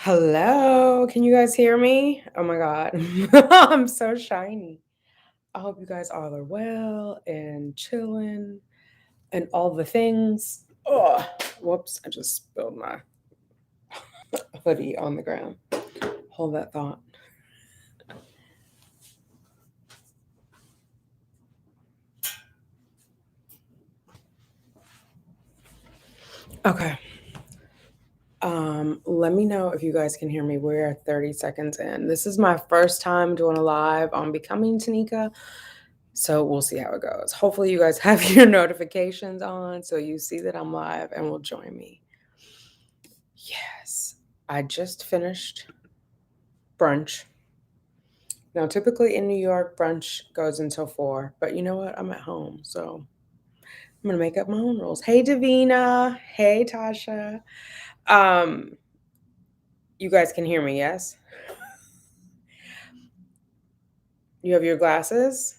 Hello, can you guys hear me? Oh my God, I'm so shiny. I hope you guys all are well and chilling and all the things. Oh, whoops, I just spilled my hoodie on the ground. Hold that thought. Okay. Let me know if you guys can hear me. We're 30 seconds in. This is my first time doing a live on Becoming Tanika. So we'll see how it goes. Hopefully you guys have your notifications on so you see that I'm live and will join me. Yes, I just finished brunch. Now, typically in New York, brunch goes until 4, but you know what? I'm at home, so I'm gonna make up my own rules. Hey, Davina. Hey, Tasha. Um, you guys can hear me, yes? You have your glasses?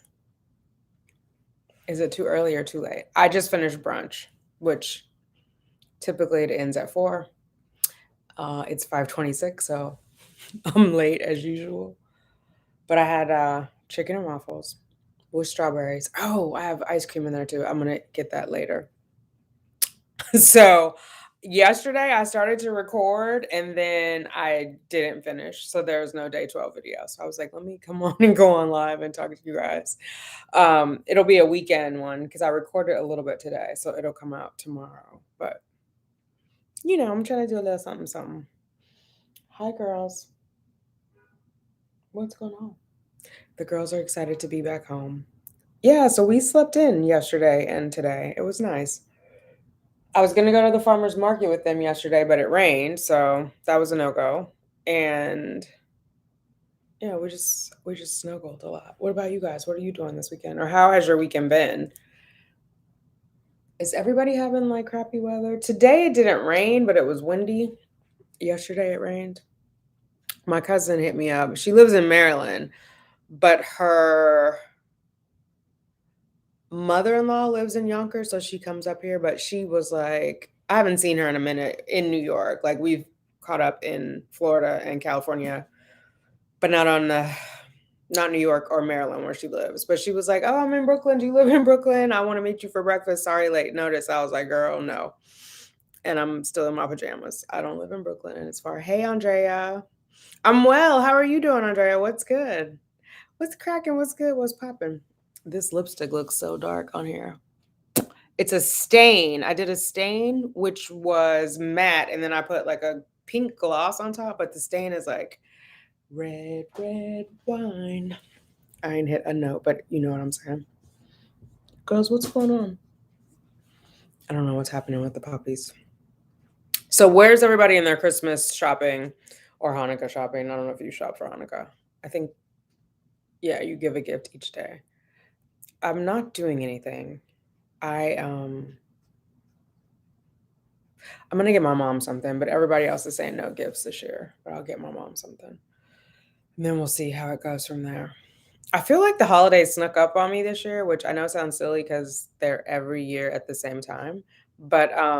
Is it too early or too late? I just finished brunch, which typically it ends at 4. It's 5:26, so I'm late as usual. But I had chicken and waffles with strawberries. Oh, I have ice cream in there too. I'm gonna get that later. So yesterday I started to record and then I didn't finish. So there was no day 12 video. So I was like, let me come on and go on live and talk to you guys. It'll be a weekend one because I recorded a little bit today. So it'll come out tomorrow. But I'm trying to do a little something, something. Hi girls. What's going on? The girls are excited to be back home. Yeah, so we slept in yesterday and today. It was nice. I was gonna go to the farmer's market with them yesterday, but it rained, so that was a no-go. And yeah, we just snuggled a lot. What about you guys? What are you doing this weekend? Or how has your weekend been? Is everybody having like crappy weather? Today it didn't rain, but it was windy. Yesterday it rained. My cousin hit me up. She lives in Maryland, but her mother-in-law lives in Yonkers, so she comes up here, but she was like, I haven't seen her in a minute in New York. Like we've caught up in Florida and California, but not New York or Maryland where she lives. But she was like, "Oh, I'm in Brooklyn. Do you live in Brooklyn? I want to meet you for breakfast. Sorry, late notice." I was like, "Girl, no." And I'm still in my pajamas. I don't live in Brooklyn and it's far. Hey, Andrea. I'm well. How are you doing, Andrea? What's good? What's cracking? What's good? What's popping? This lipstick looks so dark on here. It's a stain. I did a stain, which was matte, and then I put like a pink gloss on top, but the stain is like red, red wine. I ain't hit a note, but you know what I'm saying. Girls, what's going on? I don't know what's happening with the puppies. So where's everybody in their Christmas shopping or Hanukkah shopping? I don't know if you shop for Hanukkah. I think, yeah, you give a gift each day. I'm not doing anything. I'm gonna get my mom something, but everybody else is saying no gifts this year. But I'll get my mom something. And then we'll see how it goes from there. I feel like the holidays snuck up on me this year, which I know sounds silly because they're every year at the same time. But I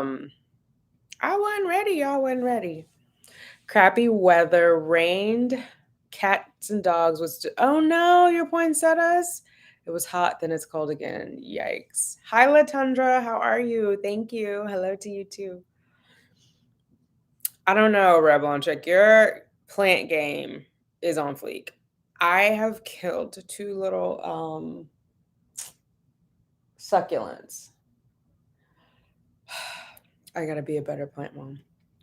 wasn't ready. Y'all wasn't ready. Crappy weather, rained, cats and dogs was. Oh no, your poinsettias. It was hot, then it's cold again. Yikes. Hi, Latundra. How are you? Thank you. Hello to you too. I don't know, Rebel Check. Your plant game is on fleek. I have killed 2 little succulents. I gotta be a better plant mom.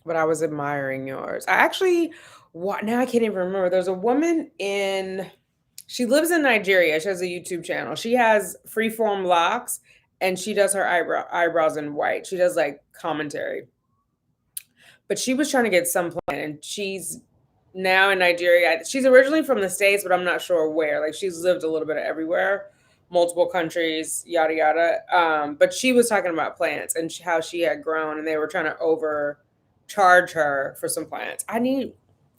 But I was admiring yours. I actually, what now? I can't even remember. There's a woman she lives in Nigeria. She has a YouTube channel. She has freeform locks, and she does her eyebrows in white. She does like commentary. But she was trying to get some plant, and she's now in Nigeria. She's originally from the States, but I'm not sure where. Like she's lived a little bit of everywhere, multiple countries, yada yada. But she was talking about plants and how she had grown, and they were trying to overcharge her for some plants. I need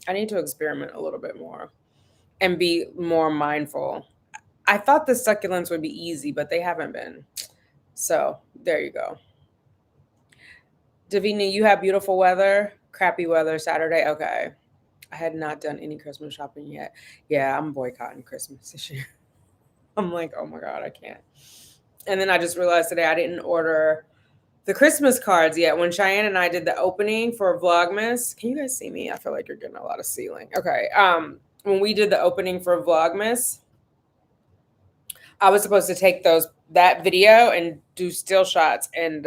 to experiment a little bit more and be more mindful. I thought the succulents would be easy, but they haven't been. So there you go. Davina, you have beautiful weather, crappy weather Saturday. Okay. I had not done any Christmas shopping yet. Yeah, I'm boycotting Christmas this year. I'm like, oh my God, I can't. And then I just realized today I didn't order the Christmas cards yet. When Cheyenne and I did the opening for Vlogmas, can you guys see me? I feel like you're getting a lot of ceiling. Okay. When we did the opening for Vlogmas, I was supposed to take that video and do still shots and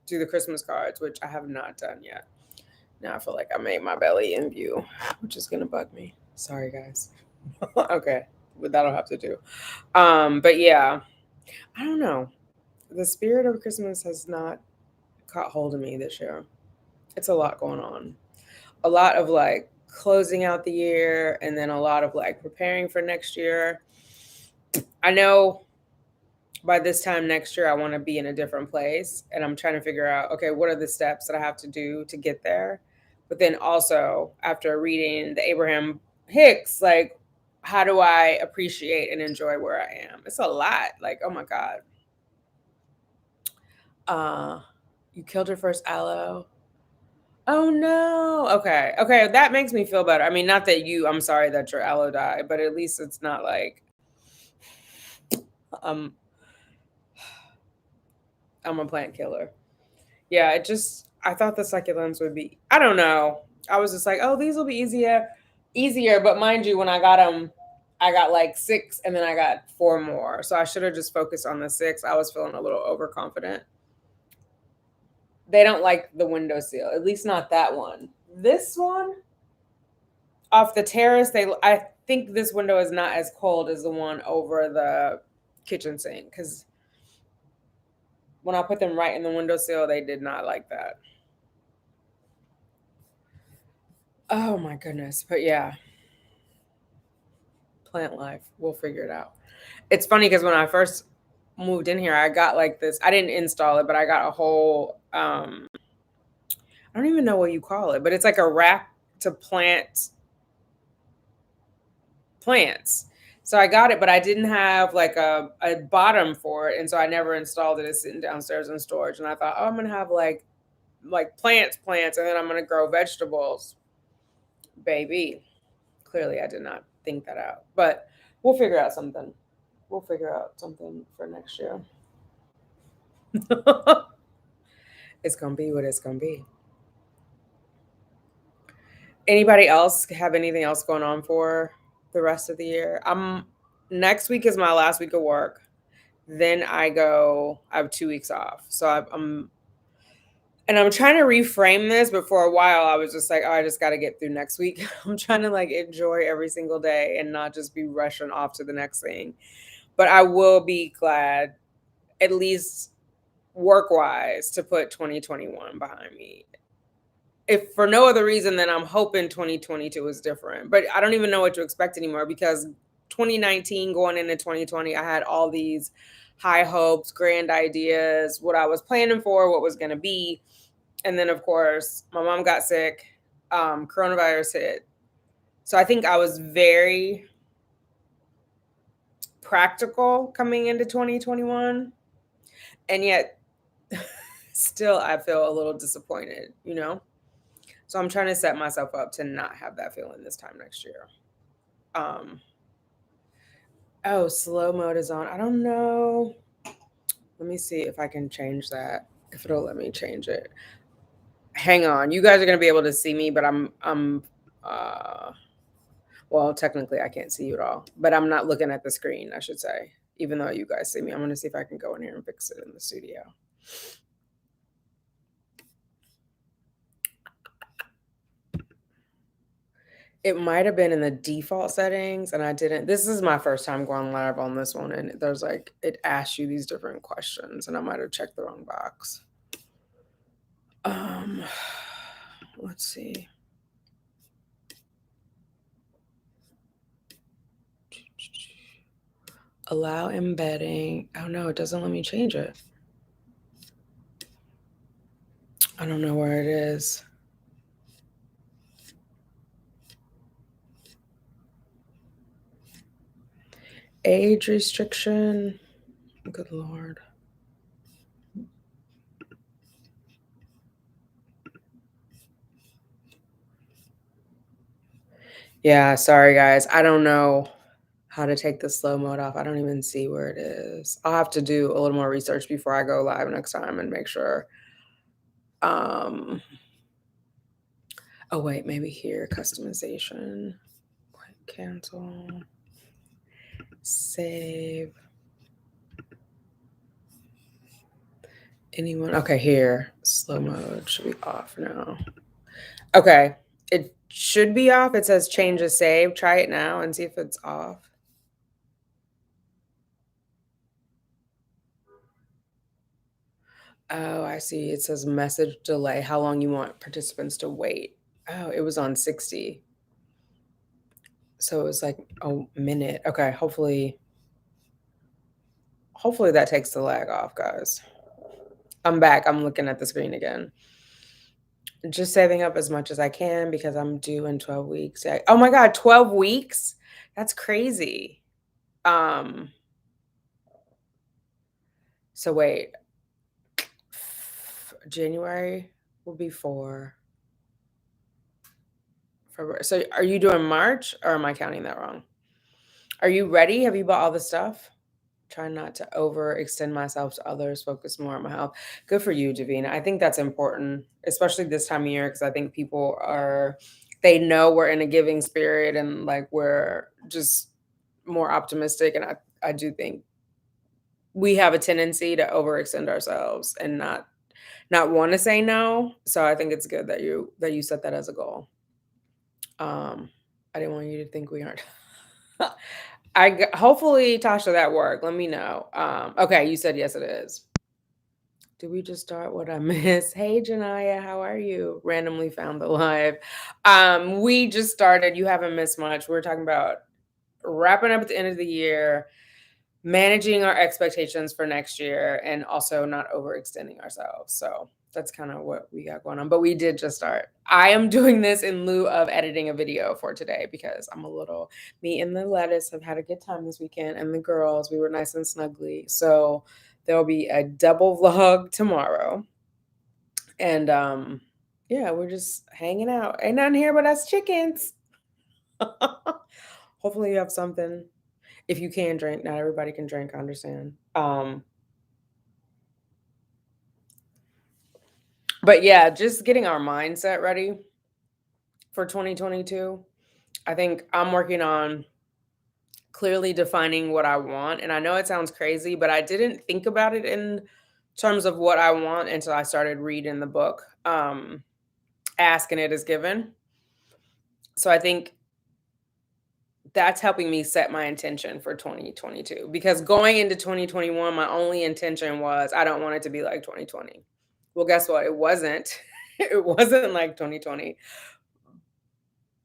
do the Christmas cards, which I have not done yet. Now I feel like I made my belly in view, which is gonna bug me. Sorry, guys. Okay, but that'll have to do. But yeah, I don't know. The spirit of Christmas has not caught hold of me this year. It's a lot going on. A lot of like closing out the year and then a lot of like preparing for next year. I know by this time next year I want to be in a different place and I'm trying to figure out, okay, what are the steps that I have to do to get there? But then also after reading the Abraham Hicks, like how do I appreciate and enjoy where I am? It's a lot. Like, oh my God. You killed your first aloe. Oh no. Okay. Okay. That makes me feel better. I mean, not that I'm sorry that your aloe died, but at least it's not like um I'm a plant killer. Yeah, I thought the succulents would be, I don't know. I was just like, oh, these will be easier. But mind you, when I got them, I got like 6 and then I got 4 more. So I should have just focused on the 6. I was feeling a little overconfident. They don't like the windowsill, at least not that one. This one off the terrace, I think this window is not as cold as the one over the kitchen sink because when I put them right in the windowsill, they did not like that. Oh my goodness. But yeah, plant life. We'll figure it out. It's funny because when I first moved in here, I got like this. I didn't install it, but I got a whole I don't even know what you call it, but it's like a rack to plant plants. So I got it, but I didn't have like a bottom for it. And so I never installed it. It's sitting downstairs in storage. And I thought, oh, I'm gonna have like plants, and then I'm gonna grow vegetables. Baby. Clearly I did not think that out. But we'll figure out something. We'll figure out something for next year. It's gonna be what it's gonna be. Anybody else have anything else going on for the rest of the year? Next week is my last week of work. Then I have 2 weeks off. So I'm trying to reframe this, but for a while I was just like, oh, I just got to get through next week. I'm trying to like enjoy every single day and not just be rushing off to the next thing. But I will be glad, at least work wise, to put 2021 behind me. If for no other reason than I'm hoping 2022 is different. But I don't even know what to expect anymore because 2019 going into 2020, I had all these high hopes, grand ideas, what I was planning for, what was going to be. And then, of course, my mom got sick, coronavirus hit. So I think I was very practical coming into 2021. And yet, still, I feel a little disappointed, you know? So I'm trying to set myself up to not have that feeling this time next year. Oh, slow mode is on. I don't know. Let me see if I can change that. If it'll let me change it. Hang on. You guys are gonna be able to see me, but well, technically I can't see you at all. But I'm not looking at the screen, I should say. Even though you guys see me. I'm gonna see if I can go in here and fix it in the studio. It might have been in the default settings and I didn't. This is my first time going live on this one. And there's like, it asks you these different questions and I might have checked the wrong box. Let's see. Allow embedding. Oh no, it doesn't let me change it. I don't know where it is. Age restriction. Good Lord. Yeah, sorry guys. I don't know how to take the slow mode off. I don't even see where it is. I'll have to do a little more research before I go live next time and make sure. Um, oh wait, maybe here, customization, cancel, save. Anyone? Okay, here, slow mode should be off now. Okay, it should be off. It says change a save. Try it now and see if it's off. Oh, I see. It says message delay. How long you want participants to wait? Oh, it was on 60. So it was like a minute. Okay, hopefully that takes the lag off, guys. I'm back. I'm looking at the screen again. Just saving up as much as I can because I'm due in 12 weeks. Oh my God, 12 weeks? That's crazy. Um, so wait, January will be 4. February. So are you doing March or am I counting that wrong? Are you ready? Have you bought all the stuff? Try not to overextend myself to others, focus more on my health. Good for you, Davina. I think that's important, especially this time of year, because I think people they know we're in a giving spirit and like we're just more optimistic. And I do think we have a tendency to overextend ourselves and not want to say no. So I think it's good that you set that as a goal. I didn't want you to think we aren't. Hopefully, Tasha, that worked. Let me know. Okay, you said yes, it is. Did we just start? What I miss? Hey, Janaya, how are you? Randomly found the live. We just started. You haven't missed much. We're talking about wrapping up at the end of the year, managing our expectations for next year, and also not overextending ourselves. So that's kind of what we got going on. But we did just start. I am doing this in lieu of editing a video for today because me and the lettuce have had a good time this weekend, and the girls, we were nice and snuggly. So there'll be a double vlog tomorrow. And yeah, we're just hanging out. Ain't nothing here but us chickens. Hopefully you have something. If you can drink, not everybody can drink, I understand. But yeah, just getting our mindset ready for 2022. I think I'm working on clearly defining what I want. And I know it sounds crazy, but I didn't think about it in terms of what I want until I started reading the book, Ask and It Is Given. So I think that's helping me set my intention for 2022 because going into 2021, my only intention was I don't want it to be like 2020. Well, guess what? It wasn't. It wasn't like 2020,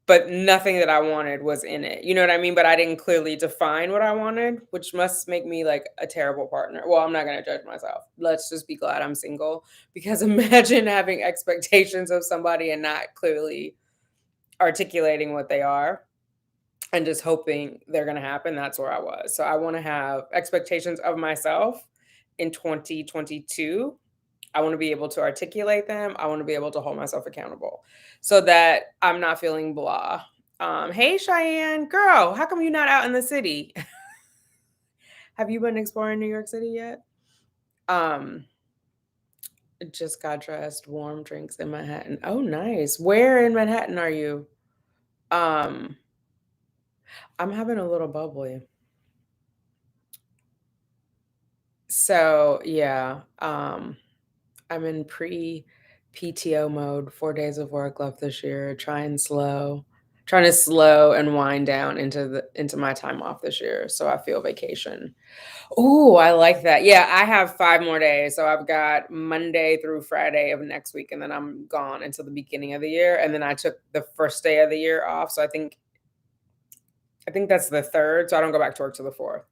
but nothing that I wanted was in it. You know what I mean? But I didn't clearly define what I wanted, which must make me like a terrible partner. Well, I'm not going to judge myself. Let's just be glad I'm single because imagine having expectations of somebody and not clearly articulating what they are and just hoping they're going to happen. That's where I was. So I want to have expectations of myself in 2022. I want to be able to articulate them. I want to be able to hold myself accountable so that I'm not feeling blah. Hey, Cheyenne, girl, how come you're not out in the city? Have you been exploring New York City yet? Um, just got dressed, warm drinks in Manhattan. Oh, nice. Where in Manhattan are you? Um, I'm having a little bubbly. So yeah, I'm in pre PTO mode, 4 days of work left this year, trying to slow and wind down into my time off this year. So I feel vacation. Oh, I like that. Yeah, I have 5 more days. So I've got Monday through Friday of next week, and then I'm gone until the beginning of the year. And then I took the first day of the year off. So I think that's the third. So I don't go back to work till the fourth.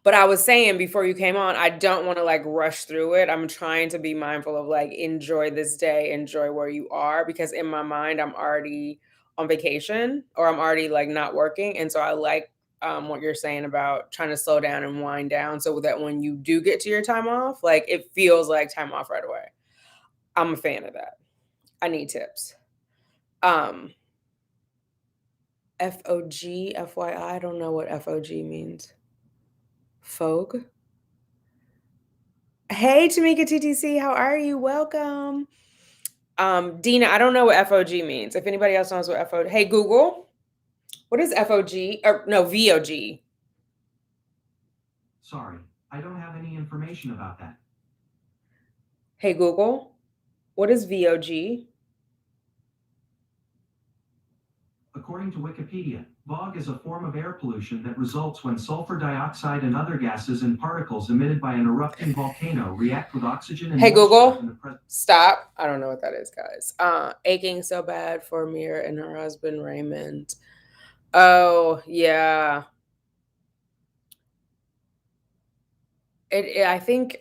But I was saying before you came on, I don't want to like rush through it. I'm trying to be mindful of like enjoy this day, enjoy where you are, because in my mind I'm already on vacation or I'm already like not working. And so I like what you're saying about trying to slow down and wind down so that when you do get to your time off, like it feels like time off right away. I'm a fan of that. I need tips. Um, FOG, FYI. I don't know what FOG means. Fogue? Hey, Tanika TTC, how are you? Welcome. Dina, I don't know what FOG means. If anybody else knows what FOG, hey, Google, what is FOG? Or no, VOG. Sorry, I don't have any information about that. Hey, Google, what is VOG? According to Wikipedia, VOG is a form of air pollution that results when sulfur dioxide and other gases and particles emitted by an erupting volcano react with oxygen and Hey, moisture in Google, the presence. stop. I don't know what that is, guys. Aching so bad for Mir and her husband, Raymond. Oh, yeah. I think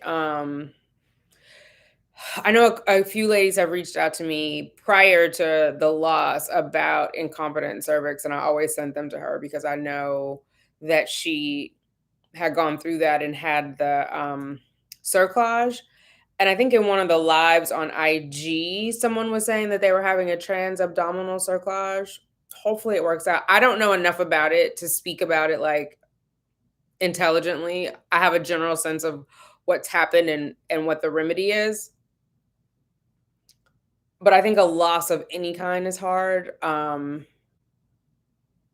I know a few ladies have reached out to me prior to the loss about incompetent cervix, and I always sent them to her because I know that she had gone through that and had the cerclage. And I think in one of the lives on IG, someone was saying that they were having a trans abdominal cerclage. Hopefully it works out. I don't know enough about it to speak about it like intelligently. I have a general sense of what's happened and what the remedy is. But I think a loss of any kind is hard.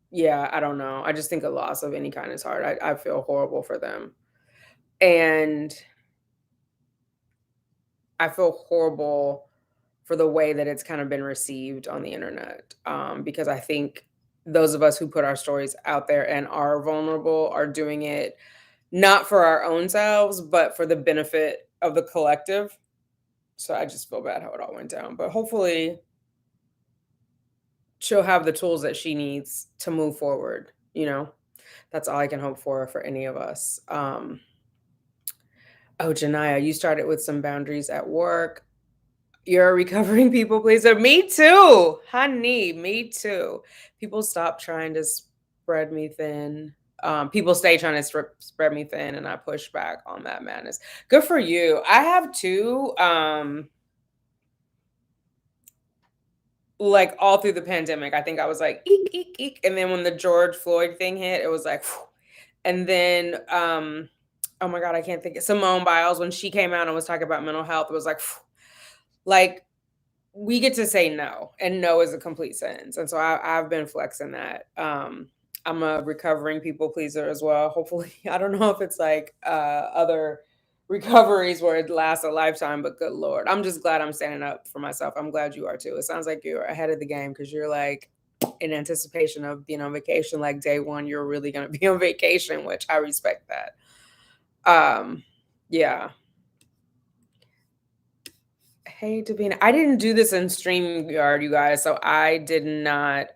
Yeah, I don't know. I just think a loss of any kind is hard. I feel horrible for them. And I feel horrible for the way that it's kind of been received on the internet. Because I think those of us who put our stories out there and are vulnerable are doing it not for our own selves, but for the benefit of the collective. So I just feel bad how it all went down. But hopefully she'll have the tools that she needs to move forward, you know? That's all I can hope for any of us. Oh, Janaya, you started with some boundaries at work. You're a recovering people pleaser. Me too, honey. Me too. People stop trying to spread me thin. People stay trying to spread me thin, and I push back on that madness. Good for you. I have two. Like all through the pandemic, I think I was like eek eek eek, and then when the George Floyd thing hit, it was like, phew. And then oh my god, I can't think. Simone Biles, when she came out and was talking about mental health, it was like, phew. Like we get to say no, and no is a complete sentence. And so I've been flexing that. I'm a recovering people pleaser as well. Hopefully, I don't know if it's like other recoveries where it lasts a lifetime, but good Lord, I'm just glad I'm standing up for myself. I'm glad you are too. It sounds like you're ahead of the game because you're like in anticipation of being on vacation. Like day one, you're really going to be on vacation, which I respect that. Yeah. Hey, Davina. I didn't do this in StreamYard, you guys, so I did not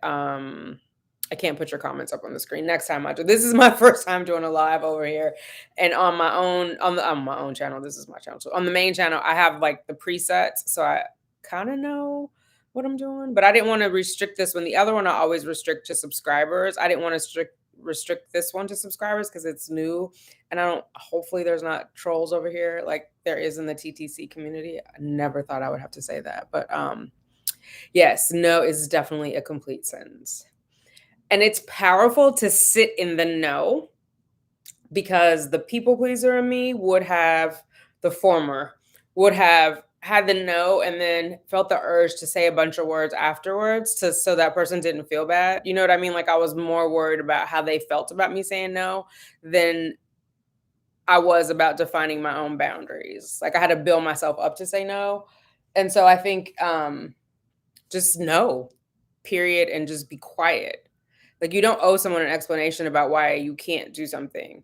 I can't put your comments up on the screen. Next time I do. This is my first time doing a live over here. And on my own on my own channel, this is my channel. So on the main channel, I have like the presets, so I kind of know what I'm doing, but I didn't want to restrict this one. The other one I always restrict to subscribers. I didn't want to restrict this one to subscribers because it's new, and I don't, hopefully there's not trolls over here like there is in the TTC community. I never thought I would have to say that, but yes, no is definitely a complete sentence. And it's powerful to sit in the no, because the people pleaser in me would have, the former would have had the no and then felt the urge to say a bunch of words afterwards to so that person didn't feel bad. You know what I mean? Like I was more worried about how they felt about me saying no than I was about defining my own boundaries. Like I had to build myself up to say no. And so I think just no, period, and just be quiet. Like you don't owe someone an explanation about why you can't do something.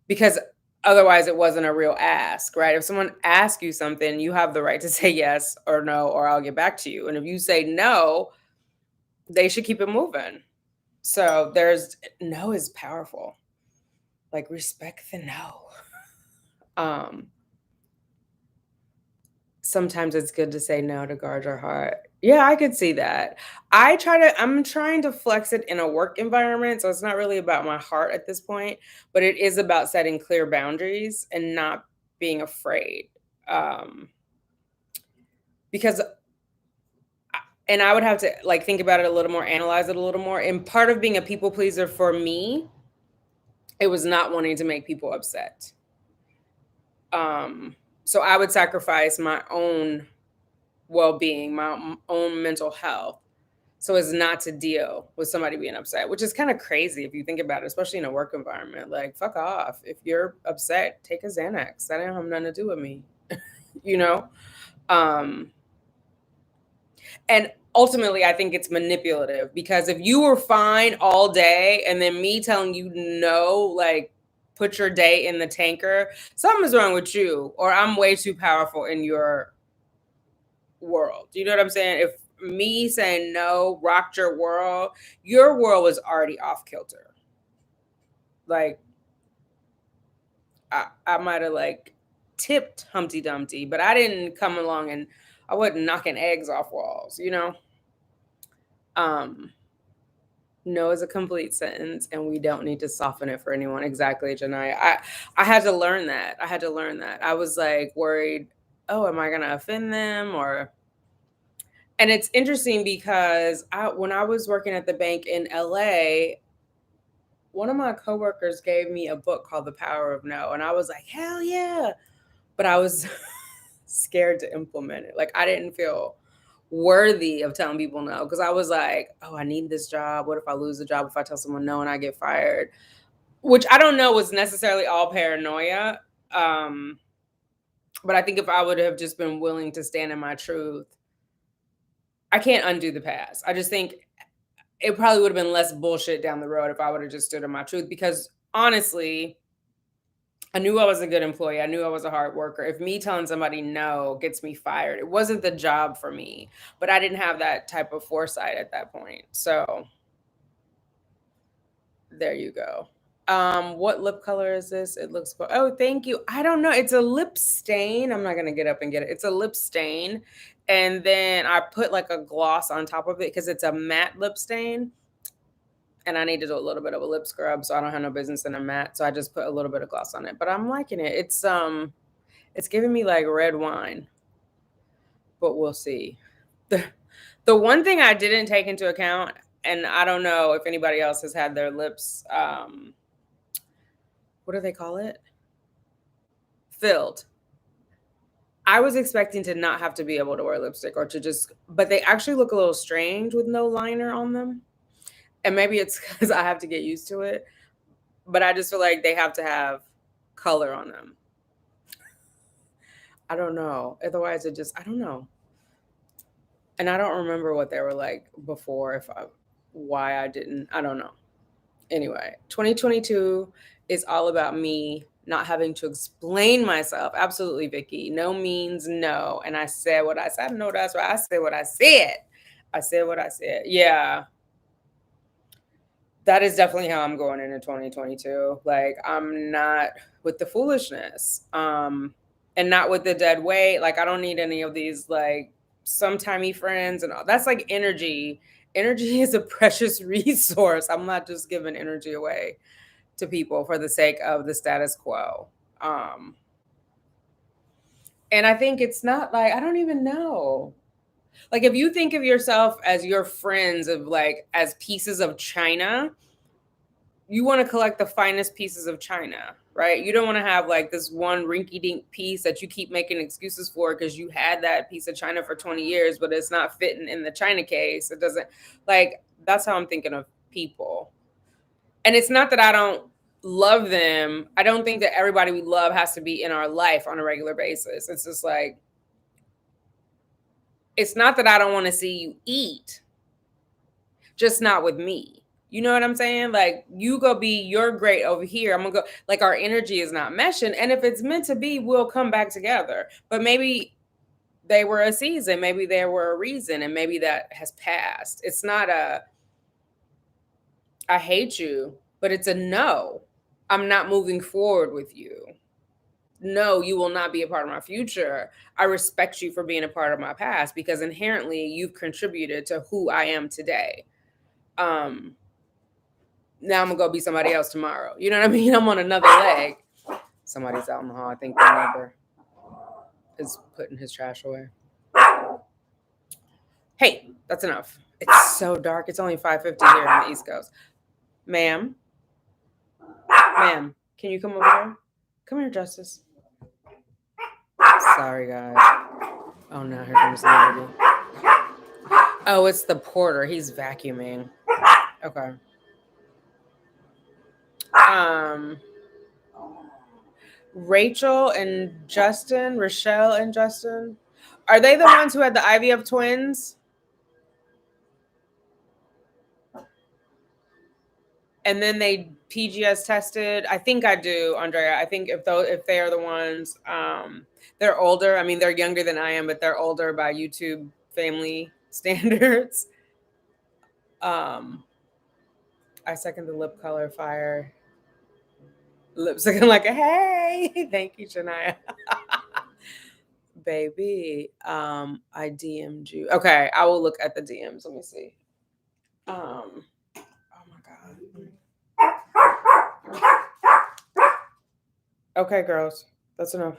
Because otherwise it wasn't a real ask, right? If someone asks you something, you have the right to say yes or no, or I'll get back to you. And if you say no, they should keep it moving. So there's no is powerful. Like respect the no. Um, Sometimes it's good to say no to guard your heart. Yeah, I could see that. I'm trying to flex it in a work environment. So it's not really about my heart at this point, but it is about setting clear boundaries and not being afraid. Because And I would have to like think about it a little more, analyze it a little more. And part of being a people pleaser for me, it was not wanting to make people upset. So I would sacrifice my own well-being, my own mental health, so as not to deal with somebody being upset, which is kind of crazy if you think about it, especially in a work environment. Like, fuck off. If you're upset, take a Xanax. That didn't have nothing to do with me, you know? Um, and ultimately, I think it's manipulative because if you were fine all day and then me telling you no, like, put your day in the tanker, something's wrong with you, or I'm way too powerful in your world. You know what I'm saying? If me saying no rocked your world was already off kilter. Like I might have like tipped Humpty Dumpty, but I didn't come along and I wasn't knocking eggs off walls, you know? Um, no is a complete sentence and we don't need to soften it for anyone. Exactly, Janai. I had to learn that. I had to learn that. I was like worried, oh, am I gonna offend them or and it's interesting because when I was working at the bank in LA, one of my coworkers gave me a book called The Power of No. And I was like, hell yeah. But I was scared to implement it. Like, I didn't feel worthy of telling people no because I was like, oh, I need this job. What if I lose the job if I tell someone no and I get fired? Which I don't know was necessarily all paranoia. But I think if I would have just been willing to stand in my truth, I can't undo the past. I just think it probably would have been less bullshit down the road if I would have just stood in my truth because honestly, I knew I was a good employee. I knew I was a hard worker. If me telling somebody no gets me fired, it wasn't the job for me, but I didn't have that type of foresight at that point. So there you go. What lip color is this? It looks cool. Oh, thank you. I don't know. It's a lip stain. I'm not gonna get up and get it. It's a lip stain. And then I put like a gloss on top of it because it's a matte lip stain. And I needed a little bit of a lip scrub, so I don't have no business in a matte. So I just put a little bit of gloss on it. But I'm liking it. It's giving me like red wine. But we'll see. The one thing I didn't take into account, and I don't know if anybody else has had their lips what do they call it? Filled. I was expecting to not have to be able to wear lipstick or to just, but they actually look a little strange with no liner on them. And maybe it's because I have to get used to it, but I just feel like they have to have color on them. I don't know. Otherwise, I don't know. And I don't remember what they were like before, why I didn't, I don't know. Anyway, 2022 is all about me not having to explain myself. Absolutely, Vicky. No means no. And I said what I said. No, that's right. I said what I said. I said what I said. Yeah. That is definitely how I'm going into 2022. Like, I'm not with the foolishness. And not with the dead weight. Like, I don't need any of these like sometimey friends and all. That's like energy. Energy is a precious resource. I'm not just giving energy away to people for the sake of the status quo. And I think it's not like, I don't even know. Like, if you think of yourself as your friends of like as pieces of china, you want to collect the finest pieces of china, right? You don't want to have like this one rinky-dink piece that you keep making excuses for because you had that piece of china for 20 years, but it's not fitting in the china case. It doesn't, like, that's how I'm thinking of people. And it's not that I don't love them. I don't think that everybody we love has to be in our life on a regular basis. It's just like, it's not that I don't want to see you eat, just not with me. You know what I'm saying? Like, you go be, you're great over here. I'm gonna go, like, our energy is not meshing. And if it's meant to be, we'll come back together. But maybe they were a season, maybe there were a reason, and maybe that has passed. It's not I hate you, but it's a no. I'm not moving forward with you. No, you will not be a part of my future. I respect you for being a part of my past because inherently you've contributed to who I am today. Now I'm gonna go be somebody else tomorrow. You know what I mean? I'm on another leg. Somebody's out in the hall. I think the neighbor is putting his trash away. Hey, That's enough. It's so dark. It's only 5:50 here on the East Coast. Ma'am, ma'am, can you come over here? Come here, Justice. Sorry, guys. Oh no, here comes Liberty. Oh, it's the porter. He's vacuuming. Okay. Rachel and Justin, Rochelle and Justin, are they the ones who had the IVF twins? And then they PGS tested. I think I do, Andrea. I think if they are the ones, they're older. I mean, they're younger than I am, but they're older by YouTube family standards. I second the lip color fire. Lips looking like a hey. Thank you, Shania. Baby, I DM'd you. Okay, I will look at the DMs. Let me see. Oh my god. Okay, girls, that's enough.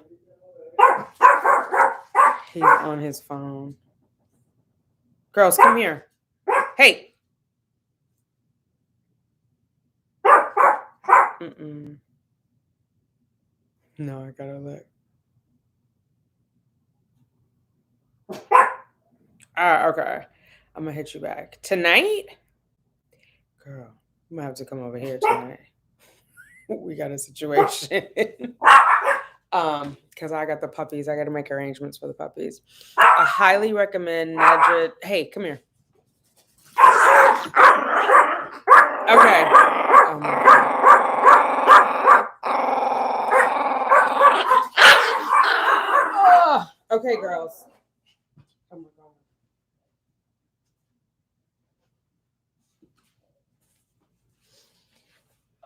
He's on his phone. Girls, come here. Hey. Mm-mm. No, I gotta look. Okay. I'm gonna hit you back. Tonight? Girl, you might have to come over here tonight. We got a situation. Because I got the puppies. I gotta make arrangements for the puppies. I highly recommend Nedra. Hey, come here. Okay. Oh my God. Okay, girls. Oh my God.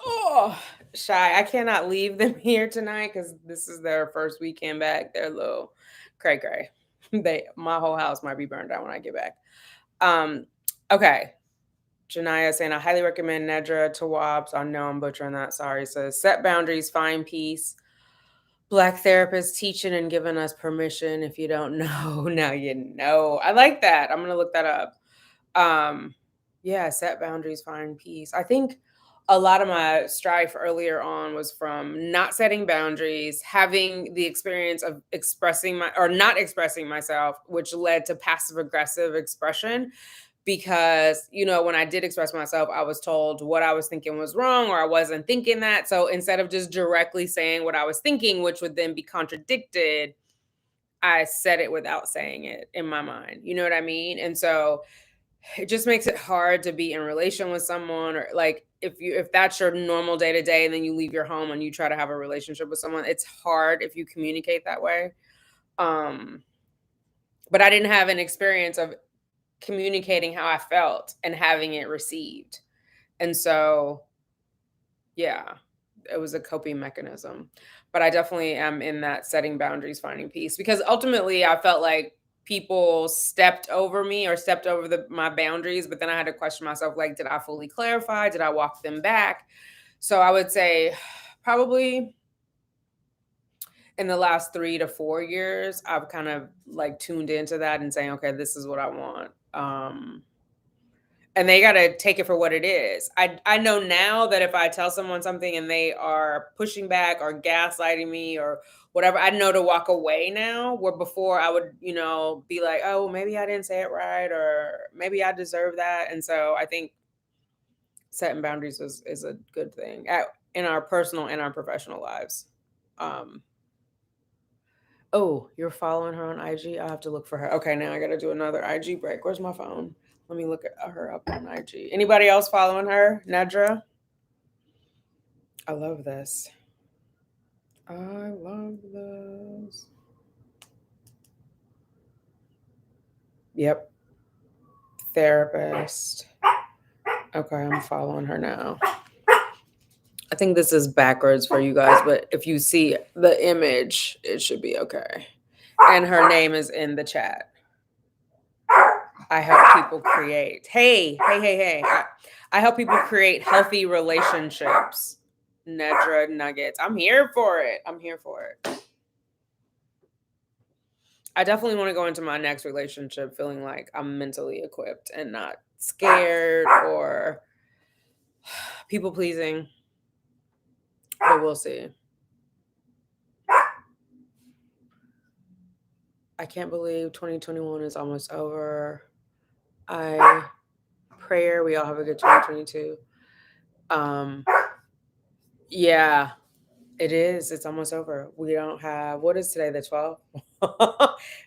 Oh, Shy. I cannot leave them here tonight because this is their first weekend back. They're a little cray cray. My whole house might be burned down when I get back. Okay. Janaya saying, I highly recommend Nedra to WAPs. I know I'm butchering that. Sorry. Says, set boundaries, find peace. Black therapist teaching and giving us permission. If you don't know, now you know. I like that. I'm going to look that up. Yeah, set boundaries, find peace. I think a lot of my strife earlier on was from not setting boundaries, having the experience of not expressing myself, which led to passive aggressive expression. Because, when I did express myself, I was told what I was thinking was wrong or I wasn't thinking that. So instead of just directly saying what I was thinking, which would then be contradicted, I said it without saying it in my mind. You know what I mean? And so it just makes it hard to be in relation with someone, or like if that's your normal day to day and then you leave your home and you try to have a relationship with someone, it's hard if you communicate that way. But I didn't have an experience of communicating how I felt and having it received. And so, yeah, it was a coping mechanism. But I definitely am in that setting boundaries, finding peace, because ultimately I felt like people stepped over me or stepped over my boundaries. But then I had to question myself, like, did I fully clarify? Did I walk them back? So I would say probably in the last 3 to 4 years, I've kind of like tuned into that and saying, okay, this is what I want. And they got to take it for what it is. I know now that if I tell someone something and they are pushing back or gaslighting me or whatever, I know to walk away now, where before I would, be like, oh, maybe I didn't say it right, or maybe I deserve that. And so I think setting boundaries is a good thing in our personal and our professional lives. Oh, you're following her on IG? I'll have to look for her. Okay, now I got to do another IG break. Where's my phone? Let me look at her up on IG. Anybody else following her? Nedra? I love this. I love this. Yep. Therapist. Okay, I'm following her now. I think this is backwards for you guys, but if you see the image, it should be okay. And her name is in the chat. I help people create. Hey. I help people create healthy relationships. Nedra Nuggets. I'm here for it. I definitely want to go into my next relationship feeling like I'm mentally equipped and not scared or people pleasing. But we'll see. I can't believe 2021 is almost over. I pray we all have a good 2022. Yeah, it is. It's almost over. We don't have, what is today, the 12th?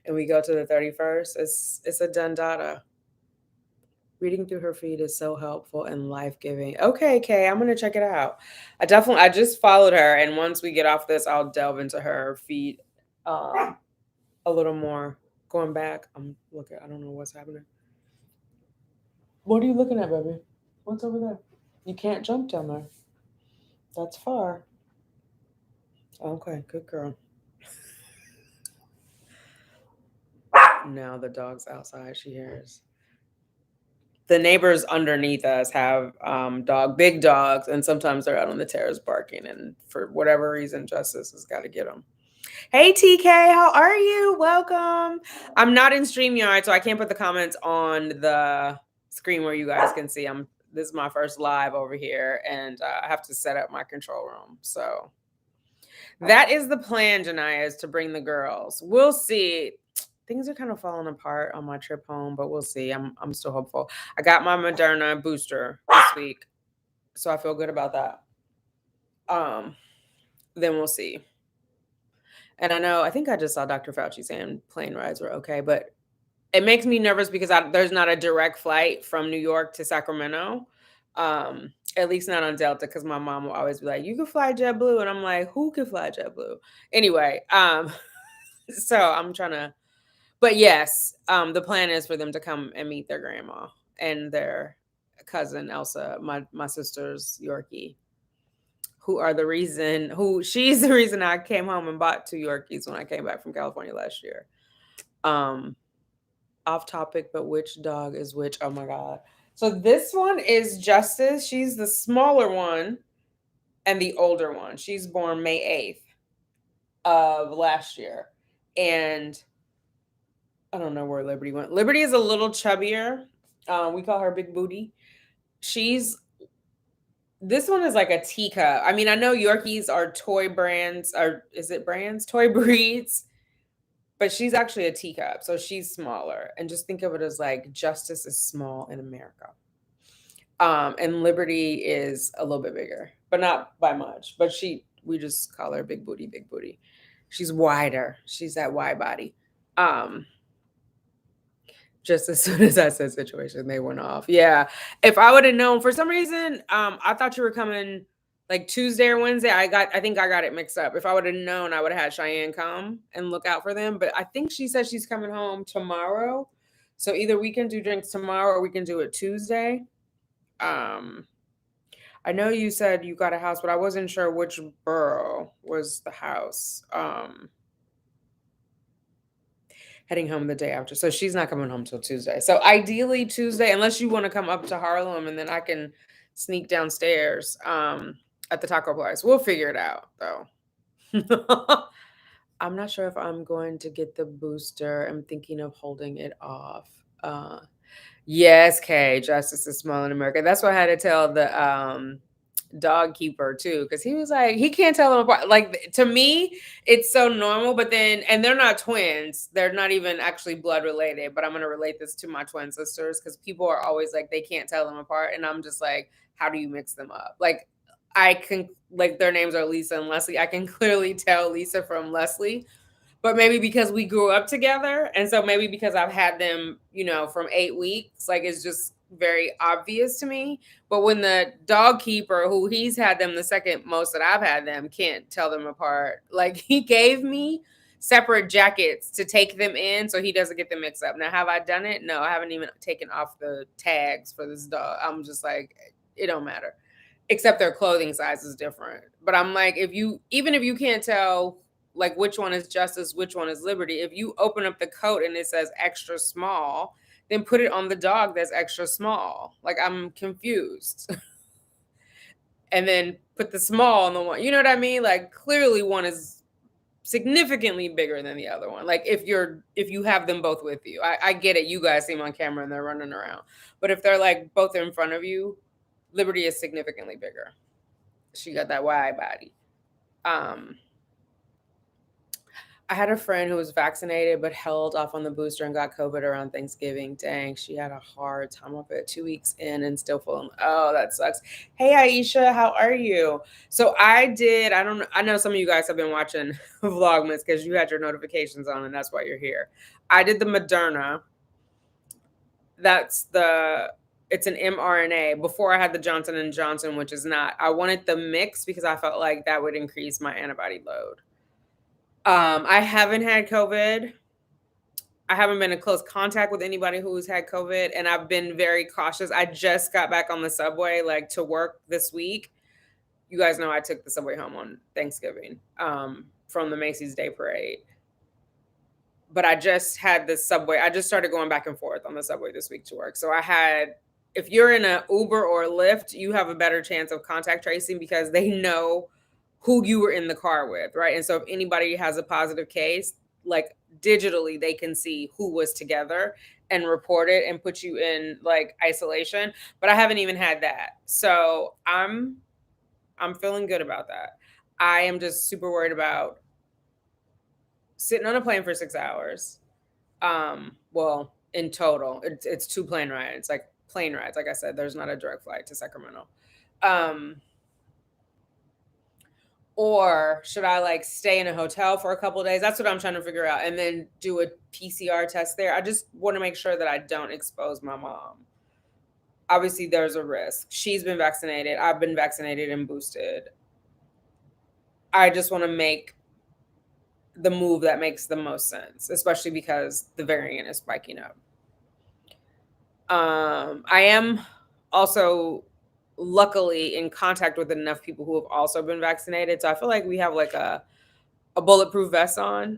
And we go to the 31st. It's a done data. Reading through her feed is so helpful and life-giving. Okay, Kay, I'm gonna check it out. I just followed her, and once we get off this, I'll delve into her feed a little more. Going back, I'm looking. I don't know what's happening. What are you looking at, baby? What's over there? You can't jump down there. That's far. Okay, good girl. Now the dog's outside. She hears. The neighbors underneath us have big dogs, and sometimes they're out on the terrace barking. And for whatever reason, Justice has got to get them. Hey TK, how are you? Welcome. I'm not in StreamYard, so I can't put the comments on the screen where you guys can see. This is my first live over here, and I have to set up my control room. So that is the plan, Janaya, is to bring the girls. We'll see. Things are kind of falling apart on my trip home, but we'll see. I'm still hopeful. I got my Moderna booster this week, so I feel good about that. Then we'll see. And I think I just saw Dr. Fauci saying plane rides were okay, but it makes me nervous because there's not a direct flight from New York to Sacramento. At least not on Delta, because my mom will always be like, "You can fly JetBlue," and I'm like, "Who can fly JetBlue?" Anyway, so I'm trying to. But yes, the plan is for them to come and meet their grandma and their cousin Elsa, my sister's Yorkie, she's the reason I came home and bought 2 Yorkies when I came back from California last year. Off topic, but which dog is which? Oh my God. So this one is Justice. She's the smaller one and the older one. She's born May 8th of last year. And I don't know where Liberty went. Liberty is a little chubbier. We call her Big Booty. This one is like a teacup. I mean, I know Yorkies are toy brands, or is it brands? Toy breeds. But she's actually a teacup, so she's smaller. And just think of it as like Justice is small in America. And Liberty is a little bit bigger, but not by much. But we just call her Big Booty, Big Booty. She's wider. She's that wide body. Just as soon as I said situation, they went off. Yeah. If I would have known, for some reason, I thought you were coming like Tuesday or Wednesday. I think I got it mixed up. If I would have known, I would have had Cheyenne come and look out for them. But I think she said she's coming home tomorrow. So either we can do drinks tomorrow or we can do it Tuesday. I know you said you got a house, but I wasn't sure which borough was the house. Heading home the day after. So she's not coming home till Tuesday. So ideally Tuesday, unless you want to come up to Harlem and then I can sneak downstairs at the taco place. We'll figure it out though. I'm not sure if I'm going to get the booster. I'm thinking of holding it off. Yes, Kay, Justice is small in America. That's what I had to tell the dog keeper too, because he was like, he can't tell them apart. Like, to me it's so normal, but then, and they're not twins, they're not even actually blood related, but I'm going to relate this to my twin sisters because people are always like, they can't tell them apart, and I'm just like, how do you mix them up? Like, I can, like, their names are Lisa and Leslie, I can clearly tell Lisa from Leslie, but maybe because we grew up together, and so maybe because I've had them, from 8 weeks, like, it's just very obvious to me. But when the dog keeper, who he's had them the second most that I've had them, can't tell them apart. Like, he gave me separate jackets to take them in so he doesn't get them mixed up. Now, have I done it? No, I haven't even taken off the tags for this dog. I'm just like, it don't matter. Except their clothing size is different. But I'm like, even if you can't tell like which one is Justice, which one is Liberty, if you open up the coat and it says extra small, then put it on the dog that's extra small. Like, I'm confused. And then put the small on the one, you know what I mean? Like, clearly one is significantly bigger than the other one. Like if you have them both with you, I get it. You guys see them on camera and they're running around, but if they're like both in front of you, Liberty is significantly bigger. She got that wide body. Um, I had a friend who was vaccinated but held off on the booster and got COVID around Thanksgiving. Dang, she had a hard time of it. 2 weeks in and still full. Oh, that sucks. Hey, Aisha, how are you? So I did. I don't. I know some of you guys have been watching Vlogmas because you had your notifications on, and that's why you're here. I did the Moderna. That's the. It's an mRNA. Before I had the Johnson and Johnson, which is not. I wanted the mix because I felt like that would increase my antibody load. I haven't had COVID. I haven't been in close contact with anybody who's had COVID, and I've been very cautious. I just got back on the subway, like to work this week. You guys know I took the subway home on Thanksgiving from the Macy's Day Parade. But I just had the subway. I just started going back and forth on the subway this week to work. So I had, if you're in an Uber or Lyft, you have a better chance of contact tracing because they know who you were in the car with, right? And so if anybody has a positive case, like digitally, they can see who was together and report it and put you in like isolation. But I haven't even had that. So I'm feeling good about that. I am just super worried about sitting on a plane for 6 hours. Well, in total, it's 2 plane rides, like plane rides. Like I said, there's not a direct flight to Sacramento. Or should I like stay in a hotel for a couple of days? That's what I'm trying to figure out, and then do a PCR test there. I just want to make sure that I don't expose my mom. Obviously, there's a risk. She's been vaccinated. I've been vaccinated and boosted. I just want to make the move that makes the most sense, especially because the variant is spiking up. I am also luckily in contact with enough people who have also been vaccinated. So I feel like we have like a bulletproof vest on.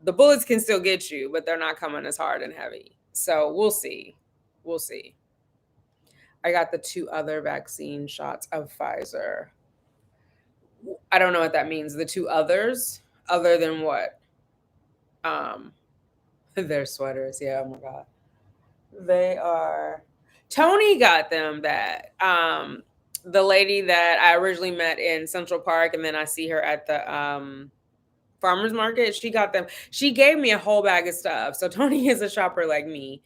The bullets can still get you, but they're not coming as hard and heavy. So we'll see. We'll see. I got the 2 other vaccine shots of Pfizer. I don't know what that means. The 2 others, other than what? Their sweaters. Yeah, oh my God. They are. Tony got them that. The lady that I originally met in Central Park, and then I see her at the farmers market. She got them. She gave me a whole bag of stuff. So Tony is a shopper like me.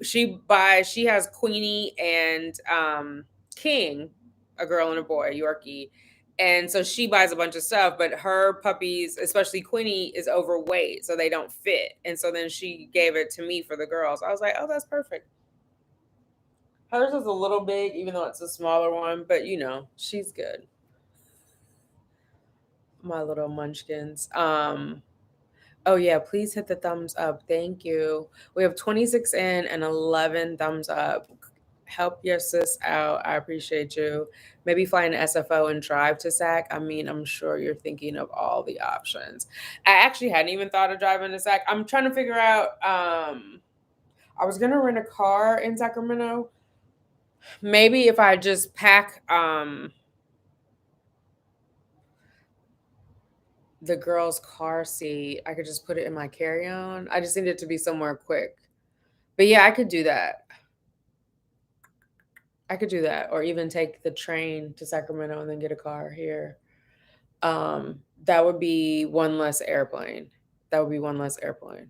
She has Queenie and King, a girl and a boy, Yorkie. And so she buys a bunch of stuff, but her puppies, especially Queenie, is overweight, so they don't fit. And so then she gave it to me for the girls. I was like, oh, that's perfect. Hers is a little big, even though it's a smaller one, but you know, she's good. My little munchkins. Oh yeah, please hit the thumbs up. Thank you. We have 26 in and 11 thumbs up. Help your sis out. I appreciate you. Maybe fly an SFO and drive to SAC. I mean, I'm sure you're thinking of all the options. I actually hadn't even thought of driving to SAC. I'm trying to figure out I was gonna rent a car in Sacramento. Maybe if I just pack the girl's car seat, I could just put it in my carry-on. I just need it to be somewhere quick. But yeah, I could do that. I could do that, or even take the train to Sacramento and then get a car here. That would be one less airplane. That would be one less airplane.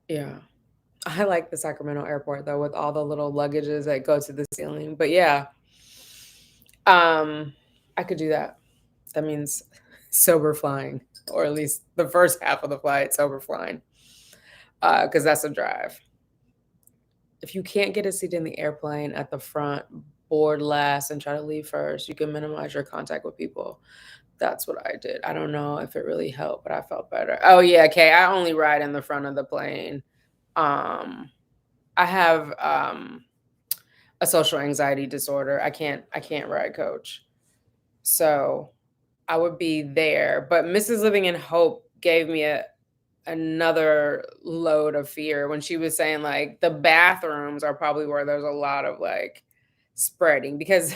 Yeah. I like the Sacramento airport though, with all the little luggages that go to the ceiling. But yeah, I could do that. That means sober flying, or at least the first half of the flight sober flying, because that's a drive. If you can't get a seat in the airplane at the front, board last and try to leave first. You can minimize your contact with people. That's what I did. I don't know if it really helped, but I felt better. Oh yeah, okay. I only ride in the front of the plane. I have a social anxiety disorder. I can't ride coach. So I would be there. But Mrs. Living in Hope gave me another load of fear when she was saying like the bathrooms are probably where there's a lot of like spreading, because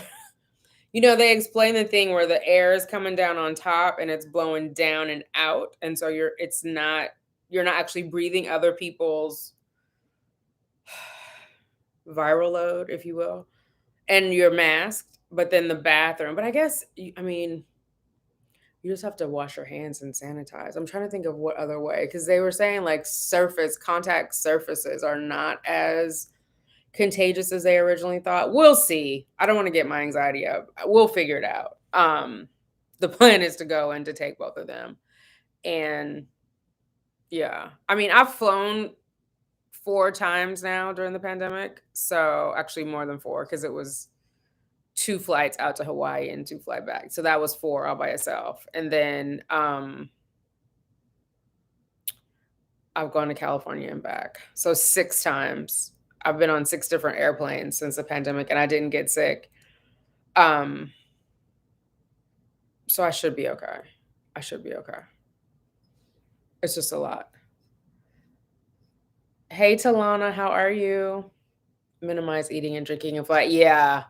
They explain the thing where the air is coming down on top and it's blowing down and out, and so you're not actually breathing other people's viral load, if you will, and you're masked. But then the bathroom. But I guess I mean, you just have to wash your hands and sanitize. I'm trying to think of what other way, because they were saying like contact surfaces are not as contagious as they originally thought. We'll see. I don't want to get my anxiety up. We'll figure it out. The plan is to go and to take both of them. And yeah, I mean, I've flown 4 times now during the pandemic. So actually more than 4, because it was 2 flights out to Hawaii and 2 flight back. So that was 4 all by itself. And then I've gone to California and back. So 6 times. I've been on 6 different airplanes since the pandemic, and I didn't get sick. So I should be okay. I should be okay. It's just a lot. Hey, Talana, how are you? Minimize eating and drinking in flight. Yeah,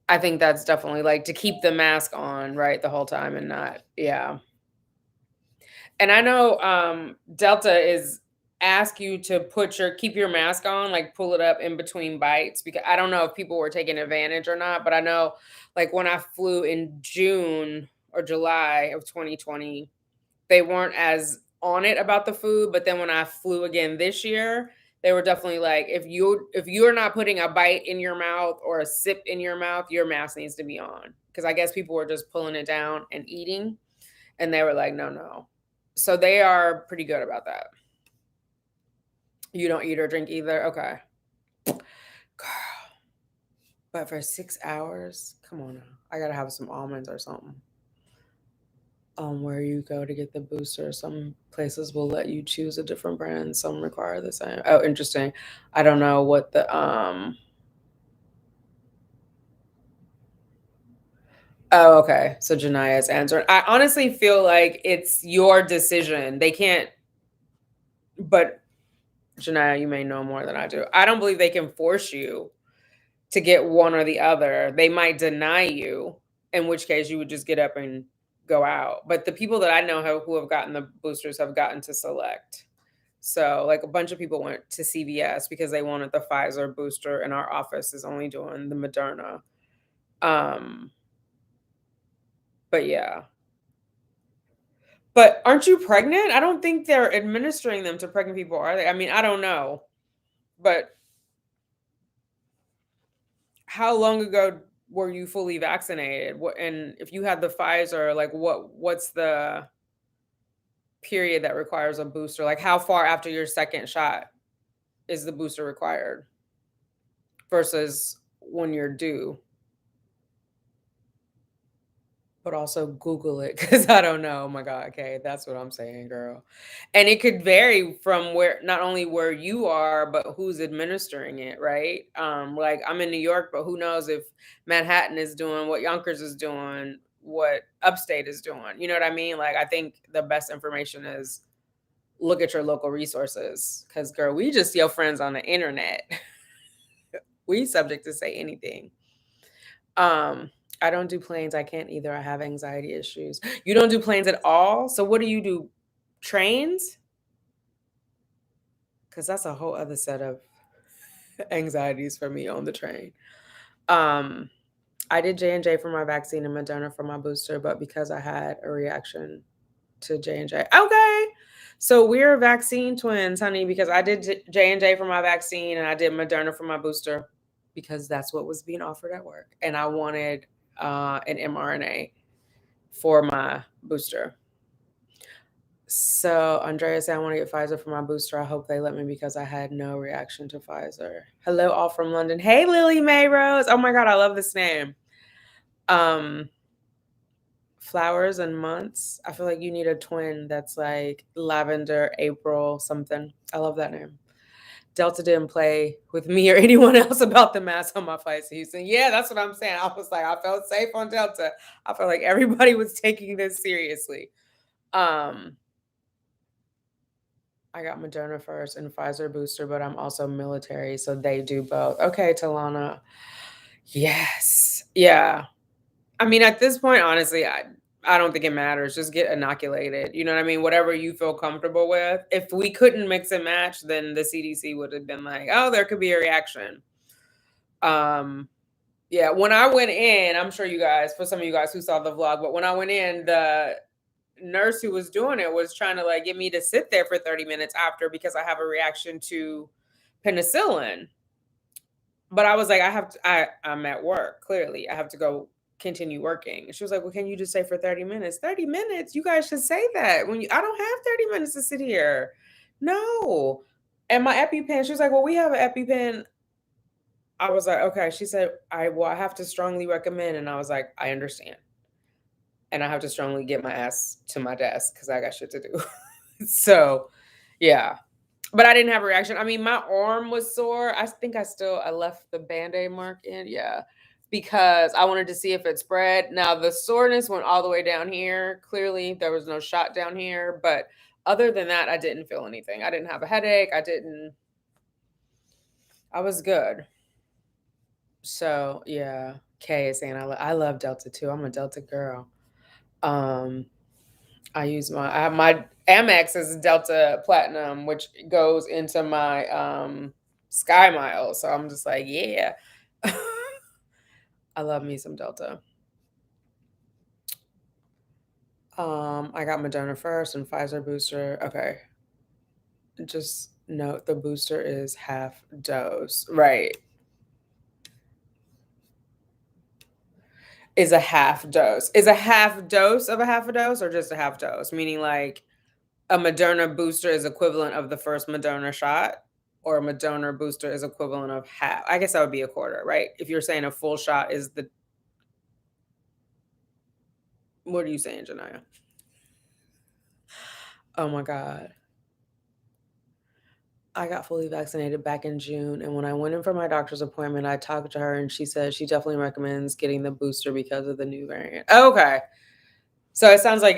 I think that's definitely like to keep the mask on, right, the whole time and not, yeah. And I know Delta is ask you to keep your mask on, like pull it up in between bites, because I don't know if people were taking advantage or not, but I know like when I flew in June or July of 2020, they weren't as on it about the food, but then when I flew again this year, they were definitely like, if you're not putting a bite in your mouth or a sip in your mouth, your mask needs to be on. Because I guess people were just pulling it down and eating, and they were like, no. So they are pretty good about that. You don't eat or drink either? Okay. Girl. But for 6 hours? Come on now. I gotta have some almonds or something. Where you go to get the booster. Some places will let you choose a different brand. Some require the same. Oh, interesting. I don't know what the Oh, okay. So Janaya's answering. I honestly feel like it's your decision. They can't, but Janaya, you may know more than I do. I don't believe they can force you to get one or the other. They might deny you, in which case you would just get up and go out. But the people that I know who have gotten the boosters have gotten to select. So, like, a bunch of people went to CVS because they wanted the Pfizer booster, and our office is only doing the Moderna. But yeah. But aren't you pregnant? I don't think they're administering them to pregnant people, are they? I mean, I don't know. But how long ago were you fully vaccinated? And if you had the Pfizer, like what's the period that requires a booster? Like how far after your second shot is the booster required versus when you're due? But also Google it, because I don't know. Oh my God. Okay. That's what I'm saying, girl. And it could vary from not only where you are, but who's administering it, right? Like I'm in New York, but who knows if Manhattan is doing what Yonkers is doing, what upstate is doing. You know what I mean? Like I think the best information is look at your local resources. Cause girl, we just your friends on the internet. We subject to say anything. I don't do planes. I can't either. I have anxiety issues. You don't do planes at all? So what do you do? Trains? Because that's a whole other set of anxieties for me on the train. I did J&J for my vaccine and Moderna for my booster, but because I had a reaction to J&J. Okay. So we're vaccine twins, honey, because I did J&J for my vaccine and I did Moderna for my booster because that's what was being offered at work. And I wanted an mRNA for my booster. So Andrea said, I want to get Pfizer for my booster. I hope they let me because I had no reaction to Pfizer. Hello, all from London. Hey, Lily May Rose. Oh my God, I love this name. Flowers and months. I feel like you need a twin that's like lavender, April, something. I love that name. Delta didn't play with me or anyone else about the mask on my flights to Houston. Yeah, that's what I'm saying. I was like, I felt safe on Delta. I felt like everybody was taking this seriously. I got Moderna first and Pfizer booster, but I'm also military, so they do both. Okay, Talana. Yes. Yeah. I mean, at this point, honestly, I don't think it matters. Just get inoculated. You know what I mean? Whatever you feel comfortable with. If we couldn't mix and match, then the CDC would have been like, "Oh, there could be a reaction." Um, yeah, when I went in, I'm sure you guys, for some of you guys who saw the vlog, but when I went in, the nurse who was doing it was trying to like get me to sit there for 30 minutes after because I have a reaction to penicillin. But I was like, I'm at work, clearly. I have to go continue working. And she was like, well, can you just stay for 30 minutes? 30 minutes? You guys should say that. I don't have 30 minutes to sit here. No. And my EpiPen, she was like, well, we have an EpiPen. I was like, okay. She said, I have to strongly recommend. And I was like, I understand. And I have to strongly get my ass to my desk because I got shit to do. So, yeah. But I didn't have a reaction. I mean, my arm was sore. I think I left the Band-Aid mark in. Yeah. Because I wanted to see if it spread. Now the soreness went all the way down here. Clearly there was no shot down here. But other than that, I didn't feel anything. I didn't have a headache. I was good. So yeah. Kay is saying I love Delta too. I'm a Delta girl. Um, I have my Amex is Delta Platinum, which goes into my Sky Miles. So I'm just like, yeah. I love me some Delta. I got Moderna first and Pfizer booster. Okay. Just note the booster is half dose. Right. Is a half dose. Is a half dose of a half a dose or just a half dose? Meaning like a Moderna booster is equivalent of the first Moderna shot, or a Moderna booster is equivalent of half. I guess that would be a quarter, right? If you're saying a full shot is the. What are you saying, Janaya? Oh my God. I got fully vaccinated back in June. And when I went in for my doctor's appointment, I talked to her and she said she definitely recommends getting the booster because of the new variant. Okay. So it sounds like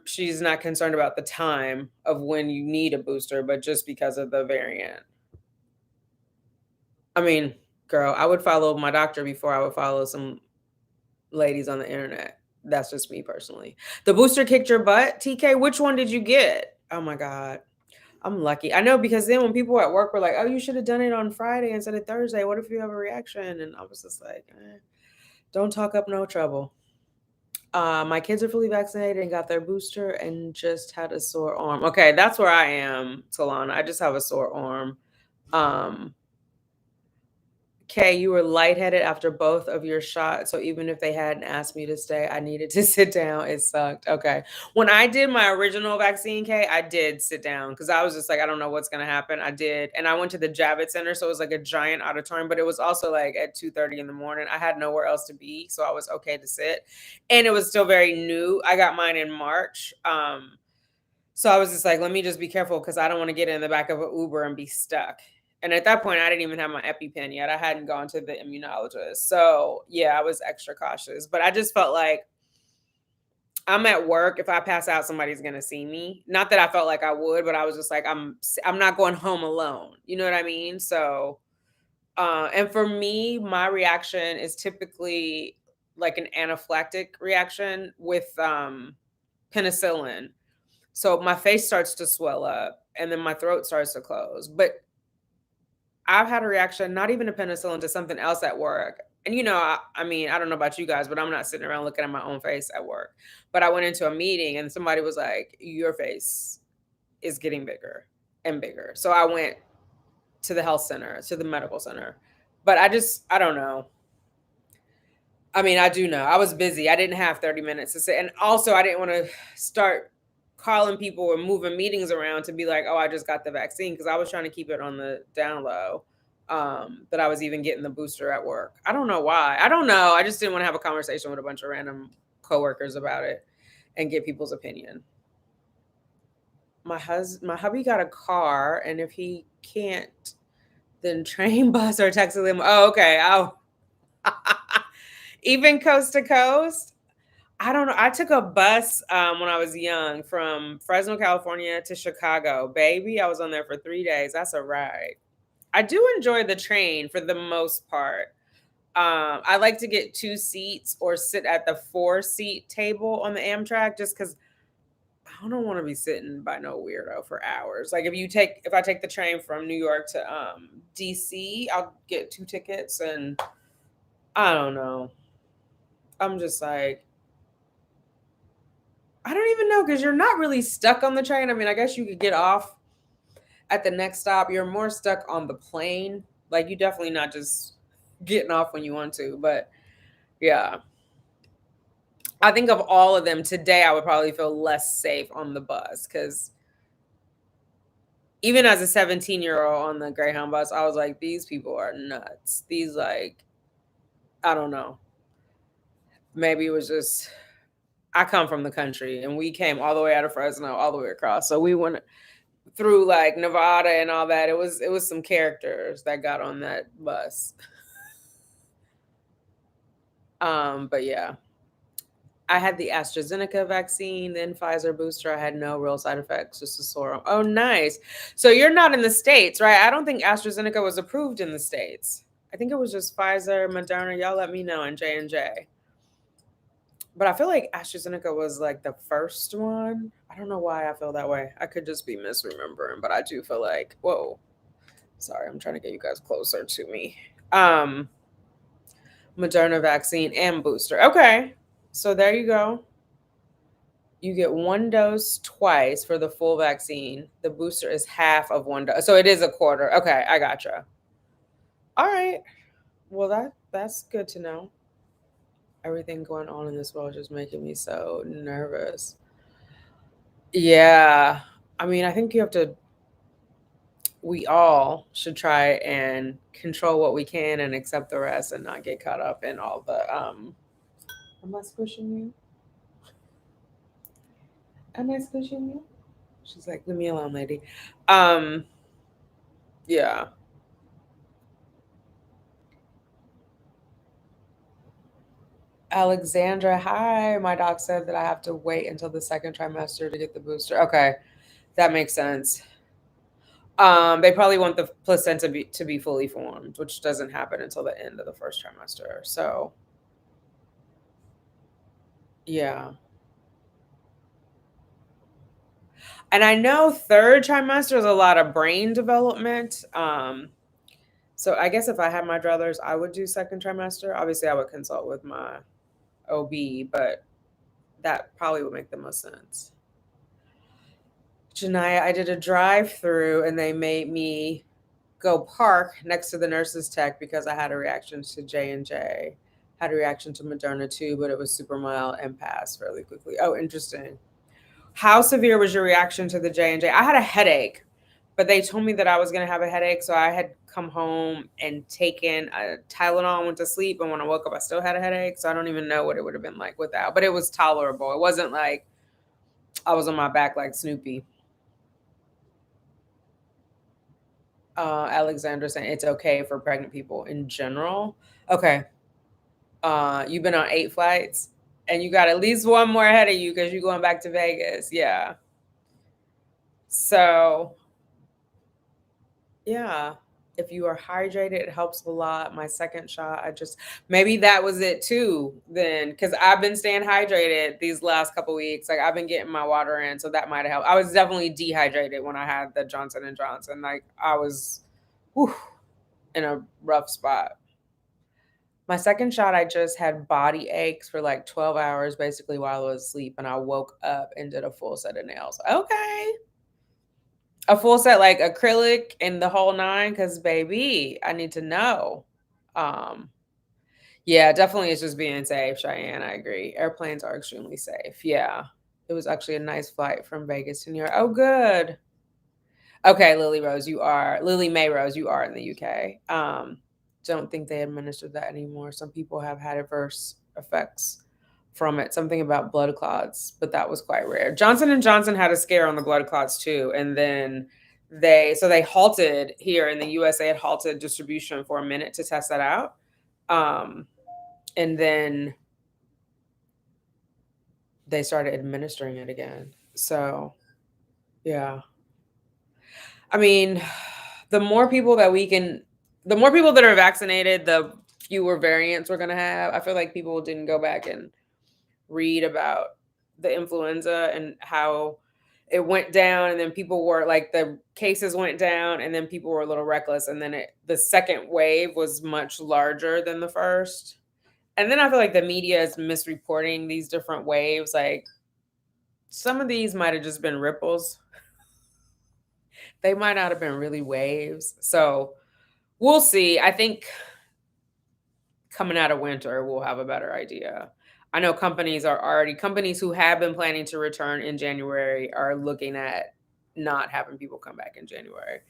she's not concerned about the time of when you need a booster, but just because of the variant. I mean, girl, I would follow my doctor before I would follow some ladies on the internet. That's just me personally. The booster kicked your butt, TK. Which one did you get? Oh my God. I'm lucky. I know because then when people at work were like, oh, you should have done it on Friday instead of Thursday. What if you have a reaction? And I was just like, don't talk up no trouble. My kids are fully vaccinated and got their booster and just had a sore arm. Okay, that's where I am, Talana. I just have a sore arm. Okay, you were lightheaded after both of your shots. So even if they hadn't asked me to stay, I needed to sit down. It sucked. Okay. When I did my original vaccine, Kay, I did sit down because I was just like, I don't know what's gonna happen. I did. And I went to the Javits Center. So it was like a giant auditorium, but it was also like at 2:30 in the morning. I had nowhere else to be. So I was okay to sit. And it was still very new. I got mine in March. So I was just like, let me just be careful because I don't want to get in the back of an Uber and be stuck. And at that point, I didn't even have my EpiPen yet. I hadn't gone to the immunologist. So yeah, I was extra cautious. But I just felt like I'm at work. If I pass out, somebody's gonna see me. Not that I felt like I would, but I was just like, I'm not going home alone. You know what I mean? So and for me, my reaction is typically like an anaphylactic reaction with penicillin. So my face starts to swell up and then my throat starts to close. But I've had a reaction, not even to penicillin, to something else at work. And I mean, I don't know about you guys, but I'm not sitting around looking at my own face at work. But I went into a meeting and somebody was like, your face is getting bigger and bigger. So I went to the health center, to the medical center. But I don't know. I mean, I do know. I was busy. I didn't have 30 minutes to sit. And also, I didn't want to start calling people or moving meetings around to be like, oh, I just got the vaccine, because I was trying to keep it on the down low, that I was even getting the booster at work. I don't know why. I don't know. I just didn't want to have a conversation with a bunch of random coworkers about it and get people's opinion. My hubby got a car, and if he can't, then train, bus, or taxi limo. Oh, okay. Even coast to coast. I don't know. I took a bus when I was young from Fresno, California to Chicago. Baby, I was on there for 3 days. That's a ride. I do enjoy the train for the most part. I like to get 2 seats or sit at the 4-seat table on the Amtrak just because I don't want to be sitting by no weirdo for hours. Like if I take the train from New York to DC, I'll get 2 tickets and I don't know. I'm just like I don't even know because you're not really stuck on the train. I mean, I guess you could get off at the next stop. You're more stuck on the plane. Like you definitely not just getting off when you want to, but yeah. I think of all of them today, I would probably feel less safe on the bus because even as a 17-year-old on the Greyhound bus, I was like, these people are nuts. These, like, I don't know. Maybe it was just, I come from the country and we came all the way out of Fresno, all the way across. So we went through like Nevada and all that. It was some characters that got on that bus. But yeah. I had the AstraZeneca vaccine, then Pfizer booster. I had no real side effects, just a sore. Oh, nice. So you're not in the States, right? I don't think AstraZeneca was approved in the States. I think it was just Pfizer, Moderna. Y'all let me know, and J&J. But I feel like AstraZeneca was like the first one. I don't know why I feel that way. I could just be misremembering, but I do feel like, whoa. Sorry, I'm trying to get you guys closer to me. Moderna vaccine and booster. Okay. So there you go. You get 1 dose twice for the full vaccine. The booster is half of 1 dose. So it is a quarter. Okay, I gotcha. All right. Well, that's good to know. Everything going on in this world just making me so nervous. Yeah. I mean, I think we all should try and control what we can and accept the rest and not get caught up in all the am I squishing you? Am I squishing you? She's like, leave me alone, lady. Um, yeah. Alexandra, hi. My doc said that I have to wait until the second trimester to get the booster. Okay, that makes sense. They probably want the placenta to be fully formed, which doesn't happen until the end of the first trimester. So, yeah. And I know third trimester is a lot of brain development. So I guess if I had my druthers, I would do second trimester. Obviously, I would consult with my OB, but that probably would make the most sense. Janaya, I did a drive-through and they made me go park next to the nurse's tech because I had a reaction to J&J. Had a reaction to Moderna too, but it was super mild and passed fairly quickly. Oh, interesting. How severe was your reaction to the J&J? I had a headache, but they told me that I was going to have a headache, so I had come home and taken a Tylenol and went to sleep, and when I woke up I still had a headache, so I don't even know what it would have been like without, but it was tolerable. It wasn't like I was on my back like Snoopy. Alexandra saying it's okay for pregnant people in general. Okay. You've been on 8 flights and you got at least one more ahead of you because you're going back to Vegas. Yeah. So, yeah. If you are hydrated, it helps a lot. My second shot, maybe that was it too, then, because I've been staying hydrated these last couple weeks. Like I've been getting my water in, so that might have helped. I was definitely dehydrated when I had the Johnson and Johnson. Like I was, whew, in a rough spot. My second shot, I just had body aches for like 12 hours, basically while I was asleep, and I woke up and did a full set of nails. Okay. A full set, like acrylic and the whole nine, because baby, I need to know. Um, yeah, definitely it's just being safe, Cheyenne. I agree. Airplanes are extremely safe. Yeah. It was actually a nice flight from Vegas to New York. Oh, good. Okay, Lily May Rose, you are in the UK. Don't think they administered that anymore. Some people have had adverse effects from it. Something about blood clots, but that was quite rare. Johnson and Johnson had a scare on the blood clots too, and then they halted here in the US. They had halted distribution for a minute to test that out, and then they started administering it again. So yeah, I mean, the more people that are vaccinated, the fewer variants we're going to have. I feel like people didn't go back and read about the influenza and how it went down, and then people were like, the cases went down and then people were a little reckless, and then the second wave was much larger than the first. And then I feel like the media is misreporting these different waves. Like, some of these might have just been ripples. They might not have been really waves. So we'll see. I think coming out of winter, we'll have a better idea. I know companies who have been planning to return in January are looking at not having people come back in January,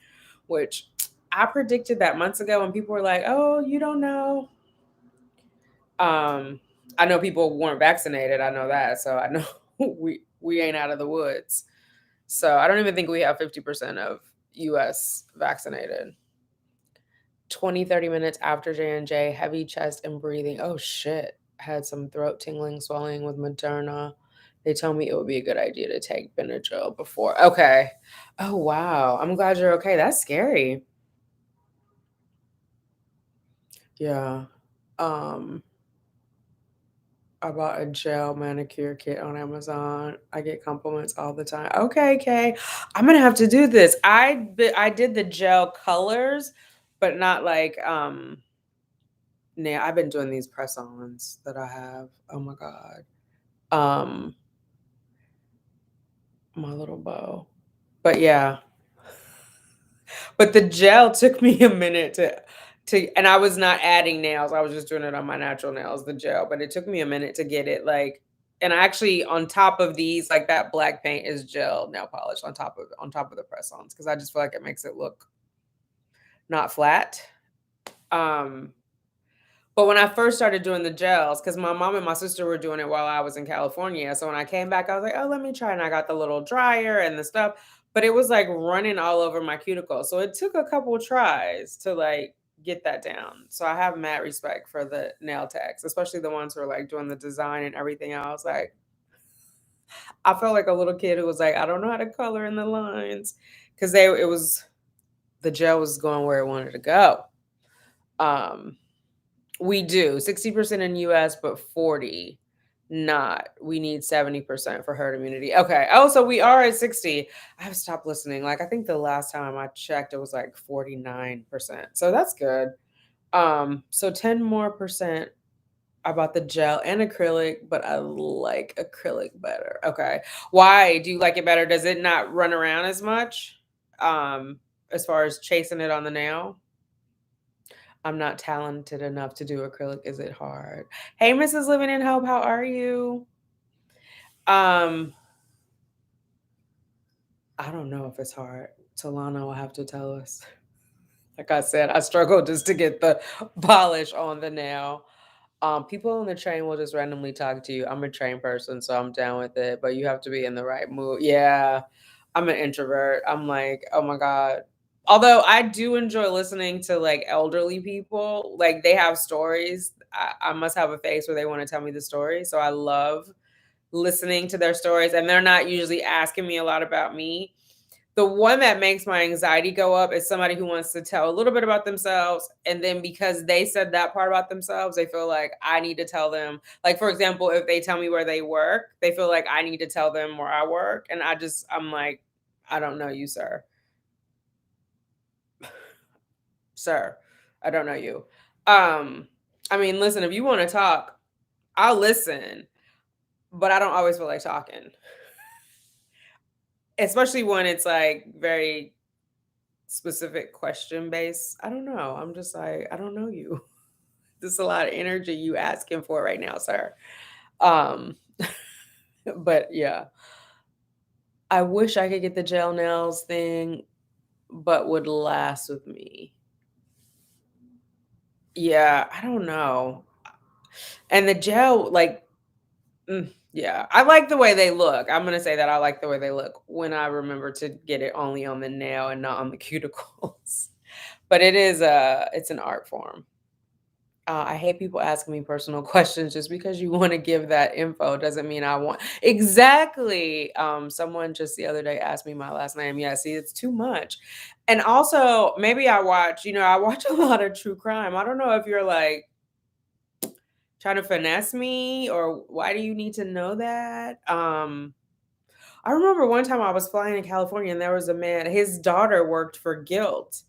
which I predicted that months ago, and people were like, "Oh, you don't know." Um, I know people weren't vaccinated. I know that, so I know we ain't out of the woods. So I don't even think we have 50% of U.S. vaccinated. 20-30 minutes after J&J, heavy chest and breathing. Oh shit. Had some throat tingling, swelling with Moderna. They told me it would be a good idea to take Benadryl before. Okay. Oh wow. I'm glad you're okay. That's scary. Yeah. Um, I bought a gel manicure kit on Amazon. I get compliments all the time. Okay, Kay. I'm gonna have to do this. I did the gel colors, but not like I've been doing these press-ons that I have. Oh my God. Um, my little bow. But yeah. But the gel took me a minute and I was not adding nails. I was just doing it on my natural nails, the gel. But it took me a minute to get it like, and actually on top of these, like that black paint is gel nail polish on top of the press-ons, because I just feel like it makes it look not flat. Um But when I first started doing the gels, because my mom and my sister were doing it while I was in California. So when I came back, I was like, oh, let me try. And I got the little dryer and the stuff, but it was like running all over my cuticle. So it took a couple of tries to like get that down. So I have mad respect for the nail techs, especially the ones who are like doing the design and everything else. Like, I felt like a little kid who was like, I don't know how to color in the lines, because the gel was going where it wanted to go. Um, We do 60% in US, but 40 not. We need 70% for herd immunity. Okay. Oh, so we are at 60. I've stopped listening. Like, I think the last time I checked, it was like 49%. So that's good. So 10 more percent. I bought the gel and acrylic, but I like acrylic better. Okay. Why do you like it better? Does it not run around as much? Um, as far as chasing it on the nail? I'm not talented enough to do acrylic. Is it hard? Hey, Mrs. Living in Hope, how are you? Um, I don't know if it's hard. Talana will have to tell us. Like I said, I struggle just to get the polish on the nail. People on the train will just randomly talk to you. I'm a train person, so I'm down with it, but you have to be in the right mood. Yeah, I'm an introvert. I'm like, oh my God. Although I do enjoy listening to like elderly people, like they have stories. I must have a face where they want to tell me the story. So I love listening to their stories, and they're not usually asking me a lot about me. The one that makes my anxiety go up is somebody who wants to tell a little bit about themselves, and then because they said that part about themselves, they feel like I need to tell them. Like, for example, if they tell me where they work, they feel like I need to tell them where I work, and I'm like, I don't know you, sir. Sir, I don't know you. Um, I mean, listen, if you want to talk, I'll listen, but I don't always feel like talking, especially when it's like very specific question based. I don't know. I'm just like, I don't know you. There's a lot of energy you asking for right now, sir. Um, but yeah, I wish I could get the gel nails thing, but would last with me. Yeah, I don't know. And the gel, like, yeah, I like the way they look. I'm gonna say that I like the way they look when I remember to get it only on the nail and not on the cuticles. But it's an art form. I hate people asking me personal questions. Just because you want to give that info doesn't mean I want exactly. Someone just the other day asked me my last name. Yeah, see, it's too much. And also, maybe I watch. I watch a lot of true crime. I don't know if you're like. trying to finesse me, or why do you need to know that? I remember one time I was flying in California and there was a man, his daughter worked for Guilt.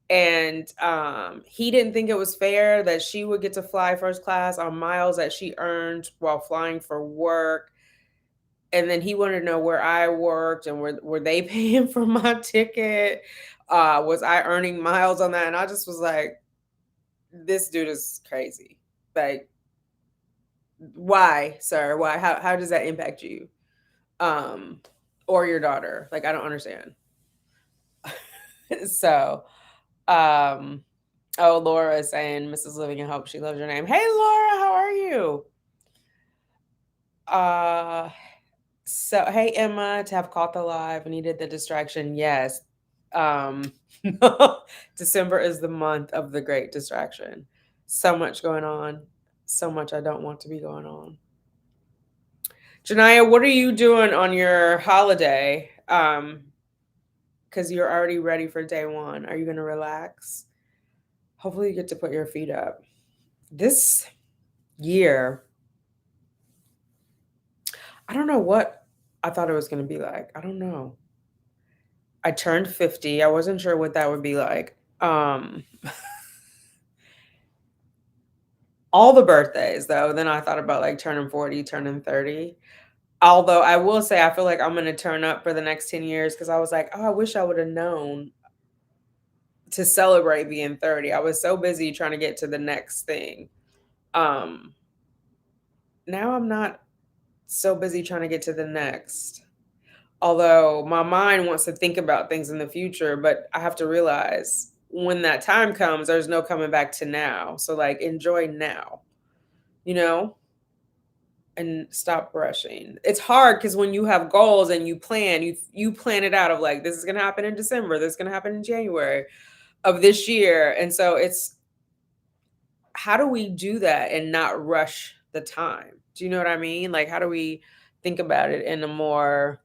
And he didn't think it was fair that she would get to fly first class on miles that she earned while flying for work. And then he wanted to know where I worked and were they paying for my ticket? Was I earning miles on that? And I just was like, this dude is crazy. Like, why, sir? Why? How does that impact you? Or your daughter? Like, I don't understand. So, um, oh, Laura is saying, Mrs. Living in Hope, she loves your name. Hey, Laura, how are you? Uh, so hey, Emma, to have caught the live, needed the distraction. Yes. Um, December is the month of the great distraction. So much going on. So much I don't want to be going on. Janaya, what are you doing on your holiday? Because you're already ready for day one. Are you going to relax? Hopefully, you get to put your feet up. This year, I don't know what I thought it was going to be like. I don't know. I turned 50. I wasn't sure what that would be like. All the birthdays, though. Then I thought about like turning 40, turning 30. Although I will say, I feel like I'm going to turn up for the next 10 years because I was like, oh, I wish I would have known to celebrate being 30. I was so busy trying to get to the next thing. Um, Now I'm not so busy trying to get to the next. Although my mind wants to think about things in the future, but I have to realize when that time comes, there's no coming back to now. So, like, enjoy now, you know, and stop rushing. It's hard because when you have goals and you plan, you plan it out of like, this is gonna happen in December, this is gonna happen in January of this year. And so it's, how do we do that and not rush the time? Do you know what I mean? Like, how do we think about it in a more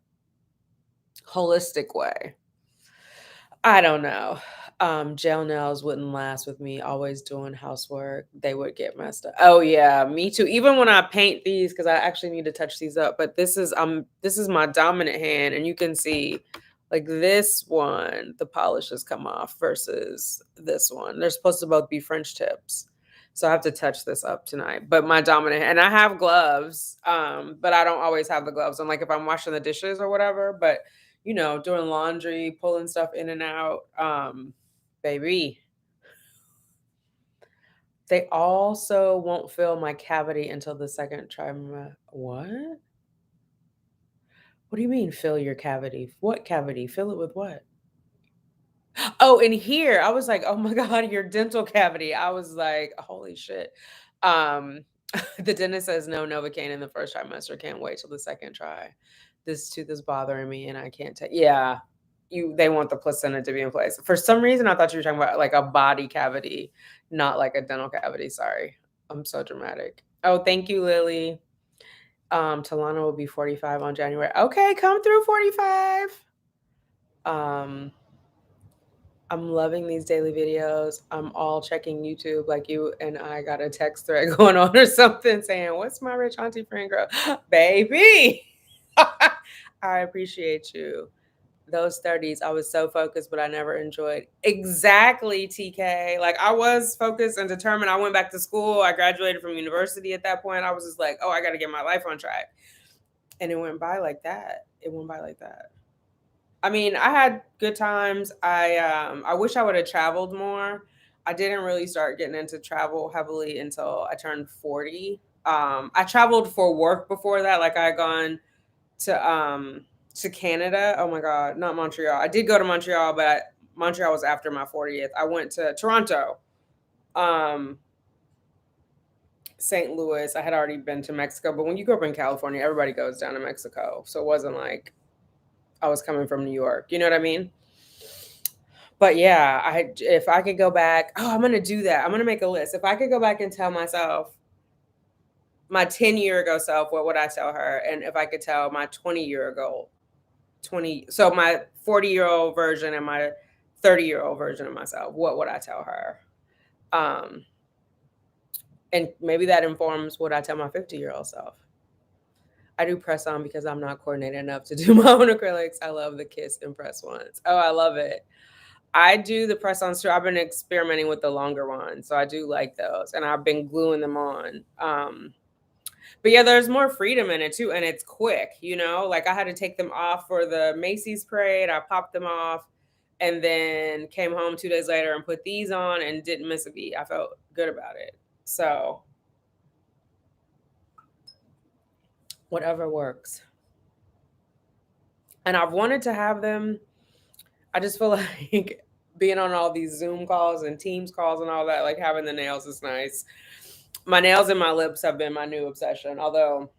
holistic way? I don't know. Gel nails wouldn't last with me. Always doing housework, they would get messed up. Oh yeah, me too. Even when I paint these, because I actually need to touch these up. But this is my dominant hand, and you can see, like this one, the polish has come off versus this one. They're supposed to both be French tips, so I have to touch this up tonight. But my dominant, and I have gloves, but I don't always have the gloves on. Like if I'm washing the dishes or whatever, but doing laundry, pulling stuff in and out. Baby, they also won't fill my cavity until the second trimester. What? What do you mean fill your cavity? What cavity? Fill it with what? Oh, in here, I was like, "Oh my god, your dental cavity." I was like, "Holy shit." Um, the dentist says no Novocaine in the first trimester. Can't wait till the second try. This tooth is bothering me, and I can't take. Yeah, they want the placenta to be in place. For some reason, I thought you were talking about like a body cavity, not like a dental cavity. Sorry, I'm so dramatic. Oh, thank you, Lily. Talana will be 45 on January. Okay, come through 45. Um, I'm loving these daily videos. I'm all checking YouTube like you, and I got a text thread going on or something saying, "What's my rich auntie friend girl?" Baby, I appreciate you. Those 30s, I was so focused, but I never enjoyed. Exactly, TK. Like I was focused and determined. I went back to school. I graduated from university at that point. I was just like, oh, I got to get my life on track. And it went by like that. It went by like that. I mean, I had good times. I wish I would have traveled more. I didn't really start getting into travel heavily until I turned 40. I traveled for work before that. Like I had gone to Canada. Oh my god, not Montreal. I did go to Montreal, but Montreal was after my 40th. I went to Toronto. Um St. Louis. I had already been to Mexico, but when you grew up in California, everybody goes down to Mexico. So it wasn't like I was coming from New York. You know what I mean? But yeah, if I could go back, oh, I'm gonna do that. I'm gonna make a list. If I could go back and tell myself, my 10-year ago self, what would I tell her? And if I could tell my 20-year ago, so my 40-year-old version and my 30-year-old version of myself, what would I tell her? Um, And maybe that informs what I tell my 50-year-old self. I do press on because I'm not coordinated enough to do my own acrylics. I love the Kiss and press ones. Oh, I love it. I do the press ons too. I've been experimenting with the longer ones, so I do like those, and I've been gluing them on. But yeah, there's more freedom in it too, and it's quick. Like I had to take them off for the Macy's parade. I popped them off, and then came home 2 days later and put these on, and didn't miss a beat. I felt good about it. So whatever works. And I've wanted to have them. I just feel like being on all these Zoom calls and Teams calls and all that, like having the nails is nice. My nails and my lips have been my new obsession. Although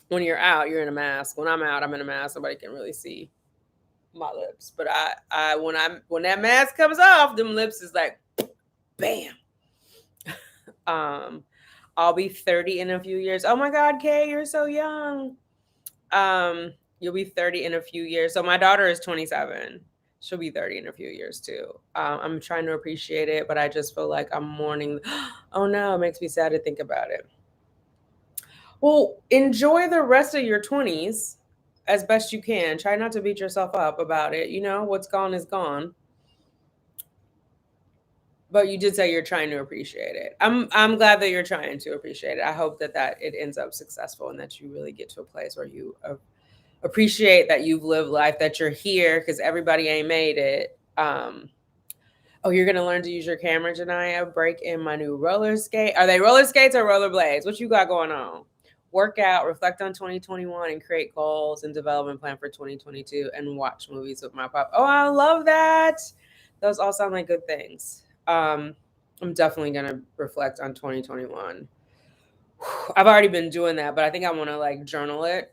when you're out, you're in a mask. When I'm out, I'm in a mask. Nobody can really see my lips. But when that mask comes off, them lips is like bam. um I'll be 30 in a few years. Oh my God, Kay, you're so young. You'll be 30 in a few years. So my daughter is 27. She'll be 30 in a few years too. I'm trying to appreciate it, but I just feel like I'm mourning. Oh no, it makes me sad to think about it. Well, enjoy the rest of your 20s as best you can. Try not to beat yourself up about it. What's gone is gone. But you did say you're trying to appreciate it. I'm glad that you're trying to appreciate it. I hope that it ends up successful and that you really get to a place where you appreciate that you've lived life, that you're here, because everybody ain't made it. Oh, you're gonna learn to use your camera, Janaya. Break in my new roller skate. Are they roller skates or roller blades? What you got going on? Work out, reflect on 2021, and create goals and development plan for 2022, and watch movies with my pop. Oh, I love that. Those all sound like good things. I'm definitely gonna reflect on 2021. I've already been doing that, but I think I want to like journal it.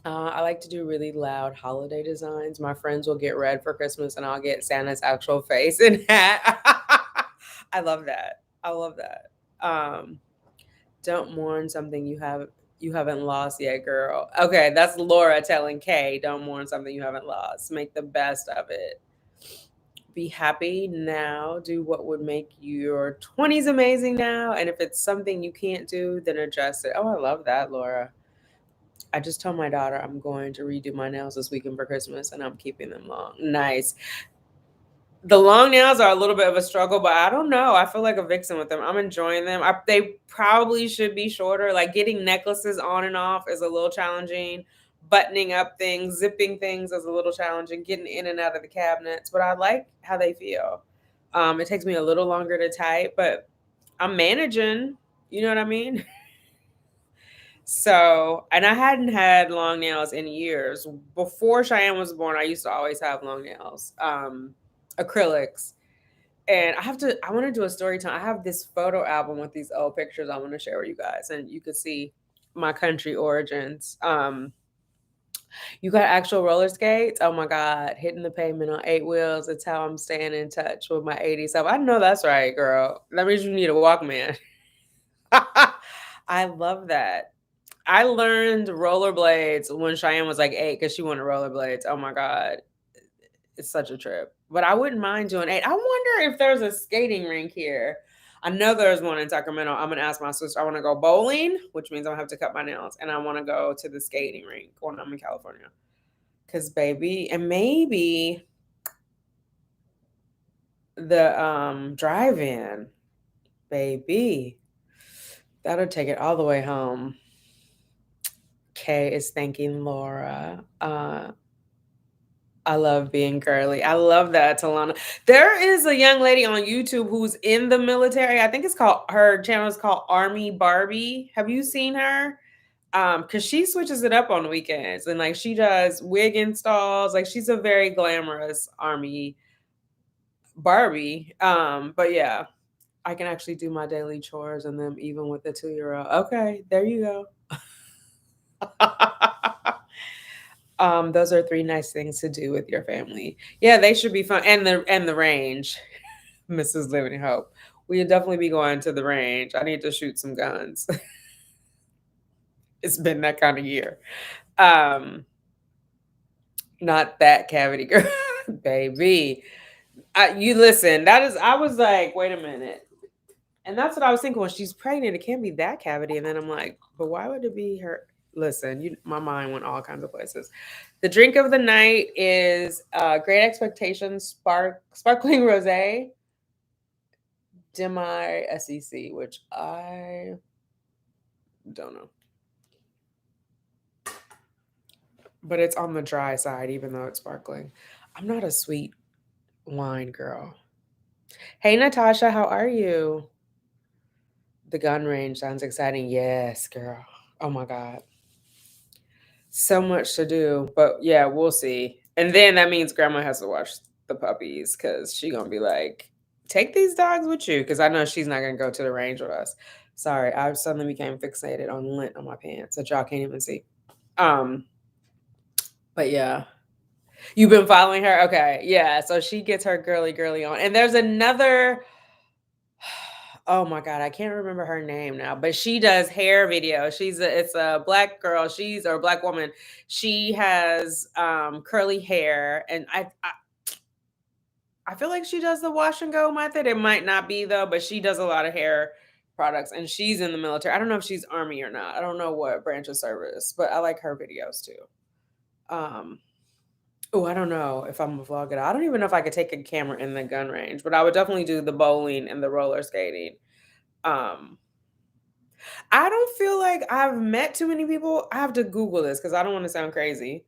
I like to do really loud holiday designs. My friends will get red for Christmas, and I'll get Santa's actual face and hat. I love that. I love that. Don't mourn something you haven't lost yet, girl. Okay, that's Laura telling Kay, don't mourn something you haven't lost. Make the best of it. Be happy now. Do what would make your 20s amazing now. And if it's something you can't do, then adjust it. Oh, I love that, Laura. I just told my daughter I'm going to redo my nails this weekend for Christmas, and I'm keeping them long. Nice. The long nails are a little bit of a struggle, but I don't know. I feel like a vixen with them. I'm enjoying them. They probably should be shorter. Like getting necklaces on and off is a little challenging. Buttoning up things, zipping things is a little challenging. Getting in and out of the cabinets, but I like how they feel. It takes me a little longer to type, but I'm managing. You know what I mean? So, and I hadn't had long nails in years. Before Cheyenne was born, I used to always have long nails, acrylics. And I want to do a story time. I have this photo album with these old pictures I want to share with you guys, and you could see my country origins. You got actual roller skates? Oh my God, hitting the pavement on 8 wheels. It's how I'm staying in touch with my 80s self. I know that's right, girl. That means you need a Walkman. I love that. I learned rollerblades when Cheyenne was like 8 because she wanted rollerblades. Oh my God. It's such a trip. But I wouldn't mind doing 8. I wonder if there's a skating rink here. I know there's one in Sacramento. I'm going to ask my sister. I want to go bowling, which means I'll have to cut my nails. And I want to go to the skating rink when I'm in California. Because, baby, and maybe the drive-in, baby, that'll take it all the way home. Kay is thanking Laura. I love being curly. I love that, Talana. There is a young lady on YouTube who's in the military. I think her channel is called Army Barbie. Have you seen her? Because she switches it up on weekends and like she does wig installs. Like she's a very glamorous Army Barbie. But yeah, I can actually do my daily chores and them even with the 2-year-old. Okay, there you go. Those are 3 nice things to do with your family. Yeah, they should be fun. And the range, Mrs. Living Hope. We'll definitely be going to the range. I need to shoot some guns. It's been that kind of year. Not that cavity girl, baby. You listen. I was like, wait a minute. And that's what I was thinking when she's pregnant. It can't be that cavity. And then I'm like, but why would it be her? Listen, my mind went all kinds of places. The drink of the night is Great Expectations Sparkling Rosé Demi SEC, which I don't know. But it's on the dry side, even though it's sparkling. I'm not a sweet wine girl. Hey, Natasha, how are you? The gun range sounds exciting. Yes, girl. Oh my God. So much to do. But yeah, we'll see. And then that means grandma has to watch the puppies because she going to be like, take these dogs with you. Because I know she's not going to go to the range with us. Sorry, I suddenly became fixated on lint on my pants that y'all can't even see. But yeah. You've been following her? Okay. Yeah. So she gets her girly on. And there's another, oh my God, I can't remember her name now, but she does hair videos. It's a black girl. Or a black woman. She has curly hair. And I feel like she does the wash and go method. It might not be though, but she does a lot of hair products and she's in the military. I don't know if she's Army or not. I don't know what branch of service, but I like her videos too. Oh, I don't know if I'm gonna vlog it. I don't even know if I could take a camera in the gun range, but I would definitely do the bowling and the roller skating. Um, I don't feel like I've met too many people. I have to Google this because I don't want to sound crazy.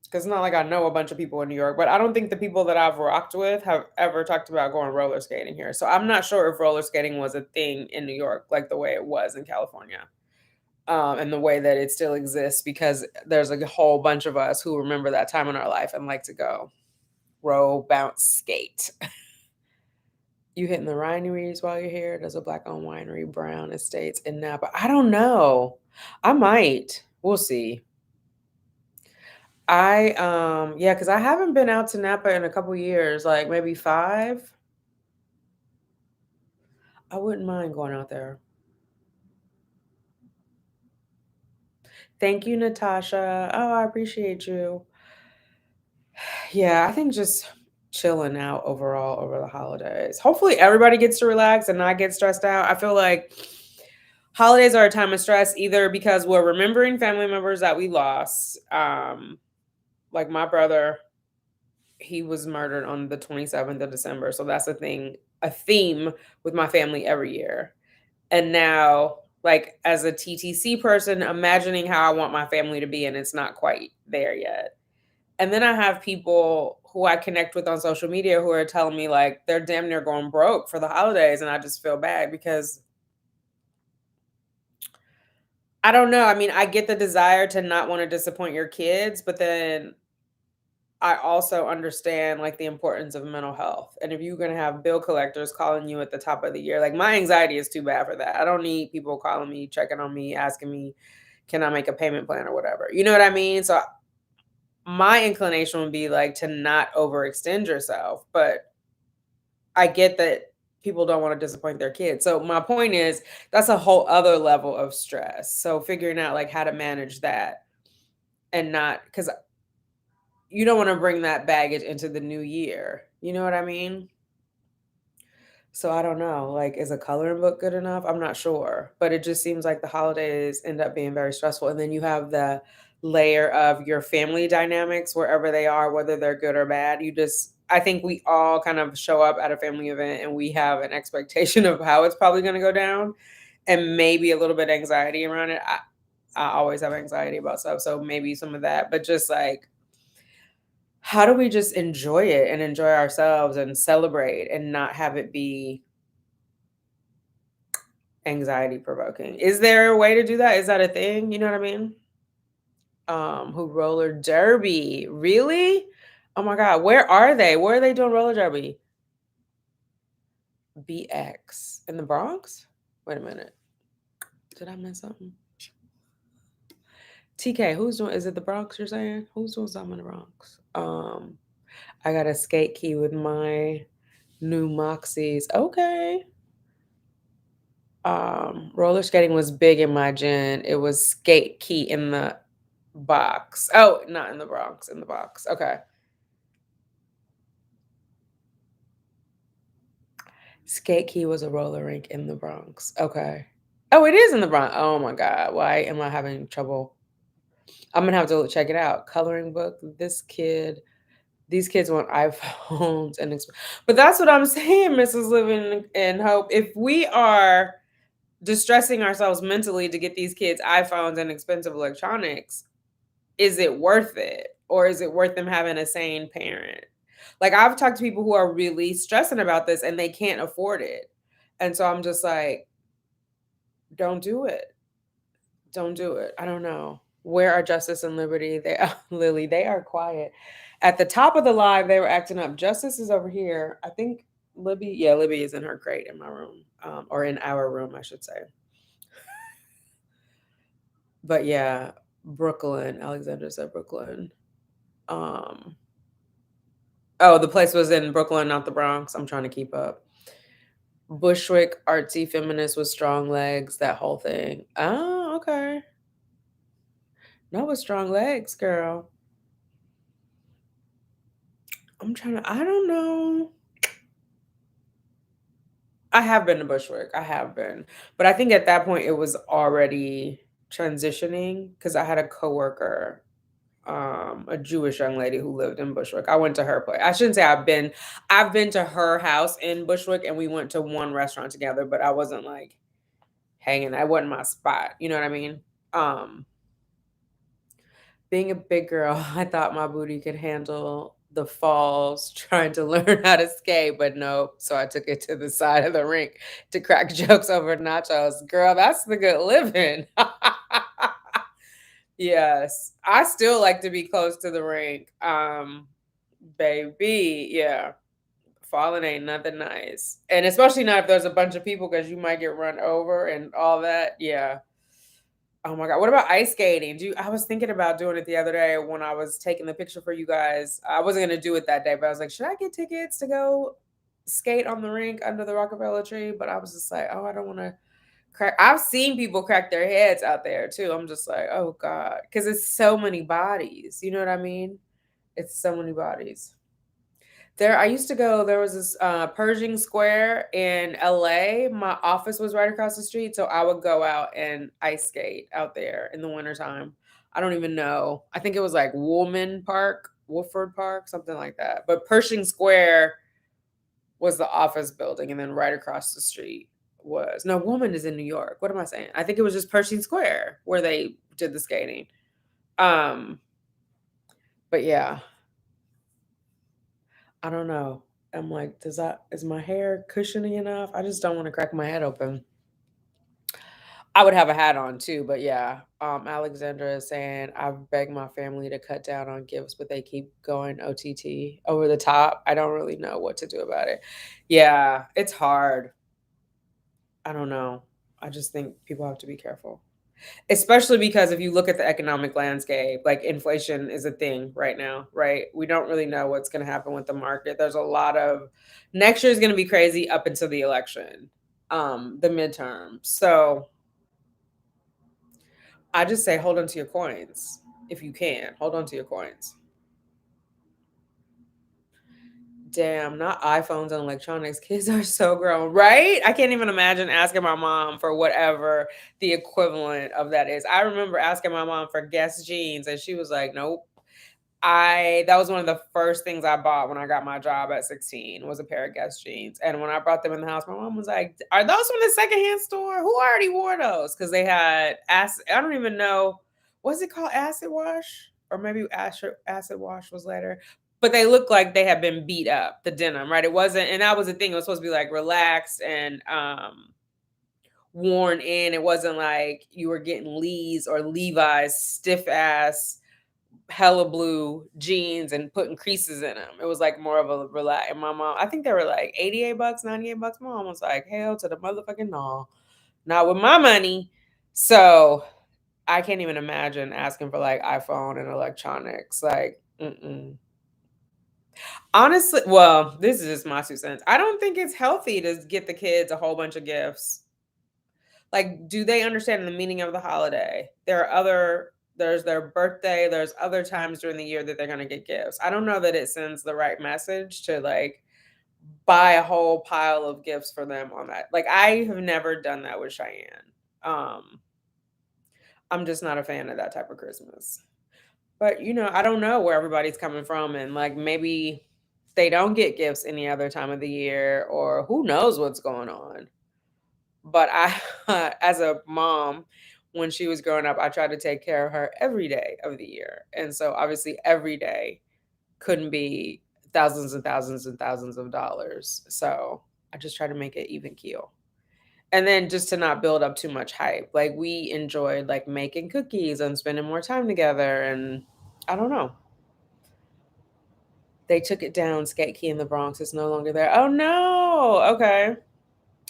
Because it's not like I know a bunch of people in New York, but I don't think the people that I've rocked with have ever talked about going roller skating here. So I'm not sure if roller skating was a thing in New York like the way it was in California. And the way that it still exists because there's a whole bunch of us who remember that time in our life and like to go row, bounce, skate. You hitting the wineries while you're here? There's a black-owned winery, Brown Estates in Napa. I don't know. I might. We'll see. Yeah, because I haven't been out to Napa in a couple years, like maybe 5. I wouldn't mind going out there. Thank you, Natasha. Oh, I appreciate you. Yeah, I think just chilling out overall over the holidays. Hopefully everybody gets to relax and not get stressed out. I feel like holidays are a time of stress either because we're remembering family members that we lost. Like my brother, he was murdered on the 27th of December. So that's a theme with my family every year. And now, like as a TTC person, imagining how I want my family to be, and it's not quite there yet. And then I have people who I connect with on social media who are telling me like they're damn near going broke for the holidays. And I just feel bad because I don't know. I mean, I get the desire to not want to disappoint your kids, but then I also understand like the importance of mental health. And if you're going to have bill collectors calling you at the top of the year, like my anxiety is too bad for that. I don't need people calling me, checking on me, asking me, can I make a payment plan or whatever? You know what I mean? So my inclination would be like to not overextend yourself, but I get that people don't want to disappoint their kids. So my point is that's a whole other level of stress. So figuring out like how to manage that and not because you don't want to bring that baggage into the new year. You know what I mean? So I don't know. Like, is a coloring book good enough? I'm not sure. But it just seems like the holidays end up being very stressful. And then you have the layer of your family dynamics wherever they are, whether they're good or bad. I think we all kind of show up at a family event and we have an expectation of how it's probably going to go down and maybe a little bit of anxiety around it. I always have anxiety about stuff. So maybe some of that, but just like, how do we just enjoy it and enjoy ourselves and celebrate and not have it be anxiety provoking? Is there a way to do that? Is that a thing? You know what I mean? Who roller derby? Really? Oh my God, where are they? Where are they doing roller derby? BX in the Bronx? Wait a minute. Did I miss something? TK, who's doing? Is it the Bronx? You're saying who's doing something in the Bronx? I got a skate key with my new Moxies. Okay. Roller skating was big in my gen. It was skate key in the box. Oh, not in the Bronx, in the box. Okay. Skate Key was a roller rink in the Bronx. Okay. Oh, it is in the Bronx. Oh my God. Why am I having trouble? I'm gonna have to check it out. Coloring book. These kids want iPhones and but that's what I'm saying, Mrs. Living in Hope. If we are distressing ourselves mentally to get these kids iPhones and expensive electronics, is it worth it? Or is it worth them having a sane parent? Like I've talked to people who are really stressing about this and they can't afford it. And so I'm just like, don't do it. Don't do it. I don't know. Where are justice and liberty? They Lily, they are quiet. At the top of the live, they were acting up. Justice is over here. I think Libby, yeah, Libby is in her crate in my room, or in our room, I should say. But yeah, Brooklyn. Alexandra said Brooklyn. Um, oh, the place was in Brooklyn, not the Bronx. I'm trying to keep up. Bushwick, artsy feminist with strong legs, that whole thing. Oh, okay. No, with strong legs, girl. I don't know. I have been to Bushwick. I have been. But I think at that point it was already transitioning because I had a coworker, a Jewish young lady who lived in Bushwick. I went to her place. I shouldn't say I've been to her house in Bushwick and we went to one restaurant together, but I wasn't like hanging. That wasn't my spot. You know what I mean? Um, Being a big girl, I thought my booty could handle the falls, trying to learn how to skate, but nope. So I took it to the side of the rink to crack jokes over nachos. Girl, that's the good living. Yes. I still like to be close to the rink. Baby, yeah. Falling ain't nothing nice. And especially not if there's a bunch of people because you might get run over and all that. Yeah. Oh my god, what about ice skating? I was thinking about doing it the other day when I was taking the picture for you guys. I wasn't gonna do it that day, but I was like, should I get tickets to go skate on the rink under the Rockefeller tree? But I was just like, oh, I don't want to crack. I've seen people crack their heads out there too. I'm just like, oh god, because it's so many bodies. You know what I mean? It's so many bodies. I used to go, there was this Pershing Square in LA. My office was right across the street. So I would go out and ice skate out there in the wintertime. I don't even know. I think it was like Wolford Park, something like that. But Pershing Square was the office building. And then right across the street was, no, Woman is in New York. What am I saying? I think it was just Pershing Square where they did the skating. Um, but yeah, I don't know. I'm like, is my hair cushiony enough? I just don't want to crack my head open. I would have a hat on too, but yeah. Alexandra is saying I've begged my family to cut down on gifts, but they keep going OTT over the top. I don't really know what to do about it. Yeah, it's hard. I don't know. I just think people have to be careful. Especially because if you look at the economic landscape, like inflation is a thing right now, right? We don't really know what's going to happen with the market. There's a lot of next year is going to be crazy up until the election, the midterm. So I just say hold on to your coins if you can. Hold on to your coins. Damn, not iPhones and electronics. Kids are so grown, right? I can't even imagine asking my mom for whatever the equivalent of that is. I remember asking my mom for Guess jeans, and she was like, "Nope." That was one of the first things I bought when I got my job at 16 was a pair of Guess jeans. And when I brought them in the house, my mom was like, "Are those from the secondhand store? Who already wore those?" Because they had acid. I don't even know what's it called, acid wash, or maybe acid wash was later. But they looked like they had been beat up. The denim, right? It wasn't, and that was the thing. It was supposed to be like relaxed and worn in. It wasn't like you were getting Lee's or Levi's stiff ass hella blue jeans and putting creases in them. It was like more of a relax. And my mom, I think they were like 88 bucks, 98 bucks. My mom was like, hell to the motherfucking no. Not with my money. So I can't even imagine asking for like iPhone and electronics. Like, mm-mm. Honestly, well, this is just my 2 cents. I don't think it's healthy to get the kids a whole bunch of gifts. Like, do they understand the meaning of the holiday? There's their birthday, there's other times during the year that they're going to get gifts. I don't know that it sends the right message to like buy a whole pile of gifts for them on that. Like, I have never done that with Cheyenne. Um, I'm just not a fan of that type of Christmas. But, I don't know where everybody's coming from, and, like, maybe they don't get gifts any other time of the year, or who knows what's going on. But I as a mom, when she was growing up, I tried to take care of her every day of the year, and so, obviously, every day couldn't be thousands and thousands and thousands of dollars, so I just try to make it even keel. And then just to not build up too much hype. Like, we enjoyed, like, making cookies and spending more time together, and I don't know. They took it down. Skate Key in the Bronx is no longer there. Oh, no. Okay.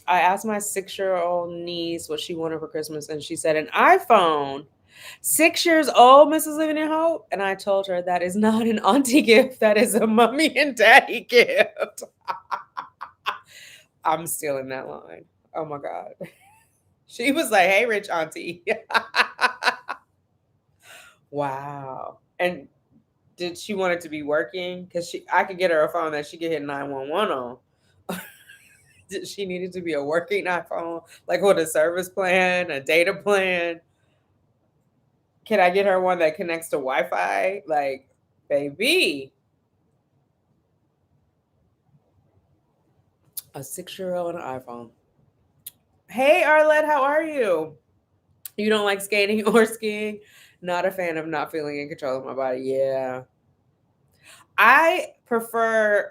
I asked my 6-year-old niece what she wanted for Christmas, and she said an iPhone. 6 years old, Mrs. Living in Hope. And I told her that is not an auntie gift. That is a mommy and daddy gift. I'm still in that line. Oh my God. She was like, hey, rich auntie. Wow. And did she want it to be working? Because I could get her a phone that she could hit 911 on. Did she need it to be a working iPhone, like with a service plan, a data plan? Can I get her one that connects to Wi-Fi? Like, baby, a 6-year-old and an iPhone. Hey, Arlette, how are you? You don't like skating or skiing? Not a fan of not feeling in control of my body. Yeah. I prefer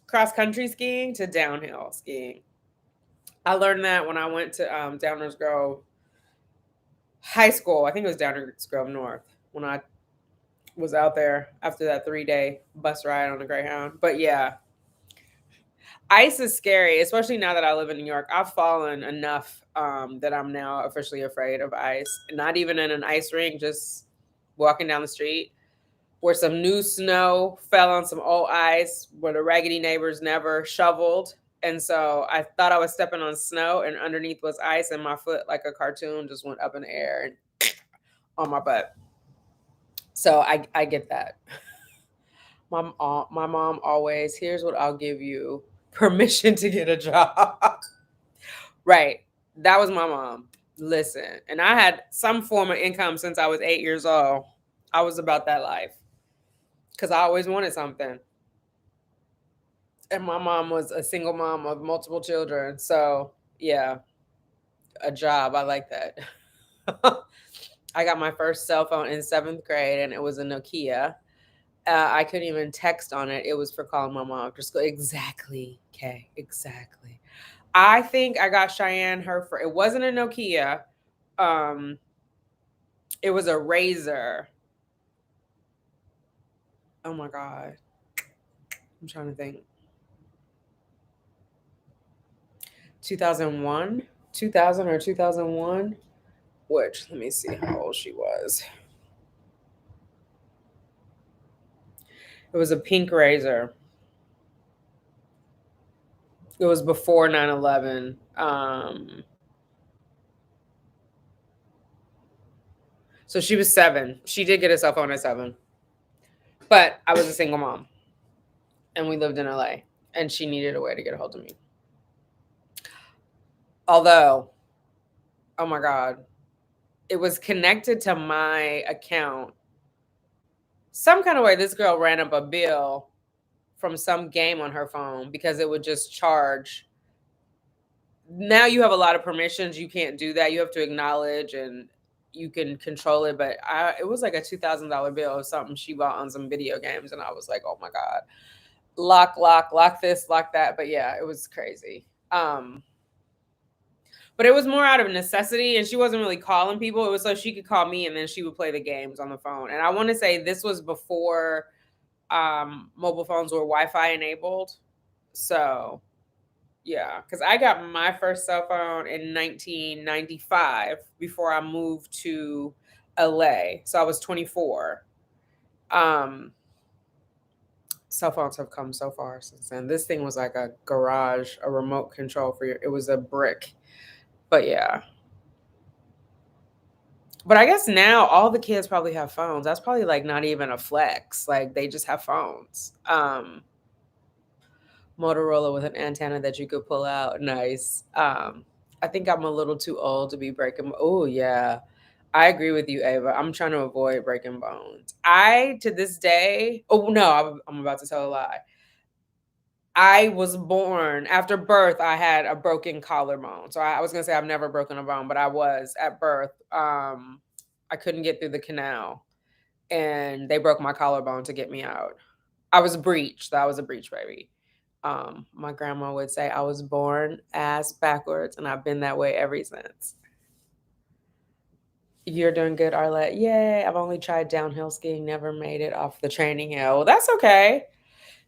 cross country skiing to downhill skiing. I learned that when I went to Downers Grove High School. I think it was Downers Grove North when I was out there after that 3-day bus ride on the Greyhound. But yeah, ice is scary, especially now that I live in New York. I've fallen enough that I'm now officially afraid of ice. Not even in an ice rink, just walking down the street where some new snow fell on some old ice where the raggedy neighbors never shoveled. And so I thought I was stepping on snow, and underneath was ice, and my foot, like a cartoon, just went up in the air and on my butt. So I get that. My mom always, here's what I'll give you: permission to get a job. Right. That was my mom. Listen, and I had some form of income since I was 8 years old. I was about that life because I always wanted something. And my mom was a single mom of multiple children. So, yeah, a job. I like that. I got my first cell phone in 7th grade, and it was a Nokia. I couldn't even text on it. It was for calling my mom. Just go, exactly. Okay, exactly. I think I got Cheyenne her for, it wasn't a Nokia. Um, it was a Razor. Oh my God. I'm trying to think. 2001, 2000 or 2001. Which, let me see how old she was. It was a pink Razor. It was before 9/11. So she was 7. She did get a cell phone at 7. But I was a single mom, and we lived in LA, and she needed a way to get a hold of me. Although, oh my God, it was connected to my account. Some kind of way, this girl ran up a bill from some game on her phone because it would just charge. Now you have a lot of permissions. You can't do that. You have to acknowledge, and you can control it. But it was like a $2,000 bill or something she bought on some video games. And I was like, oh my God, lock this, lock that. But yeah, it was crazy. But it was more out of necessity, and she wasn't really calling people. It was so she could call me, and then she would play the games on the phone. And I want to say this was before mobile phones were Wi-Fi enabled. So yeah, because I got my first cell phone in 1995 before I moved to LA. So I was 24. Cell phones have come so far since then. This thing was like a garage, a remote control for it was a brick. But yeah. But I guess now all the kids probably have phones. That's probably like not even a flex. Like they just have phones. Motorola with an antenna that you could pull out. Nice. I think I'm a little too old to be breaking. Oh yeah, I agree with you, Ava. I'm trying to avoid breaking bones. I to this day. Oh no, I'm about to tell a lie. I was born after birth. I had a broken collarbone. So I was gonna say I've never broken a bone, but I was at birth. I couldn't get through the canal, and they broke my collarbone to get me out. I was breached. That was a breech baby. My grandma would say I was born ass backwards, and I've been that way ever since. You're doing good, Arlette. Yay! I've only tried downhill skiing, never made it off the training hill. Well, that's okay.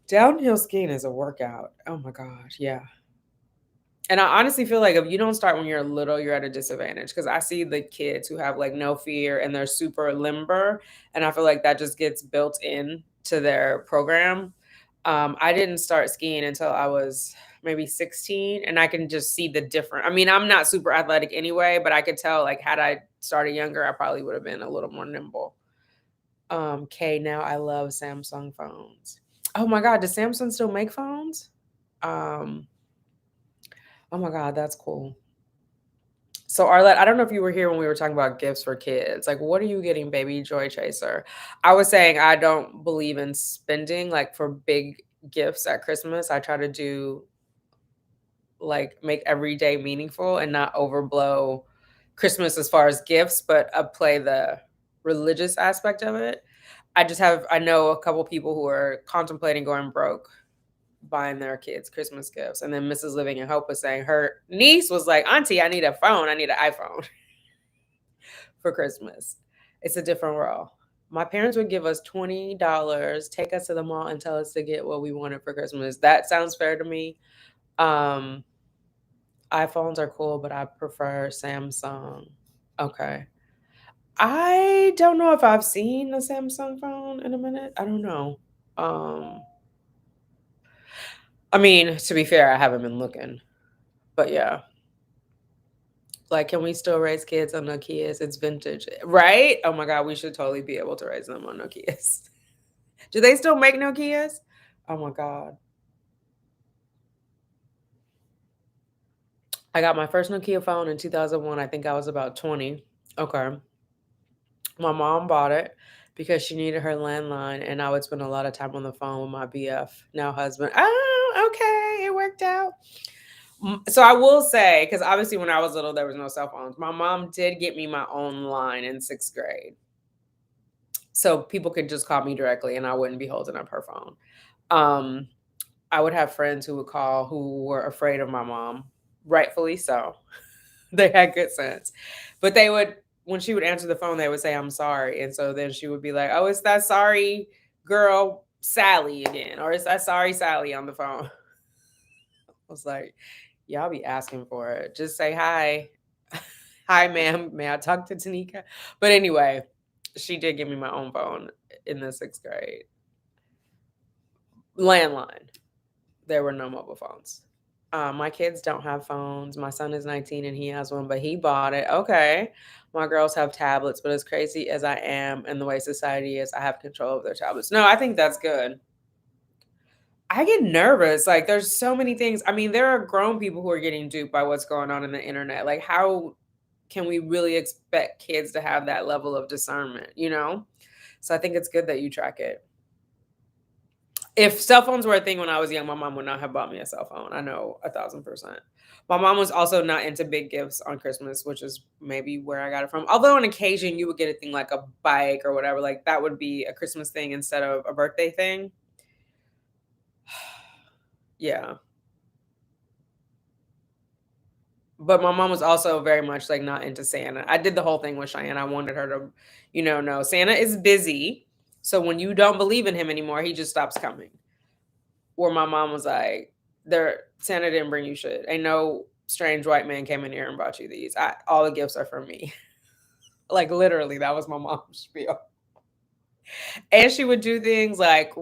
Downhill skiing is a workout. Oh my gosh, yeah. And I honestly feel like if you don't start when you're little, you're at a disadvantage because I see the kids who have like no fear and they're super limber, and I feel like that just gets built in to their program. I didn't start skiing until I was maybe 16, and I can just see the difference. I mean, I'm not super athletic anyway, but I could tell like had I started younger, I probably would have been a little more nimble. Kay, now I love Samsung phones. Oh my God, does Samsung still make phones? Um, oh my God, that's cool. So Arlette, I don't know if you were here when we were talking about gifts for kids. Like, what are you getting, baby Joy Chaser? I was saying I don't believe in spending like for big gifts at Christmas. I try to do like make every day meaningful and not overblow Christmas as far as gifts, but play the religious aspect of it. I know a couple people who are contemplating going broke buying their kids Christmas gifts. And then Mrs. Living in Hope was saying her niece was like, Auntie, I need a phone. I need an iPhone for Christmas. It's a different world. My parents would give us $20, take us to the mall, and tell us to get what we wanted for Christmas. That sounds fair to me. Um, iPhones are cool, but I prefer Samsung. Okay. I don't know if I've seen a Samsung phone in a minute. I don't know. Um, I mean, to be fair, I haven't been looking, but yeah. Like, can we still raise kids on Nokias? It's vintage, right? Oh my God, we should totally be able to raise them on Nokias. Do they still make Nokias? Oh my God. I got my first Nokia phone in 2001. I think I was about 20. Okay. My mom bought it because she needed her landline, and I would spend a lot of time on the phone with my BF, now husband. Oh, okay. It worked out. So I will say, because obviously when I was little, there was no cell phones. My mom did get me my own line in 6th grade. So people could just call me directly and I wouldn't be holding up her phone. Um, I would have friends who would call who were afraid of my mom, rightfully so. They had good sense. But they would, when she would answer the phone, they would say, I'm sorry. And so then she would be like, oh, it's that sorry girl, Sally again, or it's that sorry Sally on the phone. I was like, y'all be asking for it. Just say hi. Hi, ma'am. May I talk to Tanika? But anyway, she did give me my own phone in the 6th grade. Landline. There were no mobile phones. My kids don't have phones. My son is 19 and he has one, but he bought it. Okay. My girls have tablets, but as crazy as I am and the way society is, I have control of their tablets. No, I think that's good. I get nervous. Like, there's so many things. I mean, there are grown people who are getting duped by what's going on in the internet. Like, how can we really expect kids to have that level of discernment, you know? So I think it's good that you track it. If cell phones were a thing when I was young, my mom would not have bought me a cell phone. I know 1,000%. My mom was also not into big gifts on Christmas, which is maybe where I got it from. Although on occasion you would get a thing like a bike or whatever, like that would be a Christmas thing instead of a birthday thing. Yeah. But my mom was also very much like not into Santa. I did the whole thing with Cheyenne. I wanted her to, know Santa is busy. So when you don't believe in him anymore, he just stops coming. Where my mom was like, "There, Santa didn't bring you shit. Ain't no strange white man came in here and brought you these. All the gifts are for me." Like literally, that was my mom's spiel. And she would do things like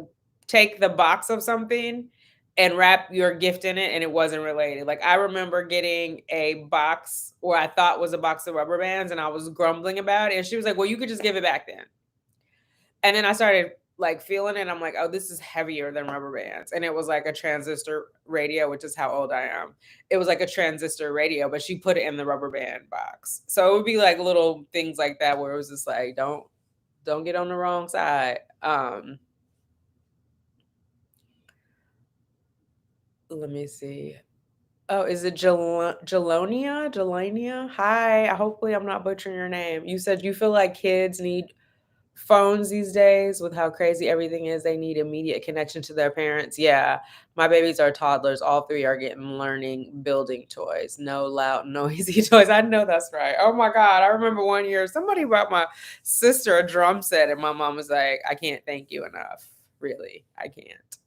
take the box of something and wrap your gift in it, and it wasn't related. Like I remember getting a box, or I thought was a box of rubber bands, and I was grumbling about it. And she was like, "Well, you could just give it back then." And then I started like feeling it. I'm like, oh, this is heavier than rubber bands. And it was like a transistor radio, which is how old I am. It was like a transistor radio, but she put it in the rubber band box. So it would be like little things like that where it was just like, don't get on the wrong side. Let me see. Oh, is it Jalonia? Jelania? Hi. Hopefully I'm not butchering your name. You said you feel like kids need phones these days with how crazy everything is. They need immediate connection to their parents. Yeah. My babies are toddlers. All three are getting learning building toys. No loud, noisy toys. I know that's right. Oh my God. I remember one year somebody brought my sister a drum set and my mom was like, I can't thank you enough. Really. I can't.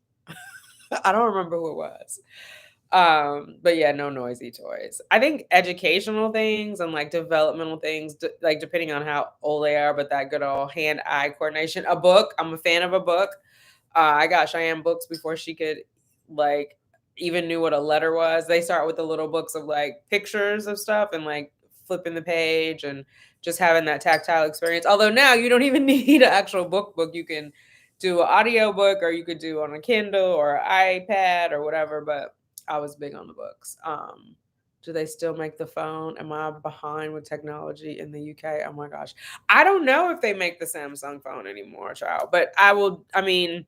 I don't remember who it was. But yeah, no noisy toys. I think educational things and like developmental things, like depending on how old they are, but that good old hand-eye coordination. A book. I'm a fan of a book. I got Cheyenne books before she could like even knew what a letter was. They start with the little books of like pictures of stuff and like flipping the page and just having that tactile experience. Although now you don't even need an actual book. You can do an audio book or you could do on a Kindle or iPad or whatever, but I was big on the books. Do they still make the phone? Am I behind with technology in the UK? Oh my gosh. I don't know if they make the Samsung phone anymore, child. But I mean,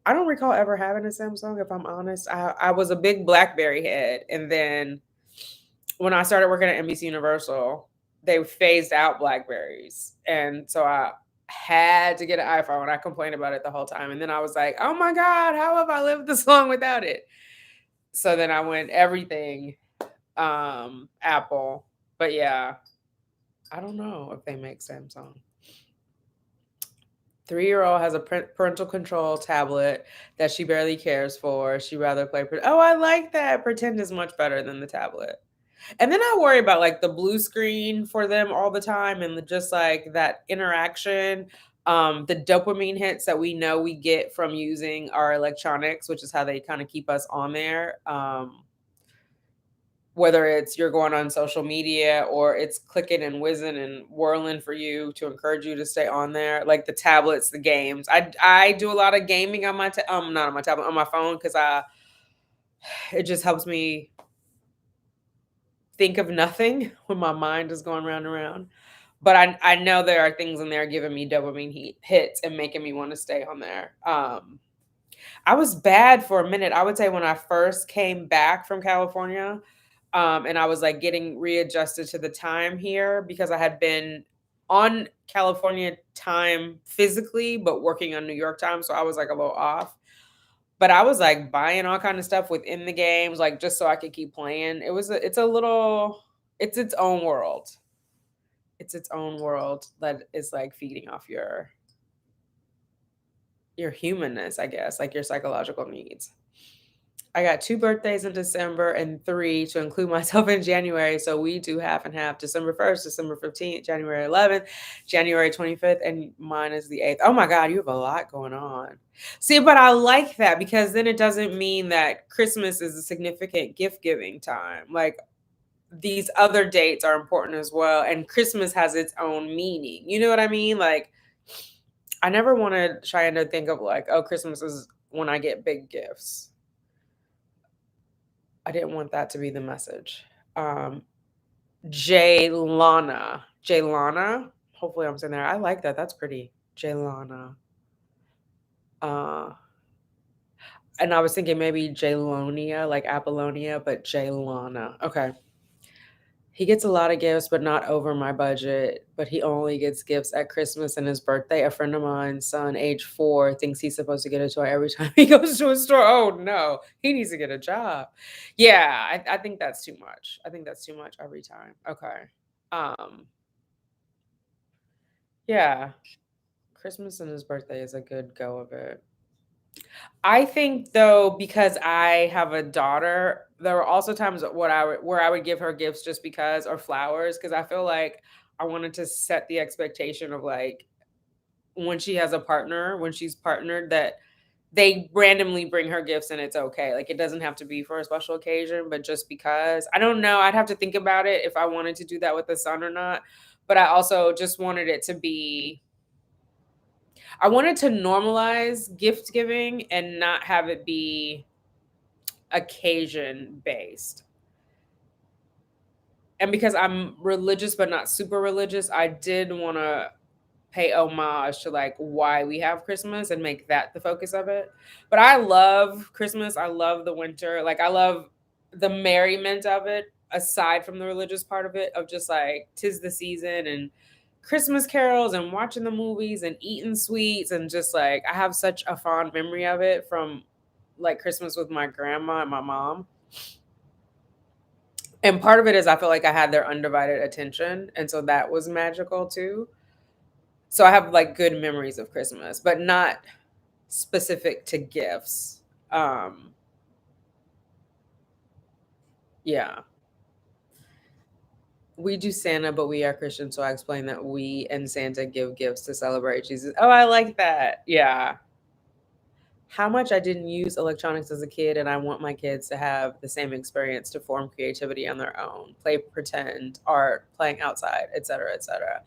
I don't recall ever having a Samsung, if I'm honest. I was a big BlackBerry head. And then when I started working at NBC Universal, they phased out Blackberries. And so I had to get an iPhone. I complained about it the whole time. And then I was like, oh my God, how have I lived this long without it? So then I went everything Apple. But yeah, I don't know if they make Samsung. 3-year-old has a parental control tablet that she barely cares for. She rather play. Oh, I like that. Pretend is much better than the tablet. And then I worry about like the blue screen for them all the time and just like that interaction, the dopamine hits that we know we get from using our electronics, which is how they kind of keep us on there. Whether it's you're going on social media or it's clicking and whizzing and whirling for you to encourage you to stay on there, like the tablets, the games. I do a lot of gaming on my not on my tablet, on my phone, because it just helps me think of nothing when my mind is going round and round. But I know there are things in there giving me dopamine hits and making me want to stay on there. I was bad for a minute. I would say when I first came back from California, and I was like getting readjusted to the time here because I had been on California time physically, but working on New York time. So I was like a little off. But I was like buying all kind of stuff within the games, like just so I could keep playing. It's its own world. It's its own world that is like feeding off your humanness, I guess, like your psychological needs. I got 2 birthdays in December and 3 to include myself in January. So we do half and half. December 1st, December 15th, January 11th, January 25th, and mine is the 8th. Oh my God, you have a lot going on. See, but I like that because then it doesn't mean that Christmas is a significant gift giving time. Like these other dates are important as well. And Christmas has its own meaning. You know what I mean? Like I never wanted trying to think of like, oh, Christmas is when I get big gifts. I didn't want that to be the message. Jaylana. Jaylana. Hopefully I'm saying that. I like that. That's pretty. Jaylana. Uh, and I was thinking maybe Jaylonia, like Apollonia, but Jaylana. Okay. He gets a lot of gifts, but not over my budget. But he only gets gifts at Christmas and his birthday. A friend of mine's son, age 4, thinks he's supposed to get a toy every time he goes to a store. Oh no, he needs to get a job. Yeah, I think that's too much. I think that's too much every time. Okay. Um, yeah, Christmas and his birthday is a good go of it. I think though, because I have a daughter, there were also times where I would give her gifts just because or flowers because I feel like I wanted to set the expectation of like when she has a partner, when she's partnered, that they randomly bring her gifts and it's okay. Like it doesn't have to be for a special occasion, but just because. I don't know. I'd have to think about it if I wanted to do that with the son or not. But I also just wanted it to be I wanted to normalize gift giving and not have it be occasion based. And because I'm religious but not super religious, I did want to pay homage to like why we have Christmas and make that the focus of it. But I love Christmas. I love the winter. Like I love the merriment of it aside from the religious part of it, of just like 'tis the season and Christmas carols and watching the movies and eating sweets, and just like I have such a fond memory of it from like Christmas with my grandma and my mom. And part of it is I feel like I had their undivided attention, and so that was magical too. So I have like good memories of Christmas, but not specific to gifts. Yeah. We do Santa, but we are Christian, so I explained that we and Santa give gifts to celebrate Jesus. Oh, I like that. Yeah. How much I didn't use electronics as a kid, and I want my kids to have the same experience to form creativity on their own, play pretend, art, playing outside, etc., etc.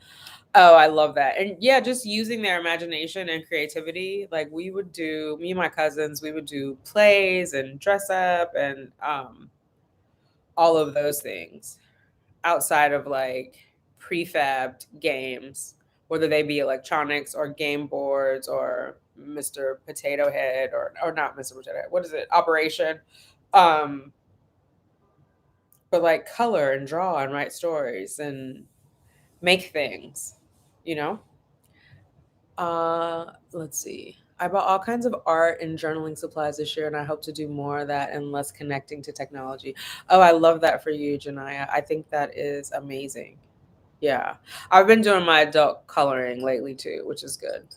Oh, I love that. And yeah, just using their imagination and creativity. Like we would do, me and my cousins, we would do plays and dress up and all of those things outside of like prefabbed games, whether they be electronics or game boards or Mr. Potato Head or not Mr. Potato Head. What is it? Operation. Um, but like color and draw and write stories and make things, you know? Let's see. I bought all kinds of art and journaling supplies this year, and I hope to do more of that and less connecting to technology. Oh, I love that for you, Janaya. I think that is amazing. Yeah. I've been doing my adult coloring lately too, which is good.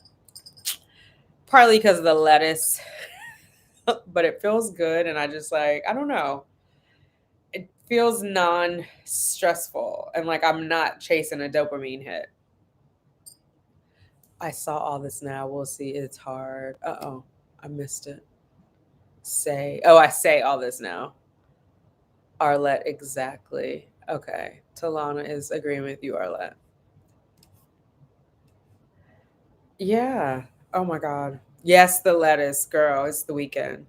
Partly because of the lettuce, but it feels good. And I just like, I don't know. It feels non stressful and like I'm not chasing a dopamine hit. I saw all this now. We'll see. It's hard. Uh oh. I missed it. I say all this now. Arlette, exactly. Okay. Talana is agreeing with you, Arlette. Yeah. Oh my God. Yes, the lettuce, girl. It's the weekend.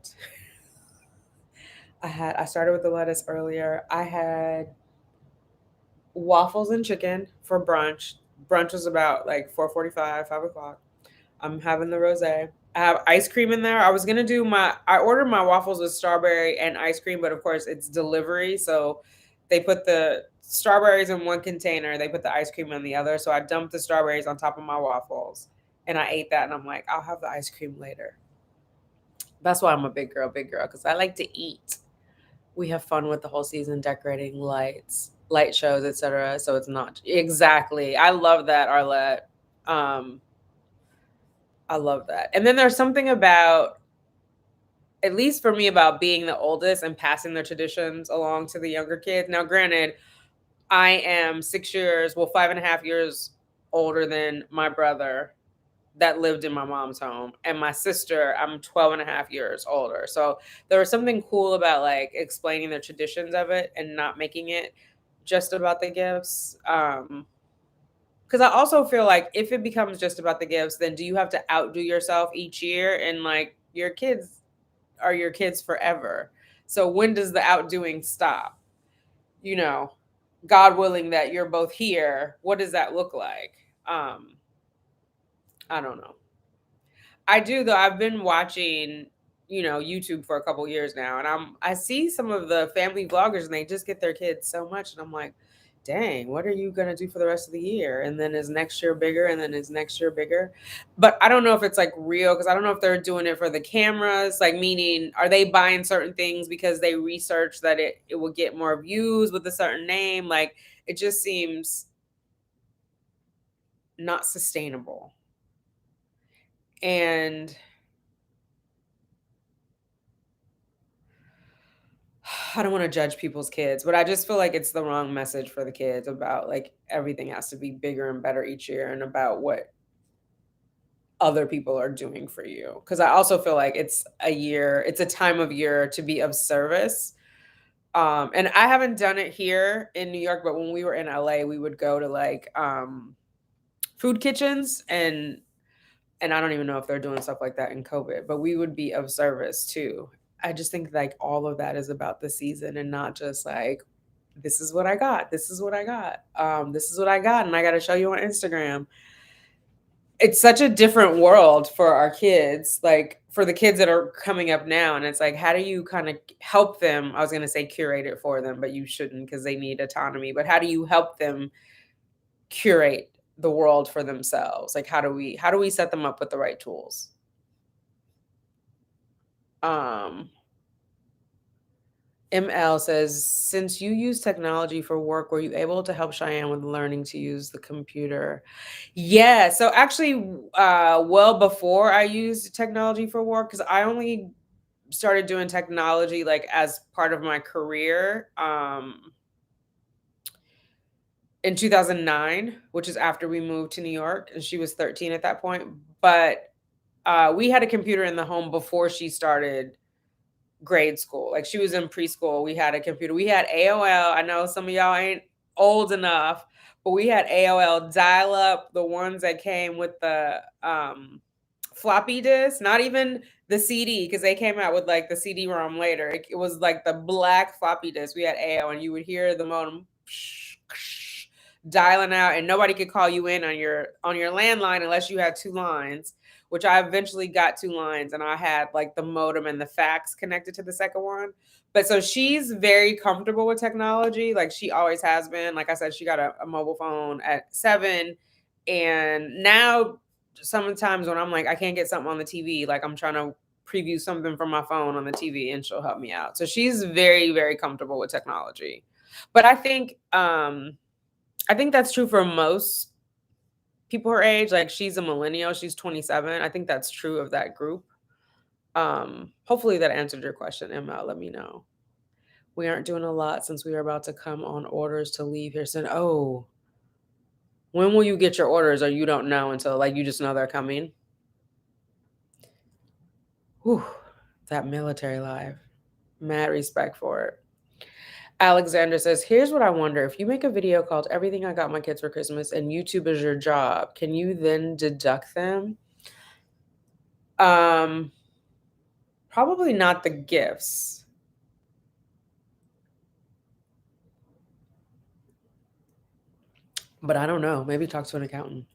I started with the lettuce earlier. I had waffles and chicken for brunch. Brunch was about like 4:45, 5 o'clock. I'm having the rosé. I have ice cream in there. I ordered my waffles with strawberry and ice cream, but of course it's delivery. So they put the strawberries in one container, they put the ice cream in the other. So I dumped the strawberries on top of my waffles and I ate that and I'm like, I'll have the ice cream later. That's why I'm a big girl, because I like to eat. We have fun with the whole season, decorating lights, light shows, etc. So it's not exactly. I love that, Arlette. Um, I love that. And then there's something about, at least for me, about being the oldest and passing the traditions along to the younger kids. Now, granted, I am 6 years, well, 5.5 years older than my brother that lived in my mom's home. And my sister, I'm 12 and a half years older. So there was something cool about like explaining the traditions of it and not making it just about the gifts. Because I also feel like if it becomes just about the gifts, then do you have to outdo yourself each year? And like your kids are your kids forever. So when does the outdoing stop? You know, God willing that you're both here, what does that look like? I don't know. I do though. I've been watching, YouTube for a couple years now, and I see some of the family vloggers, and they just get their kids so much, and I'm like, dang, what are you gonna do for the rest of the year? And then is next year bigger? And then is next year bigger? But I don't know if it's like real, because I don't know if they're doing it for the cameras. Like, meaning, are they buying certain things because they research that it will get more views with a certain name? Like, it just seems not sustainable. And I don't want to judge people's kids, but I just feel like it's the wrong message for the kids about like everything has to be bigger and better each year and about what other people are doing for you. Cause I also feel like it's a time of year to be of service. And I haven't done it here in New York, but when we were in LA, we would go to like food kitchens and I don't even know if they're doing stuff like that in COVID, but we would be of service too. I just think like all of that is about the season and not just like, this is what I got. This is what I got. This is what I got. And I got to show you on Instagram. It's such a different world for our kids, like for the kids that are coming up now. And it's like, how do you kind of help them? I was going to say curate it for them, but you shouldn't because they need autonomy. But how do you help them curate the world for themselves? Like, how do we set them up with the right tools? Um, ML says, since you use technology for work, were you able to help Cheyenne with learning to use the computer? Yeah. So actually, well before I used technology for work, because I only started doing technology like as part of my career in 2009, which is after we moved to New York, and she was 13 at that point. But we had a computer in the home before she started grade school. Like she was in preschool. We had a computer. We had AOL. I know some of y'all ain't old enough, but we had AOL dial up, the ones that came with the floppy disk, not even the CD, because they came out with like the CD-ROM later. It was like the black floppy disk. We had AOL, and you would hear the modem dialing out, and nobody could call you in on your landline unless you had two lines, which I eventually got two lines, and I had like the modem and the fax connected to the second one. But so she's very comfortable with technology. Like she always has been. Like I said, she got a mobile phone at 7. And now sometimes when I'm like, I can't get something on the TV, like I'm trying to preview something from my phone on the TV and she'll help me out. So she's very, very comfortable with technology. But I think that's true for most people her age. Like she's a millennial, she's 27. I think that's true of that group. Hopefully that answered your question, Emma. Let me know. We aren't doing a lot since we are about to come on orders to leave here soon. Oh, when will you get your orders, or you don't know until like you just know they're coming? Whew, that military life. Mad respect for it. Alexander says, here's what I wonder. If you make a video called Everything I Got My Kids for Christmas and YouTube is your job, can you then deduct them? Probably not the gifts. But I don't know. Maybe talk to an accountant.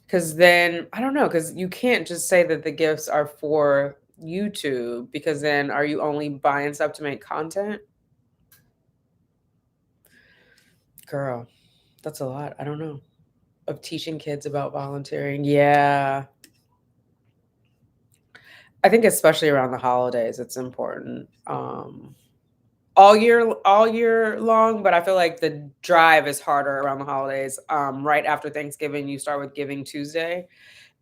Because then, I don't know, because you can't just say that the gifts are for YouTube, because then are you only buying stuff to make content? Girl, that's a lot. I don't know. Of teaching kids about volunteering. Yeah. I think especially around the holidays, it's important. All year long, but I feel like the drive is harder around the holidays. Right after Thanksgiving, you start with Giving Tuesday.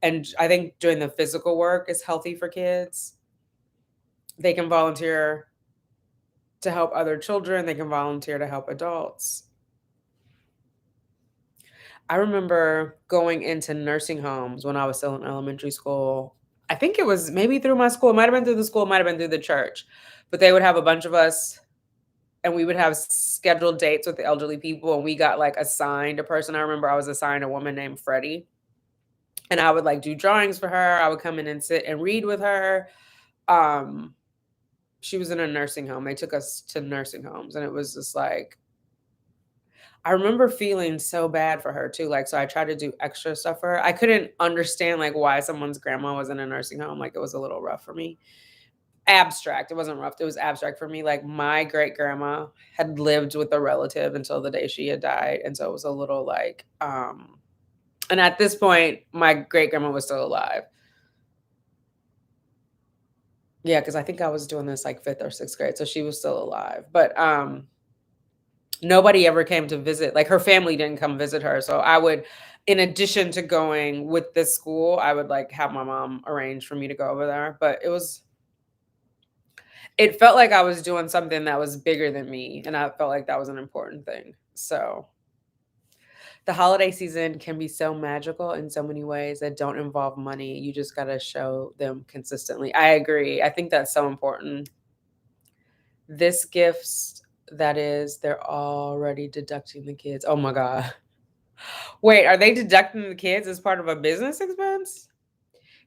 And I think doing the physical work is healthy for kids. They can volunteer to help other children, they can volunteer to help adults. I remember going into nursing homes when I was still in elementary school. I think it was maybe through my school, it might have been through the school, it might have been through the church, but they would have a bunch of us and we would have scheduled dates with the elderly people, and we got like assigned a person. I remember I was assigned a woman named Freddie, and I would like do drawings for her. I would come in and sit and read with her. She was in a nursing home. They took us to nursing homes, and it was just like, I remember feeling so bad for her too. Like, so I tried to do extra stuff for her. I couldn't understand like why someone's grandma was in a nursing home. Like, it was a little rough for me. Abstract. It wasn't rough. It was abstract for me. Like, my great grandma had lived with a relative until the day she had died. And so it was a little like, and at this point, my great grandma was still alive. Yeah, because I think I was doing this like 5th or 6th grade. So she was still alive. But nobody ever came to visit. Like, her family didn't come visit her. So I would, in addition to going with this school, I would like have my mom arrange for me to go over there. But it felt like I was doing something that was bigger than me, and I felt like that was an important thing. So the holiday season can be so magical in so many ways that don't involve money. You just got to show them consistently. I agree. I think that's so important. This gifts, that is, they're already deducting the kids. Oh my God. Wait, are they deducting the kids as part of a business expense?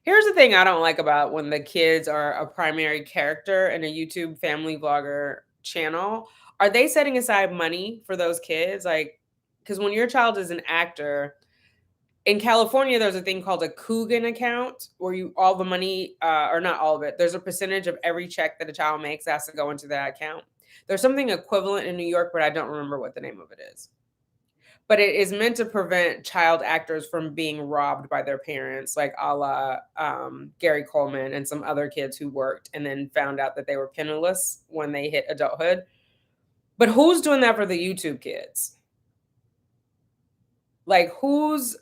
Here's the thing I don't like about when the kids are a primary character in a YouTube family vlogger channel. Are they setting aside money for those kids? Like, because when your child is an actor, in California, there's a thing called a Coogan account where you all the money, or not all of it, there's a percentage of every check that a child makes that has to go into that account. There's something equivalent in New York, but I don't remember what the name of it is. But it is meant to prevent child actors from being robbed by their parents, like a la Gary Coleman and some other kids who worked and then found out that they were penniless when they hit adulthood. But who's doing that for the YouTube kids? Like, who's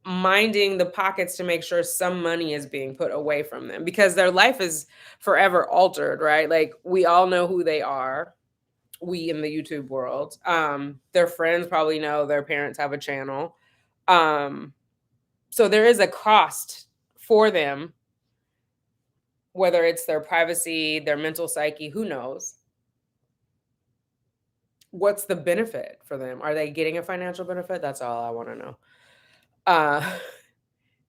minding the pockets to make sure some money is being put away from them? Because their life is forever altered, right? Like, we all know who they are, we in the YouTube world. Their friends probably know their parents have a channel. So there is a cost for them, whether it's their privacy, their mental psyche, who knows? What's the benefit for them? Are they getting a financial benefit? That's all I want to know. Uh,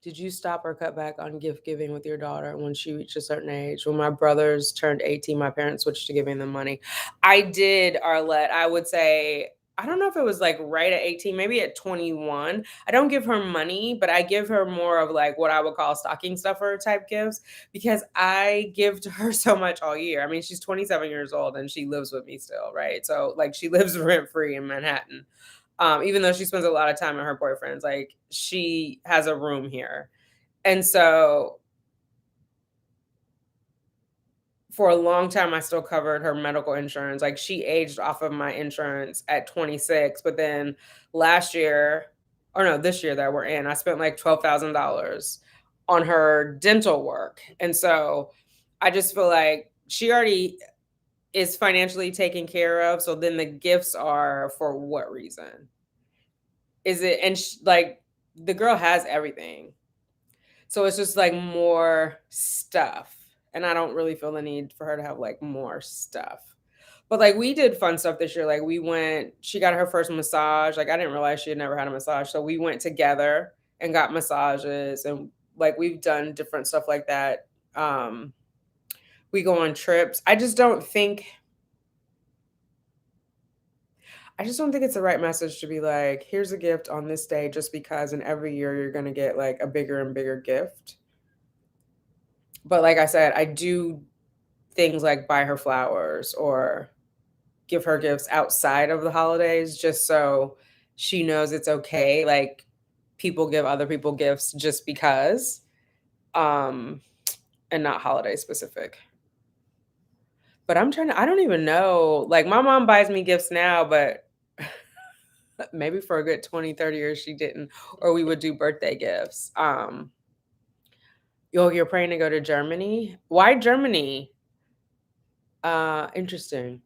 Did you stop or cut back on gift giving with your daughter when she reached a certain age? When my brothers turned 18, my parents switched to giving them money. I did, Arlette. I would say, I don't know if it was like right at 18, maybe at 21. I don't give her money, but I give her more of like what I would call stocking stuffer type gifts because I give to her so much all year. I mean, she's 27 years old and she lives with me still, right? So like she lives rent free in Manhattan. Even though she spends a lot of time with her boyfriends, like she has a room here. And so for a long time, I still covered her medical insurance. Like she aged off of my insurance at 26, but then last year, or no, this year that we're in, I spent like $12,000 on her dental work. And so I just feel like she already is financially taken care of. So then the gifts are for what reason? Is it, and like the girl has everything. So it's just like more stuff. And I don't really feel the need for her to have like more stuff. But like we did fun stuff this year. Like we went, she got her first massage. Like I didn't realize she had never had a massage. So we went together and got massages and like we've done different stuff like that. We go on trips. I just don't think it's the right message to be like, here's a gift on this day just because, and every year you're going to get like a bigger and bigger gift. But like I said, I do things like buy her flowers or give her gifts outside of the holidays just so she knows it's okay. Like people give other people gifts just because, um, and not holiday specific. But I don't even know. Like my mom buys me gifts now, but maybe for a good 20, 30 years she didn't, or we would do birthday gifts. You're praying to go to Germany? Why Germany? Interesting.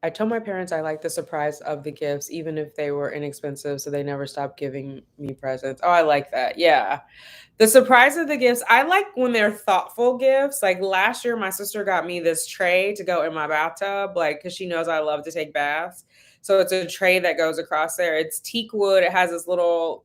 I told my parents I like the surprise of the gifts, even if they were inexpensive, so they never stopped giving me presents. Oh, I like that. Yeah. The surprise of the gifts, I like when they're thoughtful gifts. Like last year, my sister got me this tray to go in my bathtub, like, because she knows I love to take baths. So it's a tray that goes across there. It's teak wood. It has this little,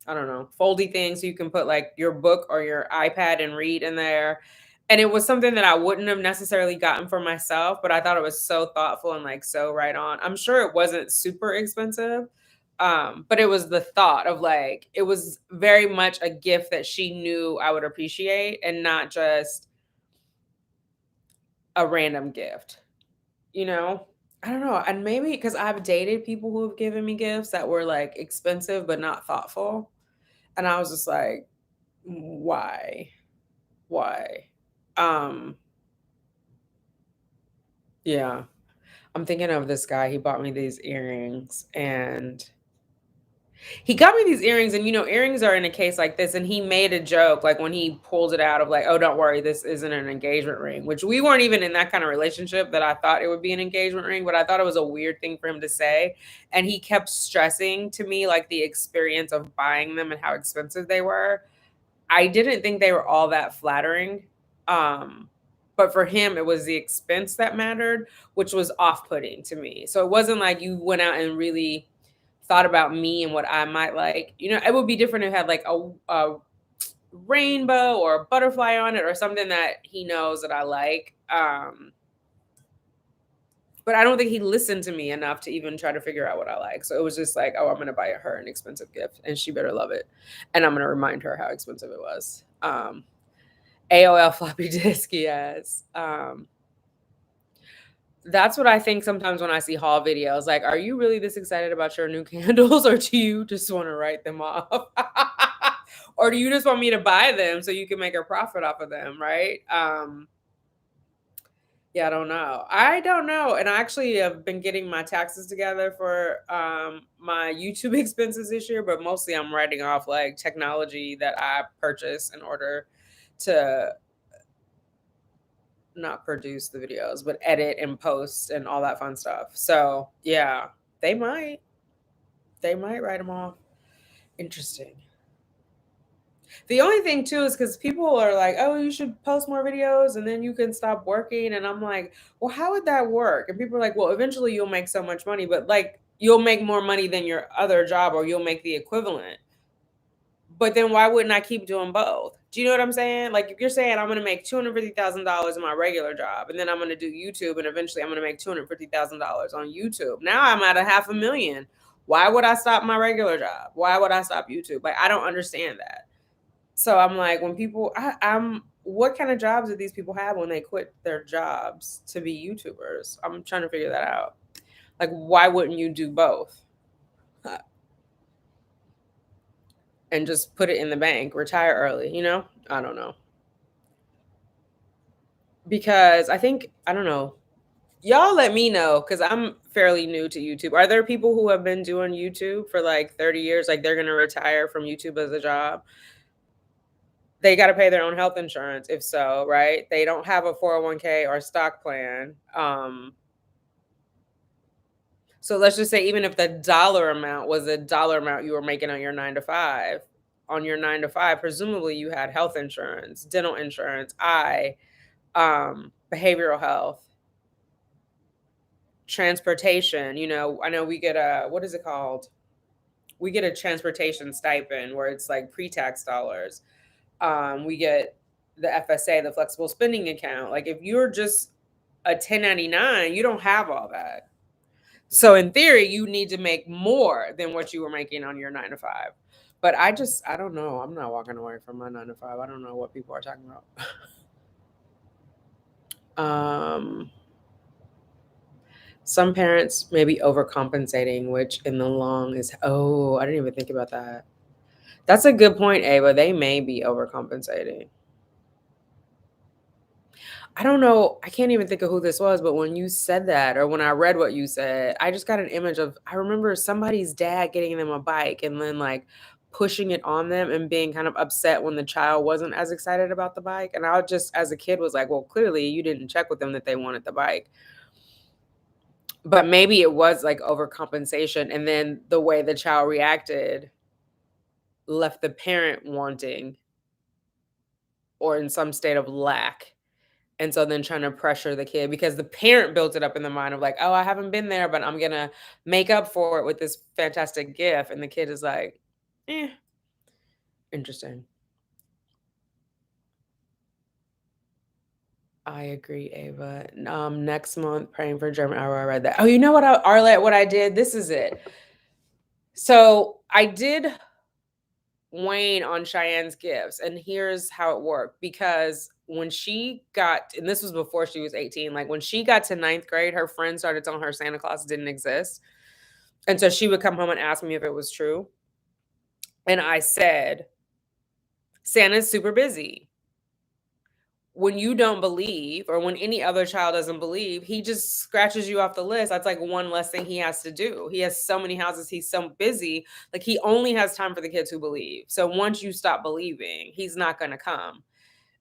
I don't know, foldy thing so you can put like your book or your iPad and read in there. And it was something that I wouldn't have necessarily gotten for myself, but I thought it was so thoughtful and like so right on. I'm sure it wasn't super expensive. But it was the thought of like it was very much a gift that she knew I would appreciate and not just a random gift, you know? I don't know. And maybe because I've dated people who have given me gifts that were like expensive but not thoughtful. And I was just like, why? Why? Um, yeah. I'm thinking of this guy. He bought me these earrings and he got me these earrings. And, you know, earrings are in a case like this. And he made a joke, like when he pulled it out of like, oh, don't worry, this isn't an engagement ring, which we weren't even in that kind of relationship that I thought it would be an engagement ring. But I thought it was a weird thing for him to say. And he kept stressing to me like the experience of buying them and how expensive they were. I didn't think they were all that flattering. But for him, it was the expense that mattered, which was off putting to me. So it wasn't like you went out and really thought about me and what I might like. You know, it would be different if it had like a rainbow or a butterfly on it or something that he knows that I like. But I don't think he listened to me enough to even try to figure out what I like. So it was just like, oh, I'm gonna buy her an expensive gift, and she better love it, and I'm gonna remind her how expensive it was. AOL floppy disk, yes. That's what I think sometimes when I see haul videos. Like, are you really this excited about your new candles, or do you just want to write them off? Or do you just want me to buy them so you can make a profit off of them, right? Yeah, I don't know. I don't know. And I actually have been getting my taxes together for my YouTube expenses this year, but mostly I'm writing off like technology that I purchased in order to not produce the videos, but edit and post and all that fun stuff. So yeah, they might. They might write them off. Interesting. The only thing too is because people are like, "Oh, you should post more videos, and then you can stop working." And I'm like, "Well, how would that work?" And people are like, "Well, eventually you'll make so much money, but like you'll make more money than your other job, or you'll make the equivalent." But then why wouldn't I keep doing both? Do you know what I'm saying? Like if you're saying I'm going to make $250,000 in my regular job, and then I'm going to do YouTube, and eventually I'm going to make $250,000 on YouTube. Now I'm at $500,000. Why would I stop my regular job? Why would I stop YouTube? Like I don't understand that. So I'm like, when people, I'm, what kind of jobs do these people have when they quit their jobs to be YouTubers? I'm trying to figure that out. Like, why wouldn't you do both and just put it in the bank, retire early? You know, I don't know. Because I think, I don't know. Y'all let me know because I'm fairly new to YouTube. Are there people who have been doing YouTube for like 30 years? Like they're going to retire from YouTube as a job? They got to pay their own health insurance if so, right? They don't have a 401k or stock plan. So let's just say even if the dollar amount was a dollar amount you were making on your 9 to 5, presumably you had health insurance, dental insurance, behavioral health, transportation. You know, I know we get a, what is it called? We get a transportation stipend where it's like pre-tax dollars. We get the FSA, the flexible spending account. Like if you're just a 1099, you don't have all that. So in theory, you need to make more than what you were making on your 9 to 5. But I don't know. I'm not walking away from my 9 to 5. I don't know what people are talking about. Some parents may be overcompensating, which in the long is, oh, I didn't even think about that. That's a good point, Ava. They may be overcompensating. I don't know. I can't even think of who this was, but when you said that, or when I read what you said, I just got an image of, I remember somebody's dad getting them a bike and then like pushing it on them and being kind of upset when the child wasn't as excited about the bike. And I just, as a kid, was like, well, clearly you didn't check with them that they wanted the bike. But maybe it was like overcompensation. And then the way the child reacted left the parent wanting or in some state of lack. And so then trying to pressure the kid because the parent built it up in the mind of like, oh, I haven't been there, but I'm gonna make up for it with this fantastic gift. And the kid is like, eh, interesting. I agree, Ava. Next month, praying for German. I read that. Oh, you know what, Arlette? What I did? This is it. So I did Wayne on Cheyenne's gifts, and here's how it worked. Because when she got, and this was before she was 18, like when she got to ninth grade, her friends started telling her Santa Claus didn't exist. And so she would come home and ask me if it was true. And I said, Santa's super busy. When you don't believe, or when any other child doesn't believe, he just scratches you off the list. That's like one less thing he has to do. He has so many houses, he's so busy. Like he only has time for the kids who believe. So once you stop believing, he's not going to come.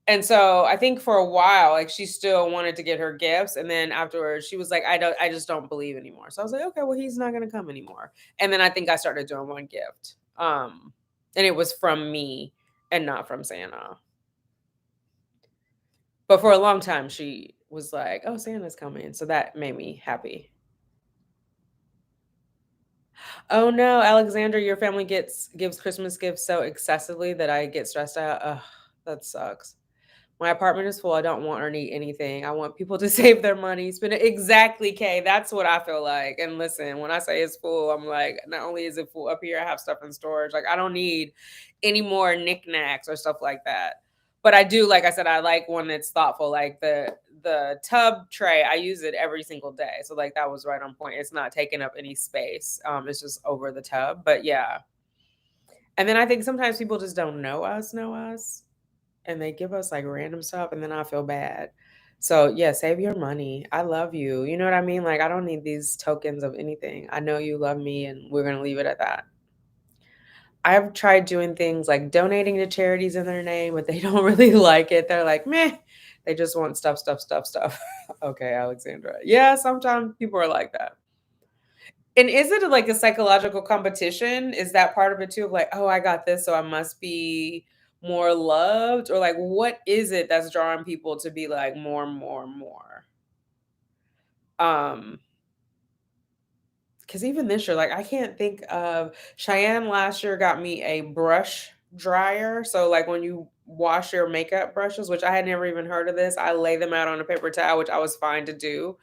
And so I think for a while, like she still wanted to get her gifts. And then afterwards she was like, I just don't believe anymore. So I was like, okay, well, he's not gonna come anymore. And then I think I started doing one gift. And it was from me and not from Santa. But for a long time she was like, oh, Santa's coming. So that made me happy. Oh no, Alexandra, your family gives Christmas gifts so excessively that I get stressed out. Ugh, that sucks. My apartment is full. I don't want or need anything. I want people to save their money, spend it exactly, Kay. That's what I feel like. And listen, when I say it's full, I'm like, not only is it full up here, I have stuff in storage. Like I don't need any more knickknacks or stuff like that. But I do, like I said, I like one that's thoughtful. Like the tub tray, I use it every single day. So like that was right on point. It's not taking up any space. It's just over the tub. But yeah. And then I think sometimes people just don't know us and they give us like random stuff and then I feel bad. So yeah, save your money. I love you. You know what I mean? Like I don't need these tokens of anything. I know you love me and we're gonna leave it at that. I've tried doing things like donating to charities in their name, but they don't really like it. They're like, meh. They just want stuff, stuff, stuff, stuff. Okay, Alexandra. Yeah, sometimes people are like that. And is it like a psychological competition? Is that part of it too? Of like, oh, I got this, so I must be more loved? Or like, what is it that's drawing people to be like more, more, more? Um, because even this year, like I can't think of Cheyenne last year got me a brush dryer. So like when you wash your makeup brushes, which I had never even heard of this, I lay them out on a paper towel, which I was fine to do.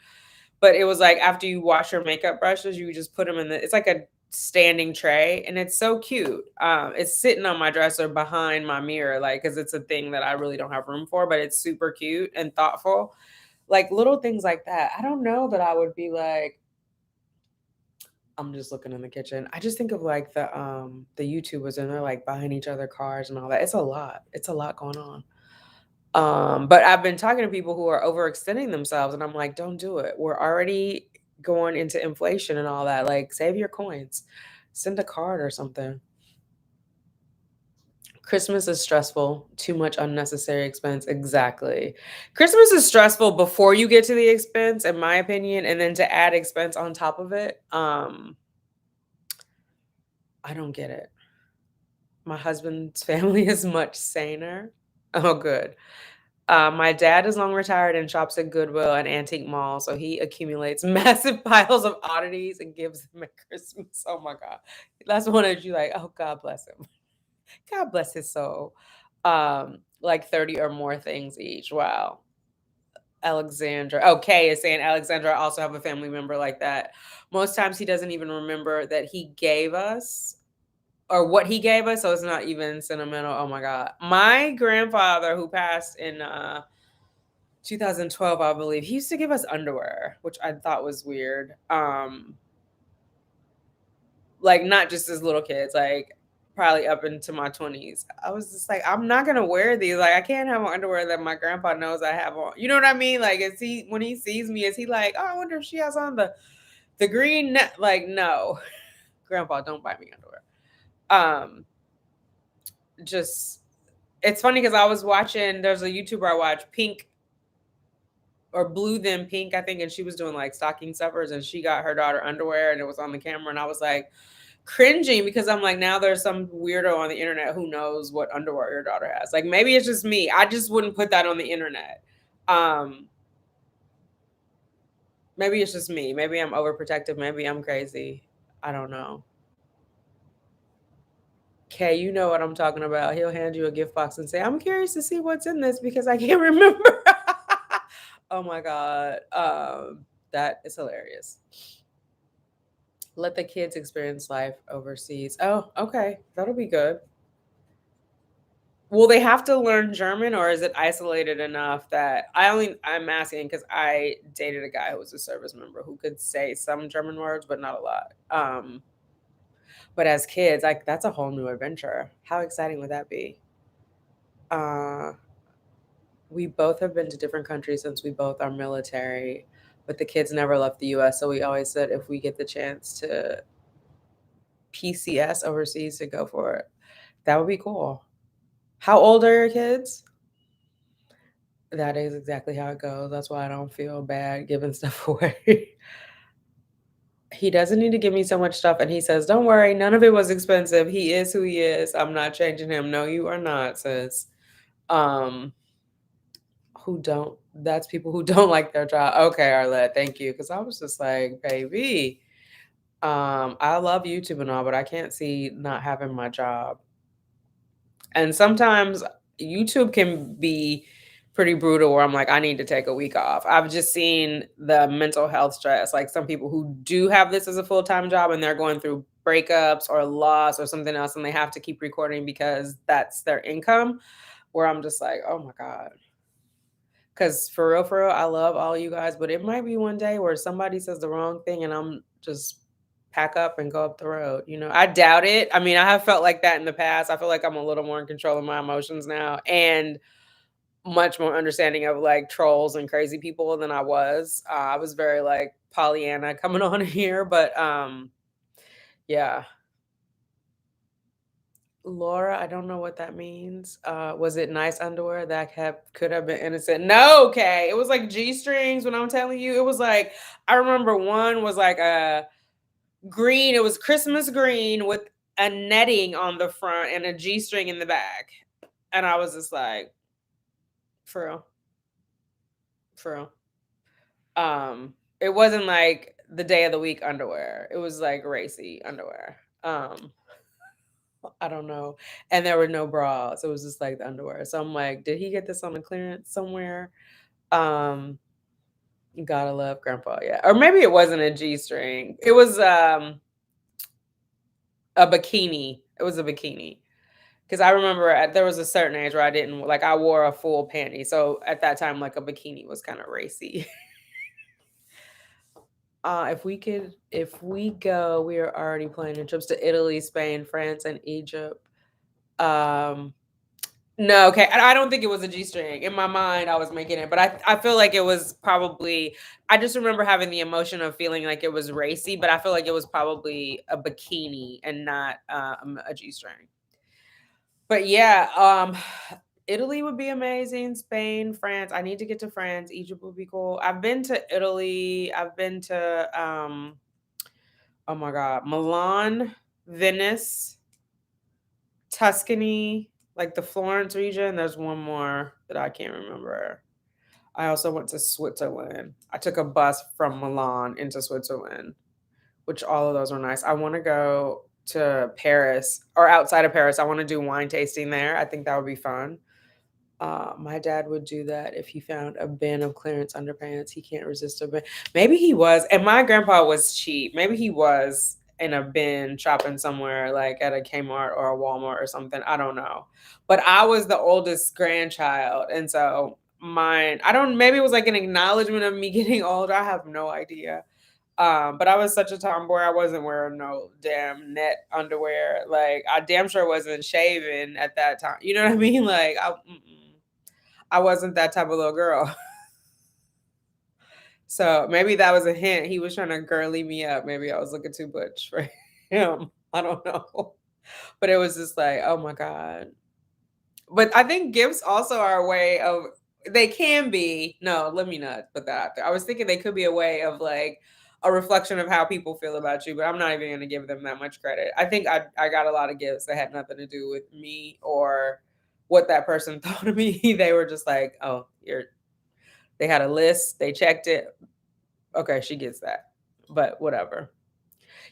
But it was like after you wash your makeup brushes, you just put them in it's like a standing tray and it's so cute. It's sitting on my dresser behind my mirror, like because it's a thing that I really don't have room for, but it's super cute and thoughtful. Like little things like that. I don't know that I would be like, I'm just looking in the kitchen. I just think of like the YouTubers and they're like buying each other cars and all that. It's a lot. It's a lot going on. But I've been talking to people who are overextending themselves, and I'm like, don't do it. We're already going into inflation and all that. Like, save your coins, send a card or something. Christmas is stressful, too much unnecessary expense. Exactly. Christmas is stressful before you get to the expense, in my opinion, and then to add expense on top of it. I don't get it. My husband's family is much saner. Oh, good. My dad is long retired and shops at Goodwill and antique malls, so he accumulates massive piles of oddities and gives them at Christmas. Oh my God, that's one of you like, oh God bless him, God bless his soul. Like 30 or more things each. Wow. Alexandra. Okay, is saying Alexandra. I also have a family member like that. Most times he doesn't even remember that he gave us or what he gave us, so it's not even sentimental. Oh my God. My grandfather who passed in 2012, I believe. He used to give us underwear, which I thought was weird. Like not just as little kids, like probably up into my 20s. I was just like, I'm not gonna wear these. Like I can't have on underwear that my grandpa knows I have on. You know what I mean? Like is he when he sees me, is he like, oh, I wonder if she has on the green net? Like, no. Grandpa, don't buy me underwear. Um, just it's funny because I was watching, there's a YouTuber I watch, Pink or Blue Then Pink, I think, and she was doing like stocking stuffers and she got her daughter underwear and it was on the camera and I was like cringing because I'm like, now there's some weirdo on the internet who knows what underwear your daughter has. Like maybe it's just me. I just wouldn't put that on the internet. Um Maybe it's just me. Maybe I'm overprotective. Maybe I'm crazy. I don't know. Kay, you know what I'm talking about. He'll hand you a gift box and say, I'm curious to see what's in this because I can't remember. Oh my God. That is hilarious. Let the kids experience life overseas. Oh, okay. That'll be good. Will they have to learn German or is it isolated enough that I'm asking because I dated a guy who was a service member who could say some German words, but not a lot. But as kids, like that's a whole new adventure. How exciting would that be? Uh, we both have been to different countries since we both are military, but the kids never left the US. So we always said if we get the chance to PCS overseas to go for it, that would be cool. How old are your kids? That is exactly how it goes. That's why I don't feel bad giving stuff away. He doesn't need to give me so much stuff. And he says, don't worry, none of it was expensive. He is who he is. I'm not changing him. No, you are not, sis. Um, who don't, that's people who don't like their job. Okay, Arlette, thank you. Because I was just like, baby. I love YouTube and all, but I can't see not having my job. And sometimes YouTube can be pretty brutal where I'm like, I need to take a week off. I've just seen the mental health stress. Like some people who do have this as a full time job and they're going through breakups or loss or something else and they have to keep recording because that's their income. Where I'm just like, oh my God. Because for real, I love all you guys, but it might be one day where somebody says the wrong thing and I'm just pack up and go up the road. You know, I doubt it. I mean, I have felt like that in the past. I feel like I'm a little more in control of my emotions now and much more understanding of like trolls and crazy people than I was. I was very like Pollyanna coming on here, but yeah. Laura, I don't know what that means. Was it nice underwear that could have been innocent? No, okay. It was like G strings. When I'm telling you, it was like I remember one was like a green. It was Christmas green with a netting on the front and a G string in the back, and I was just like, for real, for real. It wasn't like the day of the week underwear. It was like racy underwear. I don't know. And there were no bras. It was just like the underwear. So I'm like, did he get this on a clearance somewhere? Um, you gotta love grandpa, yeah. Or maybe it wasn't a G string. It was a bikini. It was a bikini. Because I remember there was a certain age where I didn't like I wore a full panty. So at that time, like a bikini was kind of racy. If we go, we are already planning trips to Italy, Spain, France, and Egypt. Um, No, okay. I don't think it was a G-string. In my mind, I was making it, but I feel like it was probably I just remember having the emotion of feeling like it was racy, but I feel like it was probably a bikini and not a G-string. But yeah, Italy would be amazing. Spain, France. I need to get to France. Egypt would be cool. I've been to Italy. I've been to oh my God, Milan, Venice, Tuscany, like the Florence region. There's one more that I can't remember. I also went to Switzerland. I took a bus from Milan into Switzerland, which all of those were nice. I want to go to Paris or outside of Paris. I want to do wine tasting there. I think that would be fun. My dad would do that if he found a bin of clearance underpants. He can't resist a bin. Maybe he was, and my grandpa was cheap. Maybe he was in a bin shopping somewhere like at a Kmart or a Walmart or something. I don't know. But I was the oldest grandchild. And so mine, I don't, maybe it was like an acknowledgement of me getting older. I have no idea. But I was such a tomboy. I wasn't wearing no damn net underwear. Like I damn sure wasn't shaving at that time. You know what I mean? Like I wasn't that type of little girl. So maybe that was a hint. He was trying to girly me up. Maybe I was looking too butch for him. I don't know. But it was just like, oh my God. But I think gifts also are a way of they can be. No, let me not put that out there. I was thinking they could be a way of like a reflection of how people feel about you, but I'm not even gonna give them that much credit. I think I got a lot of gifts that had nothing to do with me or what that person thought of me. They were just like, oh, they had a list, they checked it. Okay, she gets that. But whatever.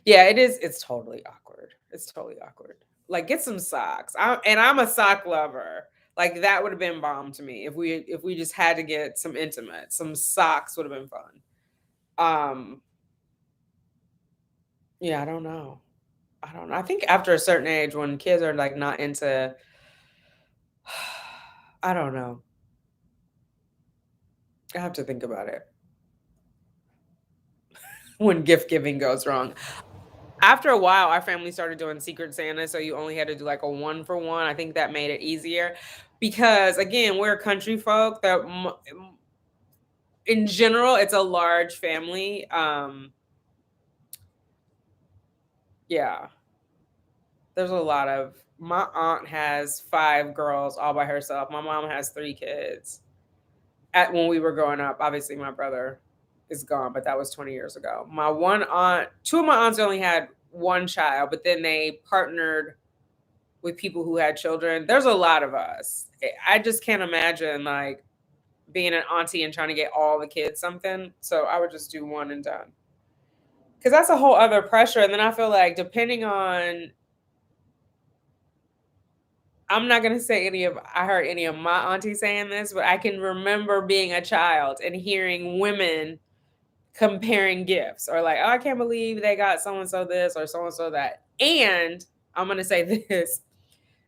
Yeah, it is. It's totally awkward. It's totally awkward. Like, get some socks. I'm a sock lover. Like that would have been bomb to me if we just had to get some intimate. Some socks would have been fun. Um, yeah, I don't know. I don't know. I think after a certain age, when kids are like not into, I don't know. I have to think about it when gift giving goes wrong. After a while, our family started doing Secret Santa, so you only had to do like a one for one. I think that made it easier because, again, we're country folk. That in general, it's a large family. Yeah, there's a lot of. My aunt has 5 girls all by herself. My mom has 3 kids. At when we were growing up, obviously my brother is gone, but that was 20 years ago. My one aunt, 2 of my aunts only had one child, but then they partnered with people who had children. There's a lot of us. I just can't imagine like being an auntie and trying to get all the kids something. So I would just do one and done. Because that's a whole other pressure. And then I feel like depending on, I'm not gonna say I heard any of my aunties saying this, but I can remember being a child and hearing women comparing gifts or like, oh, I can't believe they got so and so this or so and so that. And I'm gonna say this,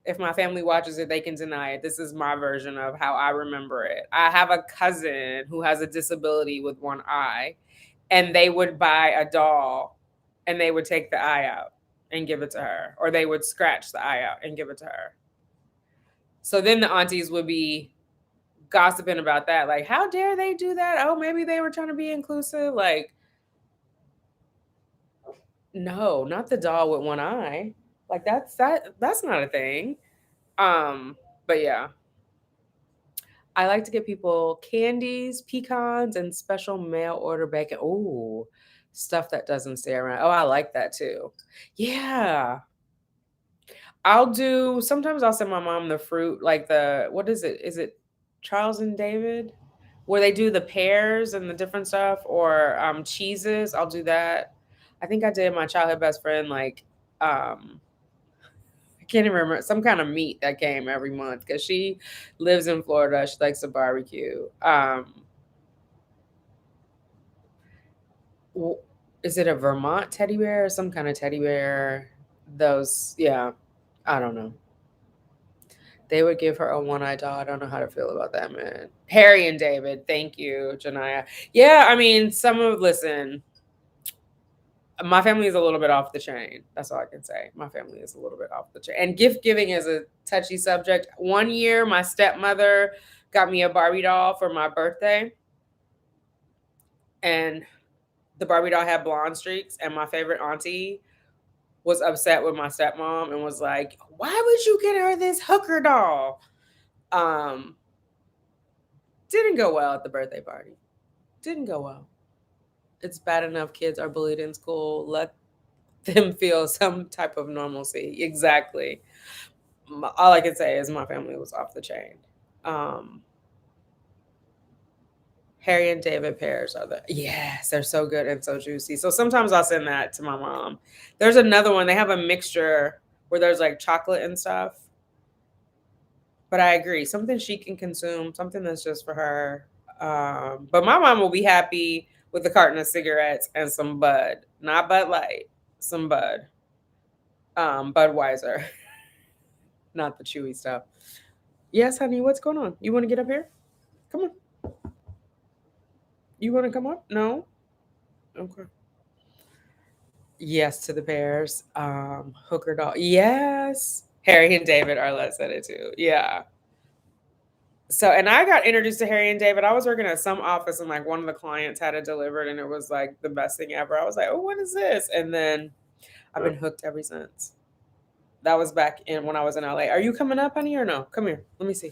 if my family watches it, they can deny it. This is my version of how I remember it. I have a cousin who has a disability with one eye, and they would buy a doll and they would take the eye out and give it to her, or they would scratch the eye out and give it to her. So then the aunties would be gossiping about that. Like, how dare they do that? Oh, maybe they were trying to be inclusive. Like, no, not the doll with one eye. Like that's not a thing. But yeah. I like to get people candies, pecans, and special mail order bacon. Oh, stuff that doesn't stay around. Oh, I like that too. Yeah. Sometimes I'll send my mom the fruit, like what is it? Is it Charles and David? Where they do the pears and the different stuff, or cheeses. I'll do that. I think I did my childhood best friend, like, I can't even remember, some kind of meat that came every month because she lives in Florida. She likes to barbecue. Is it a Vermont teddy bear or some kind of teddy bear? Those, yeah, I don't know. They would give her a one-eyed doll. I don't know how to feel about that, man. Harry and David, thank you, Janaya. Yeah, I mean, listen, my family is a little bit off the chain. That's all I can say. My family is a little bit off the chain. And gift giving is a touchy subject. One year, my stepmother got me a Barbie doll for my birthday. And the Barbie doll had blonde streaks. And my favorite auntie was upset with my stepmom and was like, why would you get her this hooker doll? Didn't go well at the birthday party. Didn't go well. It's bad enough kids are bullied in school. Let them feel some type of normalcy. Exactly. All I can say is my family was off the chain. Um, Harry and David pears are yes, they're so good and so juicy. So sometimes I'll send that to my mom. There's another one. They have a mixture where there's like chocolate and stuff. But I agree, something she can consume, something that's just for her. But my mom will be happy with a carton of cigarettes and some Bud, not Bud Light, some Bud, Budweiser, not the chewy stuff. Yes, honey, what's going on? You want to get up here? Come on. You want to come up? No? Okay. Yes to the pears. Hooker doll. Yes. Harry and David, Arlette said it too. Yeah. So, and I got introduced to Harry and David. I was working at some office and like one of the clients had it delivered and it was like the best thing ever. I was like, oh, what is this? And then I've been hooked ever since. That was back in when I was in LA. Are you coming up, honey, or no? Come here. Let me see.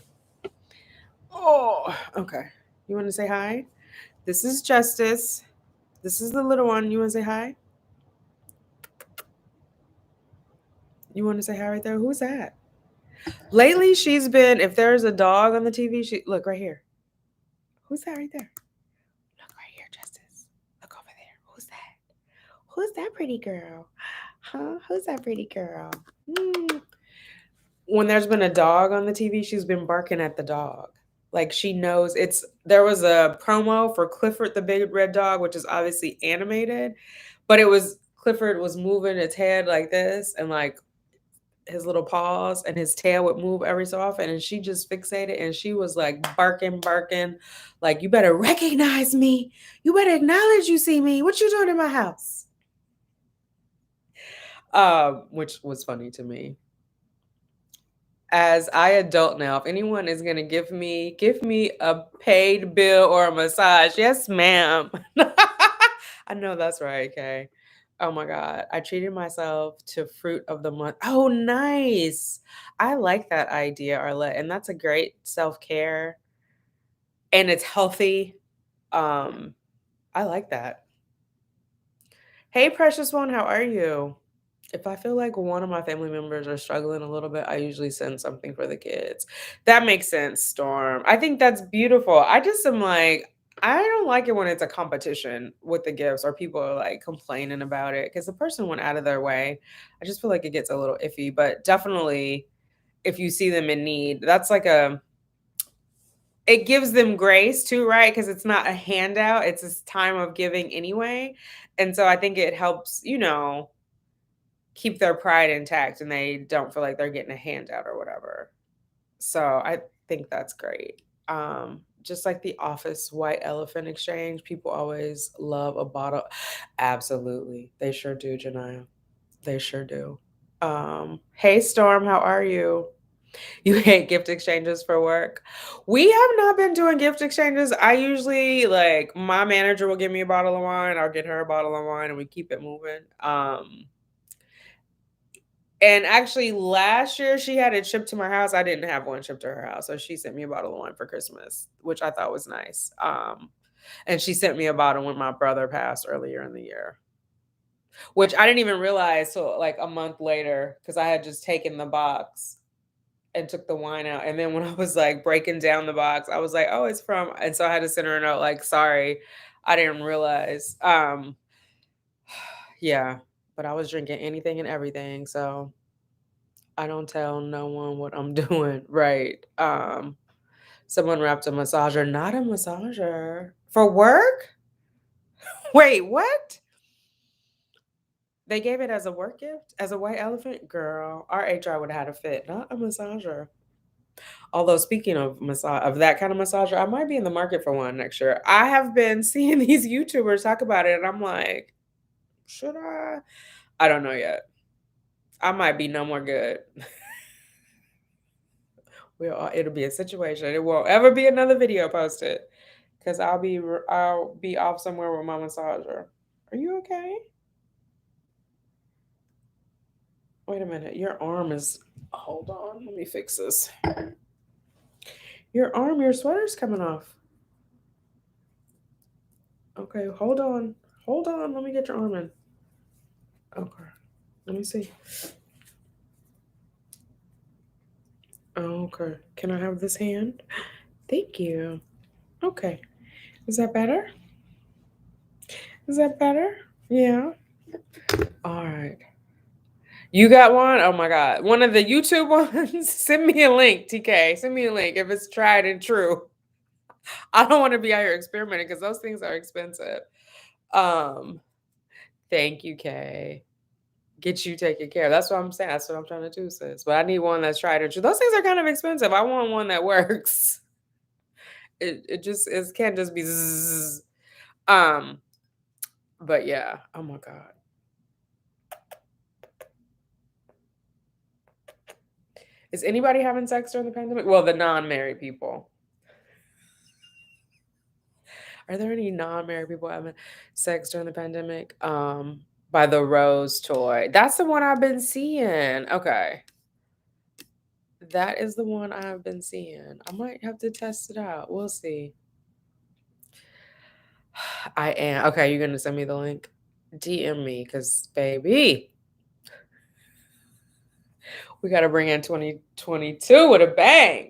Oh, okay. You want to say hi? This is Justice. This is the little one. You want to say hi? You want to say hi right there? Who's that? Lately, she's been, if there's a dog on the TV, look right here. Who's that right there? Look right here, Justice. Look over there. Who's that? Who's that pretty girl? Huh? Who's that pretty girl? Mm. When there's been a dog on the TV, she's been barking at the dog. Like she knows there was a promo for Clifford the Big Red Dog, which is obviously animated, but Clifford was moving its head like this and like his little paws and his tail would move every so often. And she just fixated and she was like barking, like, you better recognize me. You better acknowledge you see me. What you doing in my house? Which was funny to me. As I adult now, if anyone is gonna give me a paid bill or a massage, yes, ma'am. I know that's right, okay. Oh my God. I treated myself to fruit of the month. Oh, nice. I like that idea, Arlette. And that's a great self-care and it's healthy. Um, I like that. Hey, precious one, how are you? If I feel like one of my family members are struggling a little bit, I usually send something for the kids. That makes sense, Storm. I think that's beautiful. I just am like, I don't like it when it's a competition with the gifts or people are like complaining about it because the person went out of their way. I just feel like it gets a little iffy, but definitely if you see them in need, that's like it gives them grace too, right? Because it's not a handout, it's this time of giving anyway. And so I think it helps, keep their pride intact and they don't feel like they're getting a handout or whatever. So I think that's great. Just like the office white elephant exchange, people always love a bottle. Absolutely. They sure do, Janaya. They sure do. Hey Storm, how are you? You hate gift exchanges for work? We have not been doing gift exchanges. I usually like my manager will give me a bottle of wine, I'll get her a bottle of wine and we keep it moving. And actually, last year she had it shipped to my house. I didn't have one shipped to her house, so she sent me a bottle of wine for Christmas, which I thought was nice. And she sent me a bottle when my brother passed earlier in the year, which I didn't even realize till like a month later because I had just taken the box and took the wine out. And then when I was like breaking down the box, I was like, "Oh, it's from," and so I had to send her a note like, "Sorry, I didn't realize." Yeah, but I was drinking anything and everything, so I don't tell no one what I'm doing. Right. Someone wrapped a massager, not a massager. For work? Wait, what? They gave it as a work gift? As a white elephant? Girl, our HR would have had a fit, not a massager. Although speaking of that kind of massager, I might be in the market for one next year. I have been seeing these YouTubers talk about it and I'm like, should I? I don't know yet. I might be no more good. It'll be a situation. It won't ever be another video posted because I'll be off somewhere with my massager. Are you okay? Wait a minute. Your arm is. Hold on. Let me fix this. Your sweater's coming off. Okay, hold on. Hold on. Let me get your arm in. Okay. Let me see. Okay. Can I have this hand? Thank you. Okay. Is that better? Is that better? Yeah. All right. You got one? Oh my God. One of the YouTube ones? Send me a link, TK. Send me a link if it's tried and true. I don't want to be out here experimenting because those things are expensive. Um, Thank you, Kay. Get you taken care of. That's what I'm saying. That's what I'm trying to do, sis. But I need one that's tried and true. Those things are kind of expensive. I want one that works. It can't just be zzz. Um, but yeah. Oh my God. Is anybody having sex during the pandemic? Well, the non-married people. Are there any non-married people having sex during the pandemic? By the Rose toy. That's the one I've been seeing. Okay. That is the one I've been seeing. I might have to test it out. We'll see. I am. Okay, you're gonna send me the link. DM me, cause baby, we gotta bring in 2022 with a bang.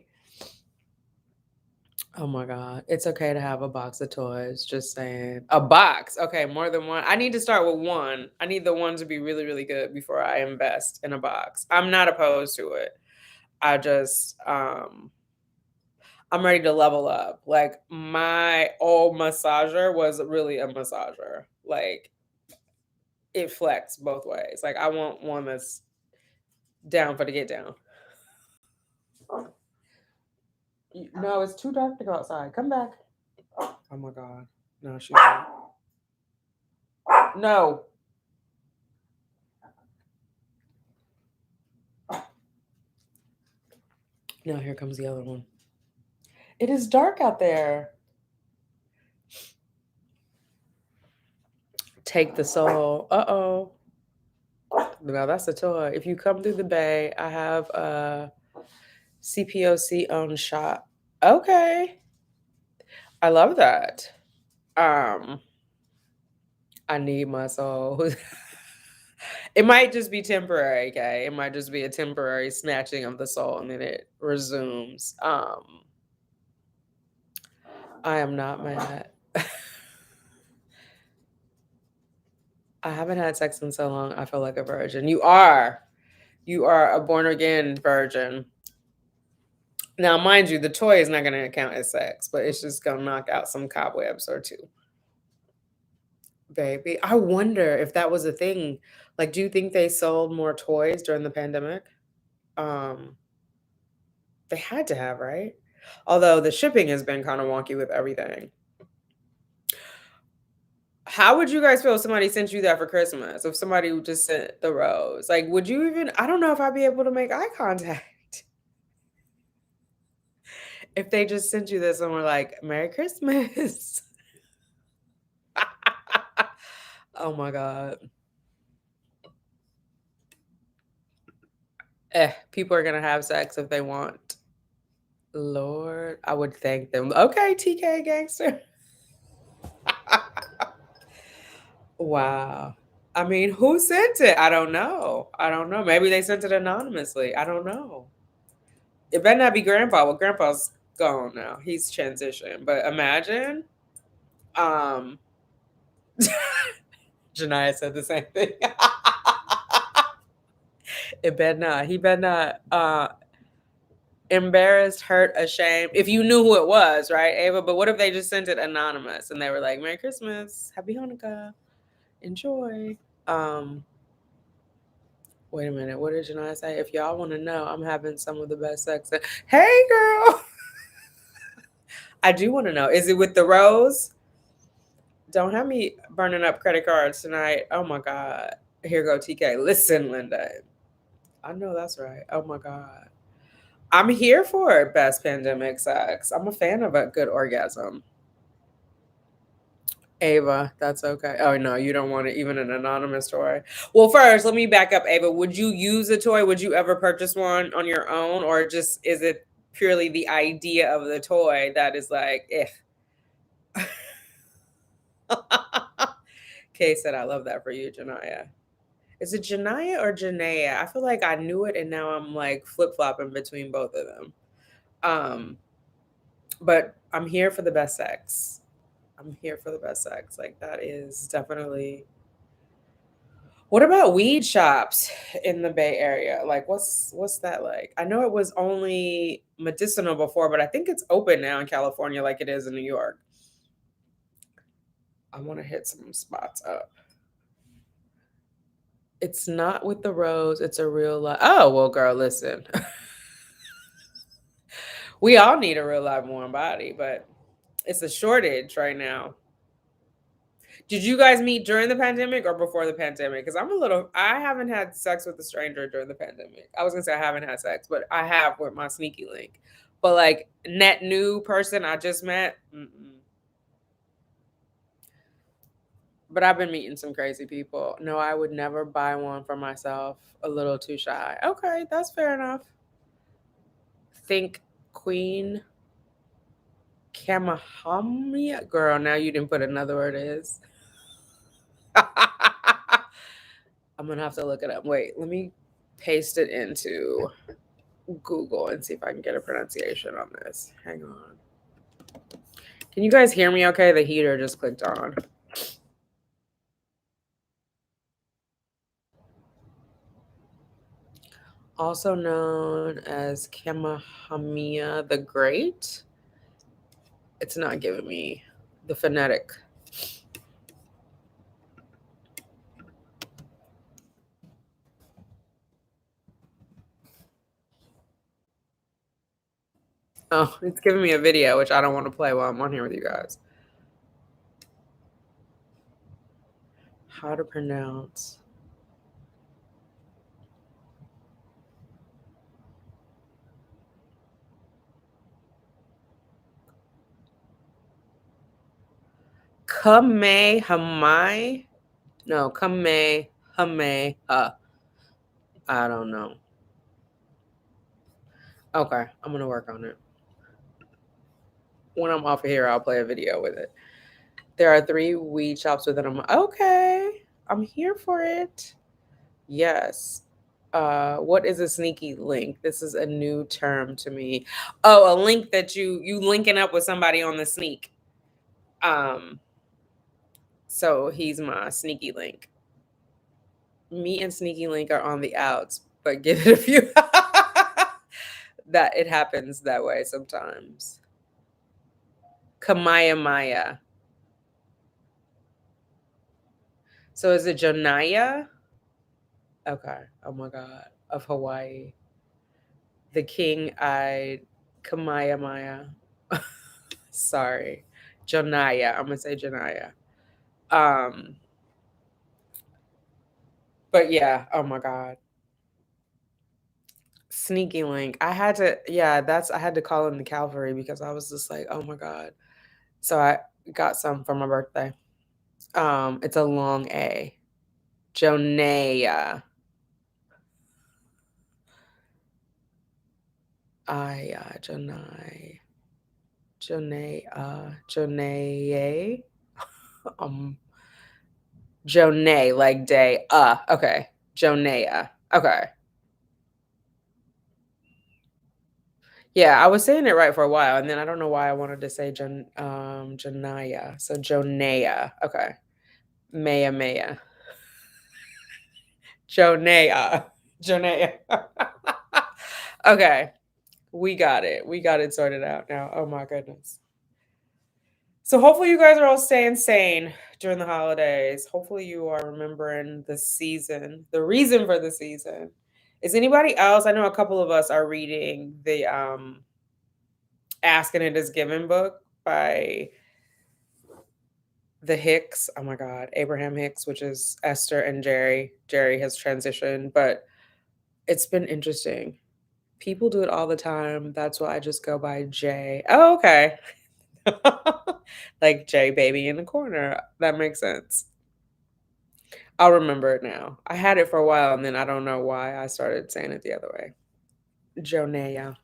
Oh my God. It's okay to have a box of toys. Just saying. A box. Okay, more than one. I need to start with one. I need the one to be really, really good before I invest in a box. I'm not opposed to it. I just I'm ready to level up. Like my old massager was really a massager. Like it flexed both ways. Like I want one that's down for the get down. No, it's too dark to go outside. Come back. Oh my God. No, she's not. No. No, here comes the other one. It is dark out there. Take the soul. Uh-oh. No, that's a toy. If you come through the bay, I have a CPOC owned shop. Okay. I love that. Um, I need my soul. It might just be temporary, okay? It might just be a temporary snatching of the soul and then it resumes. I am not mad. I haven't had sex in so long. I feel like a virgin. You are. You are a born again virgin. Now, mind you, the toy is not going to count as sex, but it's just going to knock out some cobwebs or two. Baby, I wonder if that was a thing. Like, do you think they sold more toys during the pandemic? Um, they had to have, right? Although the shipping has been kind of wonky with everything. How would you guys feel if somebody sent you that for Christmas? If somebody just sent the rose? Like, would you even, I don't know if I'd be able to make eye contact. If they just sent you this and were like, Merry Christmas. Oh my God. People are gonna have sex if they want. Lord, I would thank them. Okay, TK gangster. Wow. I mean, who sent it? I don't know. I don't know. Maybe they sent it anonymously. I don't know. It better not be grandpa. Well, grandpa's gone now. He's transitioned. But imagine, um, Janiyah said the same thing. It better not. He better not. Embarrassed, hurt, ashamed. If you knew who it was, right, Ava? But what if they just sent it anonymous and they were like, "Merry Christmas, Happy Hanukkah, enjoy." Um, Wait a minute. What did Janiyah say? If y'all want to know, I'm having some of the best sex. Hey, girl. I do want to know. Is it with the rose? Don't have me burning up credit cards tonight. Oh my God. Here go TK. Listen, Linda. I know that's right. Oh my God. I'm here for best pandemic sex. I'm a fan of a good orgasm. Ava, that's okay. Oh no, you don't want it, even an anonymous toy. Well, first, let me back up, Ava. Would you use a toy? Would you ever purchase one on your own, or just is it purely the idea of the toy that is like, eh? Kay said, "I love that for you, Janiyah." Is it Janiyah or Janaea? I feel like I knew it, and now I'm like flip flopping between both of them. Um, but I'm here for the best sex. I'm here for the best sex. Like that is definitely. What about weed shops in the Bay Area? Like what's that like? I know it was only medicinal before, but I think it's open now in California like it is in New York. I want to hit some spots up. It's not with the rose, it's a real life. Oh, well, girl, listen. We all need a real life warm body, but it's a shortage right now. Did you guys meet during the pandemic or before the pandemic? Because I haven't had sex with a stranger during the pandemic. I was gonna say I haven't had sex, but I have with my sneaky link. But like net new person I just met, mm-mm. But I've been meeting some crazy people. No, I would never buy one for myself. A little too shy. Okay, that's fair enough. Think Queen Kamahamia. Girl, now you didn't put another word is. I'm gonna have to look it up. Wait, let me paste it into Google and see if I can get a pronunciation on this. Hang on. Can you guys hear me okay? The heater just clicked on. Also known as Kamahamia the Great. It's not giving me the phonetic. Oh, it's giving me a video, which I don't want to play while I'm on here with you guys. How to pronounce. Kamehameha. No, Kamehameha. I don't know. Okay, I'm gonna work on it. When I'm off of here, I'll play a video with it. There are 3 weed shops within them. Okay, I'm here for it. Yes. What is a sneaky link? This is a new term to me. Oh, a link that you linking up with somebody on the sneak. Um, so he's my sneaky link. Me and Sneaky Link are on the outs, but give it a few. That it happens that way sometimes. Kamaya Maya. So is it Jonaya? Okay. Oh my God. Of Hawaii. The king eyed Kamaya Maya. Sorry. Jonaya. I'm gonna say Jonaya. Um, but yeah, oh my God. Sneaky Link. I had to, yeah, I had to call in the cavalry because I was just like, oh my God. So I got some for my birthday. It's a long A. Jonaya. Jonai. Jonay. Um, Jonay, like day. Okay. Jonaya. Okay. Yeah, I was saying it right for a while, and then I don't know why I wanted to say Janaya. So Jonaya. Okay. Maya Maya. Jonaya. Jonaya. Okay. We got it. We got it sorted out now. Oh my goodness. So hopefully you guys are all staying sane during the holidays. Hopefully you are remembering the season, the reason for the season. Is anybody else? I know a couple of us are reading the Asking It Is Given book by the Hicks. Oh my God, Abraham Hicks, which is Esther and Jerry. Jerry has transitioned, but it's been interesting. People do it all the time. That's why I just go by Jay. Oh, okay. Like J baby in the corner. That makes sense. I'll remember it now. I had it for a while and then I don't know why I started saying it the other way. Jonea.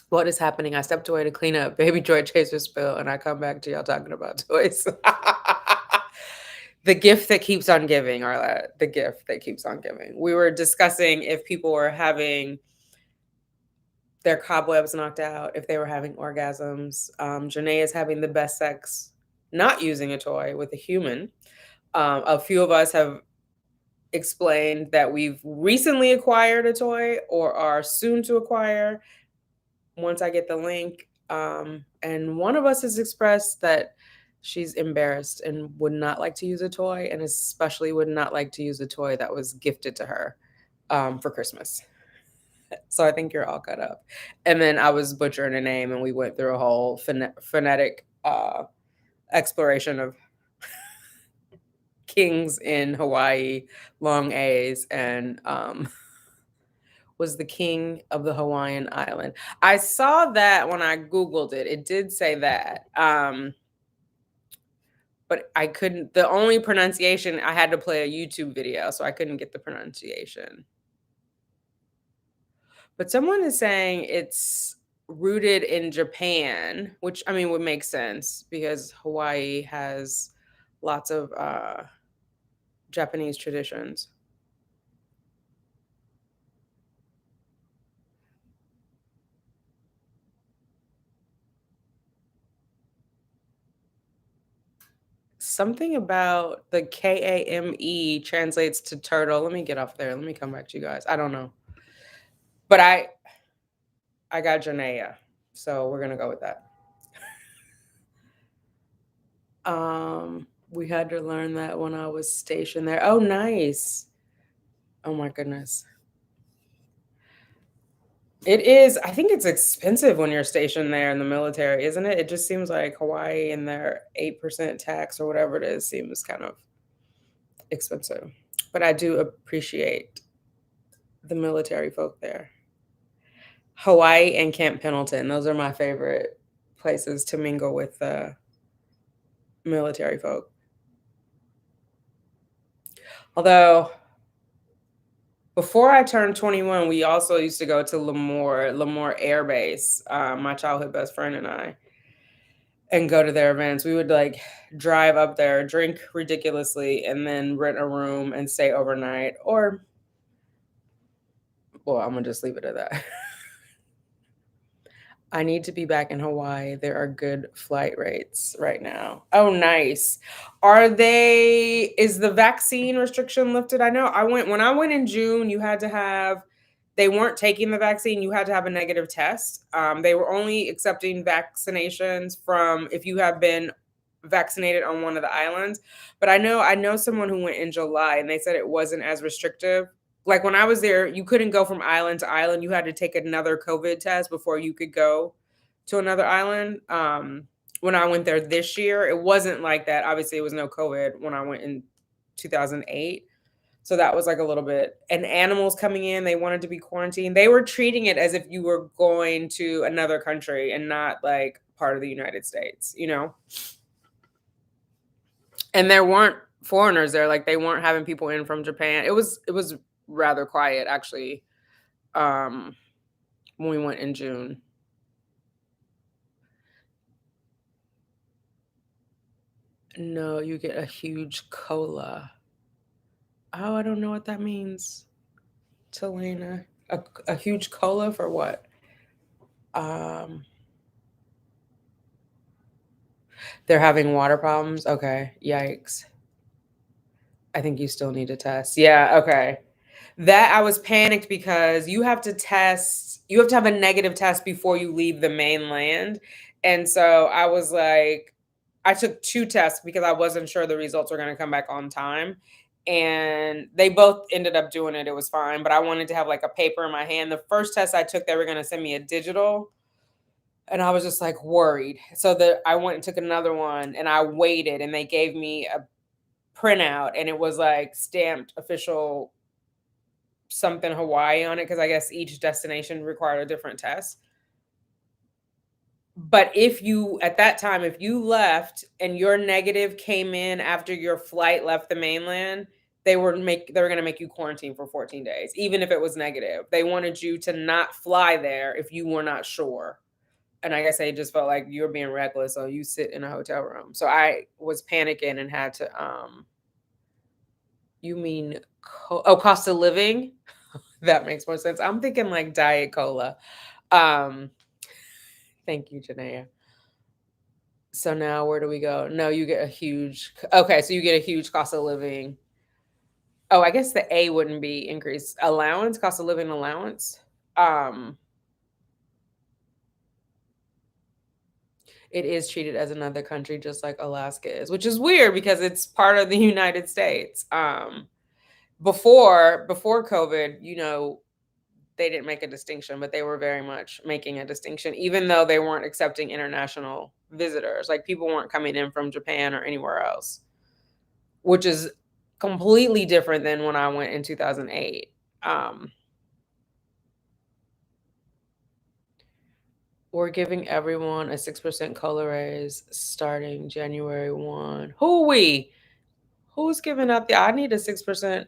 What is happening? I stepped away to clean up baby joy chaser spill and I come back to y'all talking about toys. The gift that keeps on giving, Arla. The gift that keeps on giving. We were discussing if people were having their cobwebs knocked out, if they were having orgasms. Janae is having the best sex not using a toy with a human. A few of us have explained that we've recently acquired a toy or are soon to acquire once I get the link. And one of us has expressed that she's embarrassed and would not like to use a toy, and especially would not like to use a toy that was gifted to her for Christmas. So I think you're all cut up. And then I was butchering a name, and we went through a whole phonetic exploration of kings in Hawaii, long A's, and was the king of the Hawaiian island. I saw that when I Googled it. It did say that. But I couldn't, the only pronunciation, I had to play a YouTube video, so I couldn't get the pronunciation. But someone is saying it's rooted in Japan, which I mean would make sense because Hawaii has lots of Japanese traditions. Something about the KAME translates to turtle. Let me get off there. Let me come back to you guys. I don't know. But I got Janea. So we're gonna go with that. We had to learn that when I was stationed there. Oh, nice. Oh my goodness. It is. I think it's expensive when you're stationed there in the military, isn't it? It just seems like Hawaii and their 8% tax or whatever it is seems kind of expensive. But I do appreciate the military folk there. Hawaii and Camp Pendleton. Those are my favorite places to mingle with the military folk. Although before I turned 21, we also used to go to Lemoore Air Base, my childhood best friend and I, and go to their events. We would like drive up there, drink ridiculously, and then rent a room and stay overnight. Or, well, I'm gonna just leave it at that. I need to be back in Hawaii. There are good flight rates right now. Oh, nice. Is the vaccine restriction lifted? I know when I went in June, they weren't taking the vaccine. You had to have a negative test. They were only accepting vaccinations from if you have been vaccinated on one of the islands. But I know someone who went in July and they said it wasn't as restrictive. Like when I was there, you couldn't go from island to island. You had to take another COVID test before you could go to another island. When I went there this year, it wasn't like that. Obviously, it was no COVID when I went in 2008. So that was like a little bit. And animals coming in, they wanted to be quarantined. They were treating it as if you were going to another country and not like part of the United States, you know? And there weren't foreigners there. Like they weren't having people in from Japan. It was rather quiet actually when we went in June. No, you get a huge cola. Oh, I don't know what that means. Talena. A huge cola for what? Um they're having water problems. Okay. Yikes. I think you still need to test. Yeah, okay. That I was panicked because you have to have a negative test before you leave the mainland. And so I was like, I took two tests because I wasn't sure the results were going to come back on time. And they both ended up doing it. It was fine. But I wanted to have like a paper in my hand. The first test I took, they were going to send me a digital. And I was just like worried. I went and took another one and I waited and they gave me a printout and it was like stamped official something Hawaii on it because I guess each destination required a different test. But at that time, if you left and your negative came in after your flight left the mainland, they were going to make you quarantine for 14 days, even if it was negative. They wanted you to not fly there if you were not sure. And I guess they just felt like you were being reckless, so you sit in a hotel room. So I was panicking and had to you mean cost of living? That makes more sense. I'm thinking like Diet Cola. Um, Thank you, Janaea. So now where do we go? No, you get a huge. Okay, so you get a huge cost of living. Oh, I guess the A wouldn't be increased allowance, cost of living allowance. Um, it is treated as another country, just like Alaska is, which is weird because it's part of the United States. Before COVID, they didn't make a distinction, but they were very much making a distinction, even though they weren't accepting international visitors. Like people weren't coming in from Japan or anywhere else, which is completely different than when I went in 2008. We're giving everyone a 6% COLA raise starting January 1. Who's giving up? I need a 6%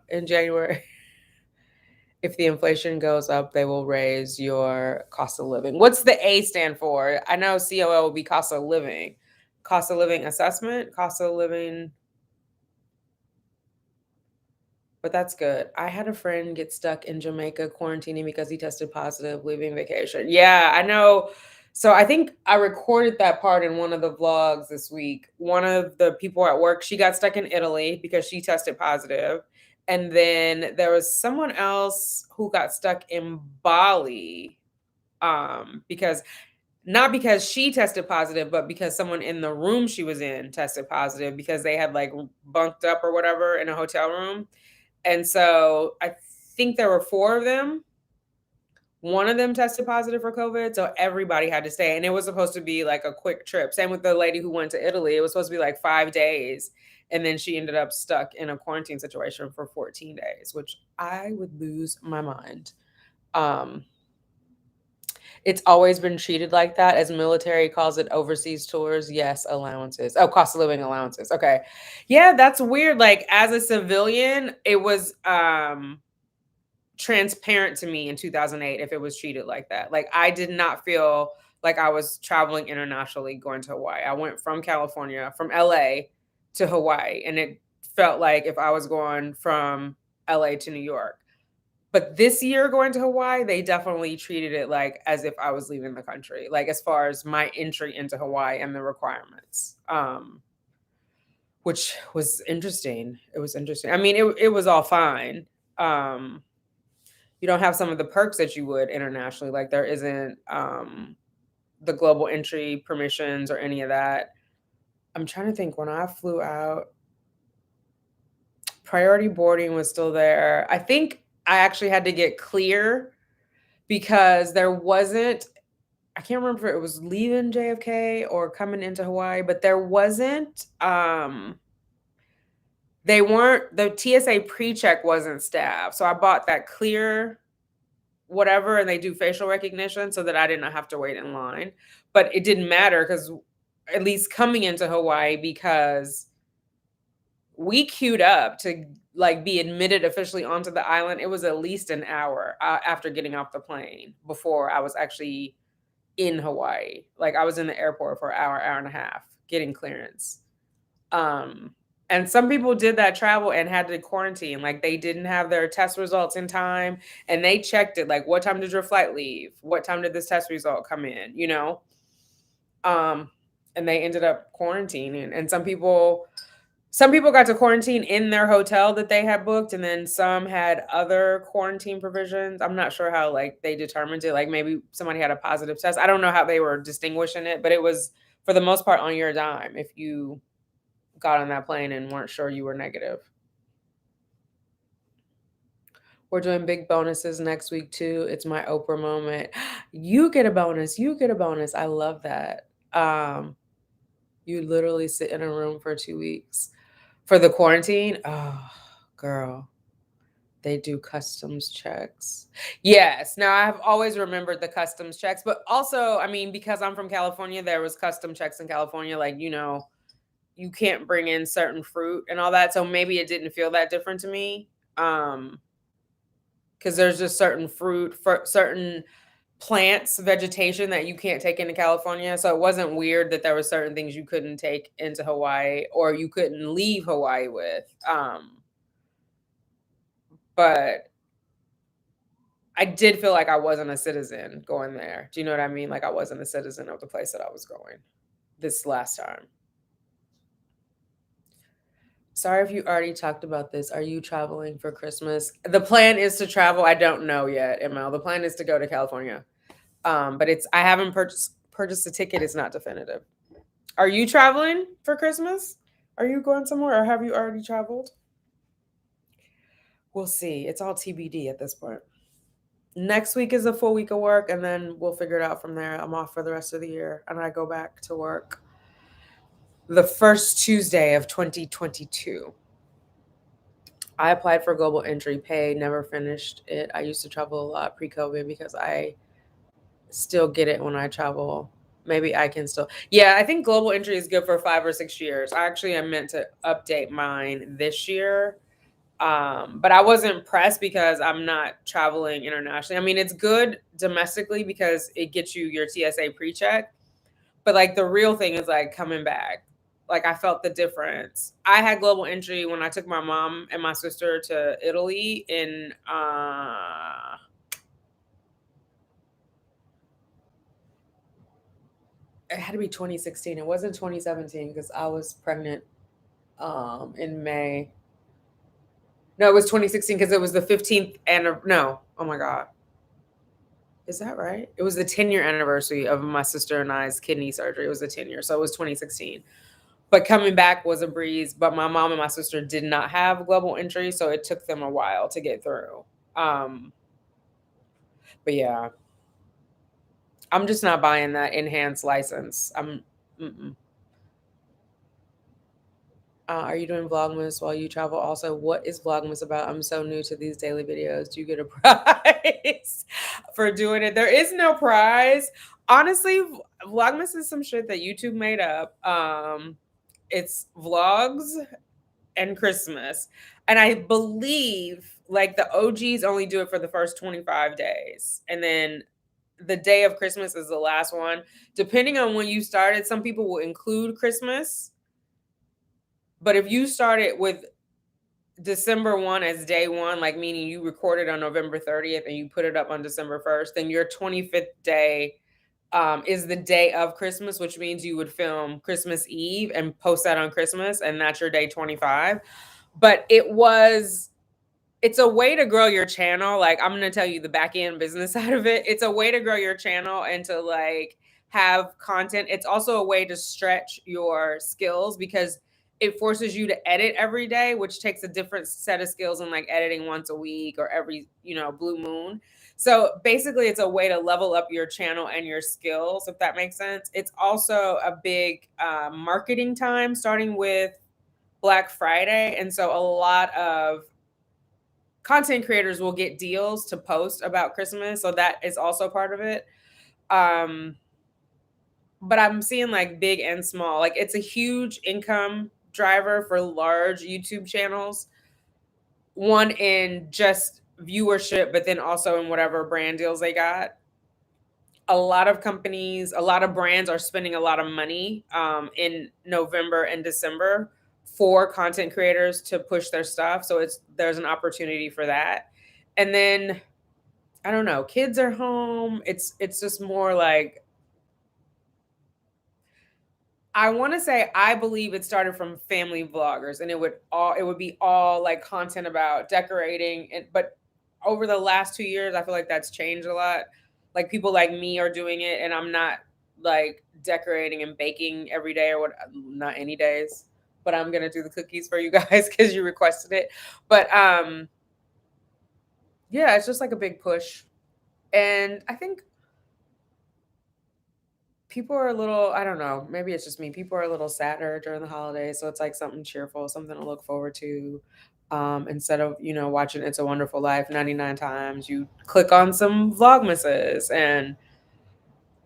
in January. If the inflation goes up, they will raise your cost of living. What's the A stand for? I know COL will be cost of living. Cost of living assessment, cost of living. But that's good. I had a friend get stuck in Jamaica quarantining because he tested positive leaving vacation. Yeah, I know. So I think I recorded that part in one of the vlogs this week. One of the people at work, she got stuck in Italy because she tested positive. And then there was someone else who got stuck in Bali because not because she tested positive, but because someone in the room she was in tested positive because they had like bunked up or whatever in a hotel room. And so I think there were four of them. One of them tested positive for COVID, so everybody had to stay. And it was supposed to be like a quick trip. Same with the lady who went to Italy. It was supposed to be like 5 days. And then she ended up stuck in a quarantine situation for 14 days, which I would lose my mind. It's always been treated like that, as military calls it overseas tours. Yes, allowances. Oh, cost of living allowances. Okay. Yeah, that's weird. Like as a civilian, it was transparent to me in 2008 if it was treated like that. Like I did not feel like I was traveling internationally going to Hawaii. I went from California, from LA to Hawaii, and it felt like if I was going from LA to New York. But this year going to Hawaii, they definitely treated it like as if I was leaving the country, like as far as my entry into Hawaii and the requirements. Which was interesting. It was interesting. I mean, it was all fine. Um, you don't have some of the perks that you would internationally. Like there isn't the global entry permissions or any of that. I'm trying to think when I flew out, priority boarding was still there. I think I actually had to get clear because there wasn't, I can't remember if it was leaving JFK or coming into Hawaii, but there wasn't they weren't, the TSA pre-check wasn't staffed. So I bought that clear whatever and they do facial recognition so that I didn't have to wait in line. But it didn't matter because at least coming into Hawaii, because we queued up to like be admitted officially onto the island. It was at least an hour after getting off the plane before I was actually in Hawaii. Like I was in the airport for an hour, hour and a half getting clearance. And some people did that travel and had to quarantine. Like they didn't have their test results in time and they checked it. Like, what time did your flight leave? What time did this test result come in? You know? And they ended up quarantining. And some people got to quarantine in their hotel that they had booked, and then some had other quarantine provisions. I'm not sure how like they determined it. Like maybe somebody had a positive test. I don't know how they were distinguishing it, but it was for the most part on your dime if you got on that plane and weren't sure you were negative. We're doing big bonuses next week too. It's my Oprah moment. You get a bonus. You get a bonus. I love that. You literally sit in a room for 2 weeks. For the quarantine, oh, girl, they do customs checks. Yes. Now I've always remembered the customs checks, but also, I mean, because I'm from California, there was custom checks in California. Like, you know, you can't bring in certain fruit and all that. So maybe it didn't feel that different to me. Because there's just certain fruit, for certain plants, vegetation that you can't take into California. So it wasn't weird that there were certain things you couldn't take into Hawaii or you couldn't leave Hawaii with. But I did feel like I wasn't a citizen going there. Do you know what I mean? Like I wasn't a citizen of the place that I was going this last time. Sorry if you already talked about this. Are you traveling for Christmas? The plan is to travel. I don't know yet, Emma. The plan is to go to California. But I haven't purchased a ticket. It's not definitive. Are you traveling for Christmas? Are you going somewhere or have you already traveled? We'll see. It's all TBD at this point. Next week is a full week of work and then we'll figure it out from there. I'm off for the rest of the year and I go back to work the first Tuesday of 2022. I applied for global entry pay, never finished it. I used to travel a lot pre-COVID because I still get it when I travel. Maybe I can still. Yeah, I think global entry is good for 5 or 6 years. I actually am meant to update mine this year. But I wasn't pressed because I'm not traveling internationally. I mean, it's good domestically because it gets you your TSA pre-check. But like the real thing is like coming back. Like I felt the difference. I had global entry when I took my mom and my sister to Italy in it had to be 2016. It wasn't 2017 because I was pregnant in May. No, it was 2016 because it was the 15th and no, oh my God. Is that right? It was the 10-year anniversary of my sister and I's kidney surgery. It was the 10 year. So it was 2016. But coming back was a breeze. But my mom and my sister did not have global entry, so it took them a while to get through. But yeah, I'm just not buying that enhanced license. Are you doing Vlogmas while you travel? Also, what is Vlogmas about? I'm so new to these daily videos. Do you get a prize for doing it? There is no prize. Honestly, Vlogmas is some shit that YouTube made up. It's vlogs and Christmas. And I believe like the OGs only do it for the first 25 days. And then the day of Christmas is the last one. Depending on when you started, some people will include Christmas. But if you started with December 1 as day one, like meaning you recorded on November 30th and you put it up on December 1st, then your 25th day is the day of Christmas, which means you would film Christmas Eve and post that on Christmas, and that's your day 25. But it's a way to grow your channel. Like, I'm gonna tell you the back end business side of it. It's a way to grow your channel and to like have content. It's also a way to stretch your skills because it forces you to edit every day, which takes a different set of skills than like editing once a week or every, blue moon. So basically, it's a way to level up your channel and your skills, if that makes sense. It's also a big marketing time, starting with Black Friday. And so a lot of content creators will get deals to post about Christmas. So that is also part of it. Um, but I'm seeing like big and small. Like it's a huge income driver for large YouTube channels. One in just viewership, but then also in whatever brand deals they got. A lot of companies, a lot of brands are spending a lot of money in November and December for content creators to push their stuff. So there's an opportunity for that. And then I don't know, kids are home. It's just more like I want to say I believe it started from family vloggers and it would be all like content about decorating but over the last 2 years I feel like that's changed a lot. Like people like me are doing it and I'm not like decorating and baking every day or what not any days, but I'm going to do the cookies for you guys cuz you requested it. But yeah, it's just like a big push. And I think people are a little, I don't know, maybe it's just me. People are a little sadder during the holidays. So it's like something cheerful, something to look forward to. Instead of, watching It's a Wonderful Life 99 times, you click on some Vlogmases. And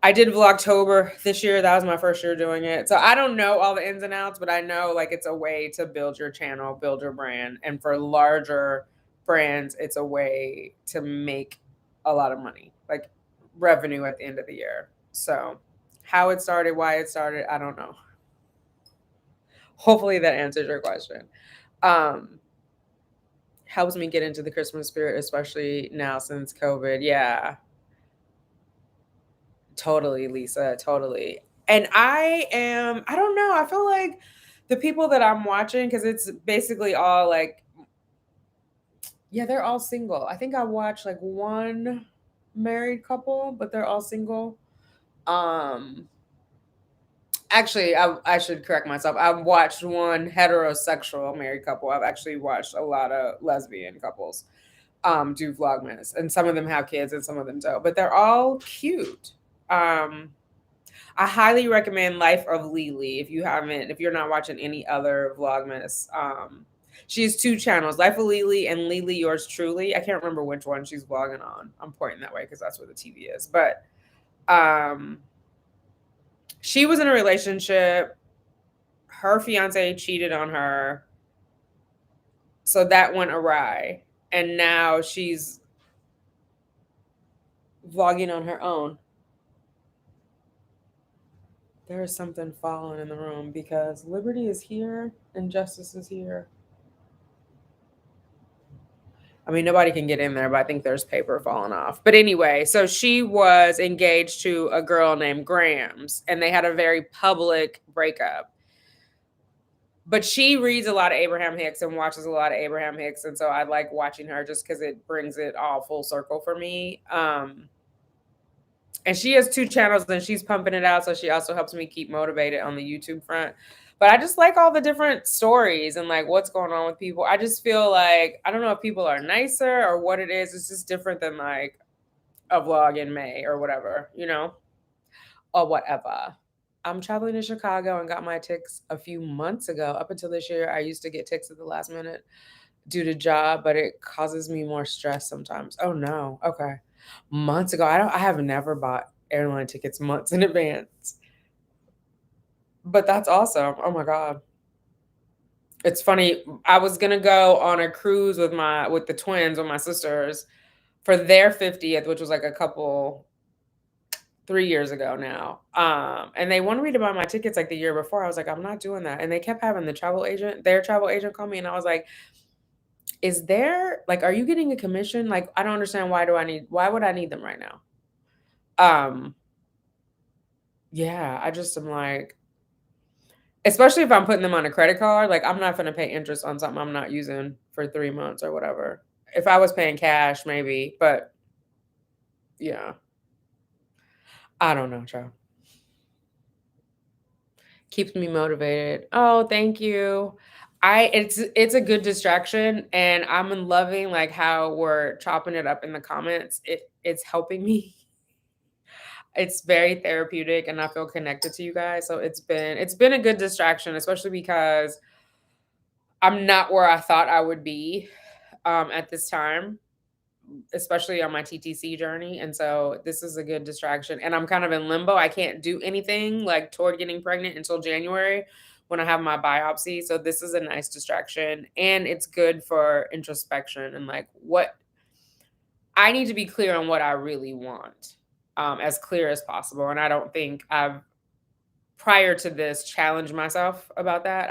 I did Vlogtober this year. That was my first year doing it. So I don't know all the ins and outs, but I know like it's a way to build your channel, build your brand. And for larger brands, it's a way to make a lot of money, like revenue at the end of the year. So how it started, why it started, I don't know. Hopefully that answers your question. Um, Helps me get into the Christmas spirit, especially now since COVID. Yeah, totally, Lisa, totally. And I don't know, I feel like the people that I'm watching, because it's basically all like, yeah, they're all single. I think I watched like one married couple, but they're all single. Um, Actually, I should correct myself. I've watched one heterosexual married couple. I've actually watched a lot of lesbian couples do Vlogmas, and some of them have kids and some of them don't, but they're all cute. Um, I highly recommend Life of Lily if you're not watching any other Vlogmas. She has two channels, Life of Lily and Lily Yours Truly. I can't remember which one she's vlogging on. I'm pointing that way because that's where the TV is. But um, she was in a relationship. Her fiance cheated on her. So that went awry. And now she's vlogging on her own. There is something falling in the room because liberty is here and justice is here. I mean, nobody can get in there, but I think there's paper falling off. But anyway, so she was engaged to a girl named Grams, and they had a very public breakup. But she reads a lot of Abraham Hicks and watches a lot of Abraham Hicks, and so I like watching her just because it brings it all full circle for me. And she has two channels and she's pumping it out, so she also helps me keep motivated on the YouTube front. But I just like all the different stories and like what's going on with people. I just feel like I don't know if people are nicer or what it is. It's just different than like a vlog in May or whatever, or whatever. I'm traveling to Chicago and got my ticks a few months ago. Up until this year, I used to get ticks at the last minute due to job, but it causes me more stress sometimes. Oh no. Okay. Months ago. I have never bought airline tickets months in advance. But that's awesome. Oh my God. It's funny. I was gonna go on a cruise with the twins, with my sisters, for their 50th, which was like a couple 3 years ago now. And they wanted me to buy my tickets like the year before. I was like, I'm not doing that. And they kept having their travel agent call me, and I was like, is there, like, are you getting a commission? Like, I don't understand. Why would I need them right now? Yeah, I just am like, especially if I'm putting them on a credit card, like I'm not gonna pay interest on something I'm not using for 3 months or whatever. If I was paying cash, maybe, but yeah, I don't know, child. Keeps me motivated. Oh, thank you. It's a good distraction, and I'm loving like how we're chopping it up in the comments. It's helping me. It's very therapeutic, and I feel connected to you guys. So it's been a good distraction, especially because I'm not where I thought I would be at this time, especially on my TTC journey. And so this is a good distraction. And I'm kind of in limbo. I can't do anything like toward getting pregnant until January when I have my biopsy. So this is a nice distraction. And it's good for introspection and like what I need to be clear on what I really want, as clear as possible. And I don't think I've prior to this challenged myself about that.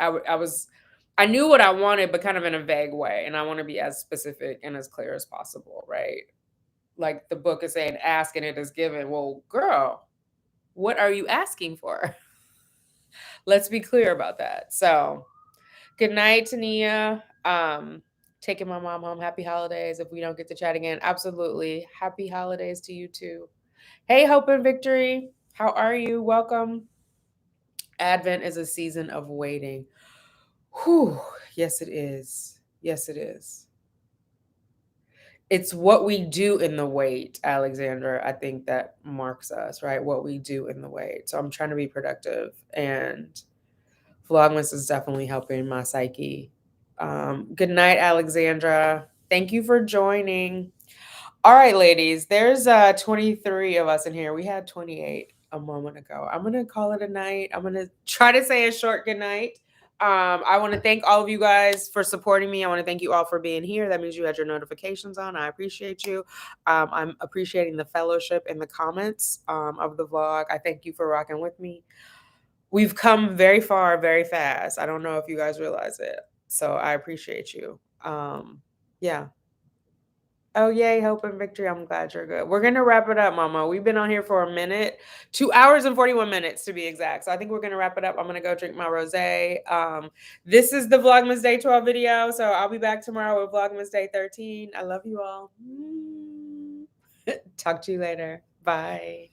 I knew what I wanted, but kind of in a vague way. And I want to be as specific and as clear as possible, right? Like the book is saying, ask and it is given. Well, girl, what are you asking for? Let's be clear about that. So, good night, Tania. Taking my mom home. Happy holidays. If we don't get to chat again, absolutely. Happy holidays to you too. Hey, Hope and Victory. How are you? Welcome. Advent is a season of waiting. Whew. Yes, it is. Yes, it is. It's what we do in the wait, Alexandra, I think that marks us, right? What we do in the wait. So I'm trying to be productive, and Vlogmas is definitely helping my psyche. Good night, Alexandra. Thank you for joining. All right, ladies, there's 23 of us in here. We had 28 a moment ago. I'm going to call it a night. I'm going to try to say a short good night. I want to thank all of you guys for supporting me. I want to thank you all for being here. That means you had your notifications on. I appreciate you. I'm appreciating the fellowship in the comments of the vlog. I thank you for rocking with me. We've come very far, very fast. I don't know if you guys realize it. So I appreciate you. Yeah. Oh, yay, hope and victory. I'm glad you're good. We're going to wrap it up, Mama. We've been on here for a minute, 2 hours and 41 minutes to be exact. So I think we're going to wrap it up. I'm going to go drink my rosé. This is the Vlogmas Day 12 video. So I'll be back tomorrow with Vlogmas Day 13. I love you all. Talk to you later. Bye.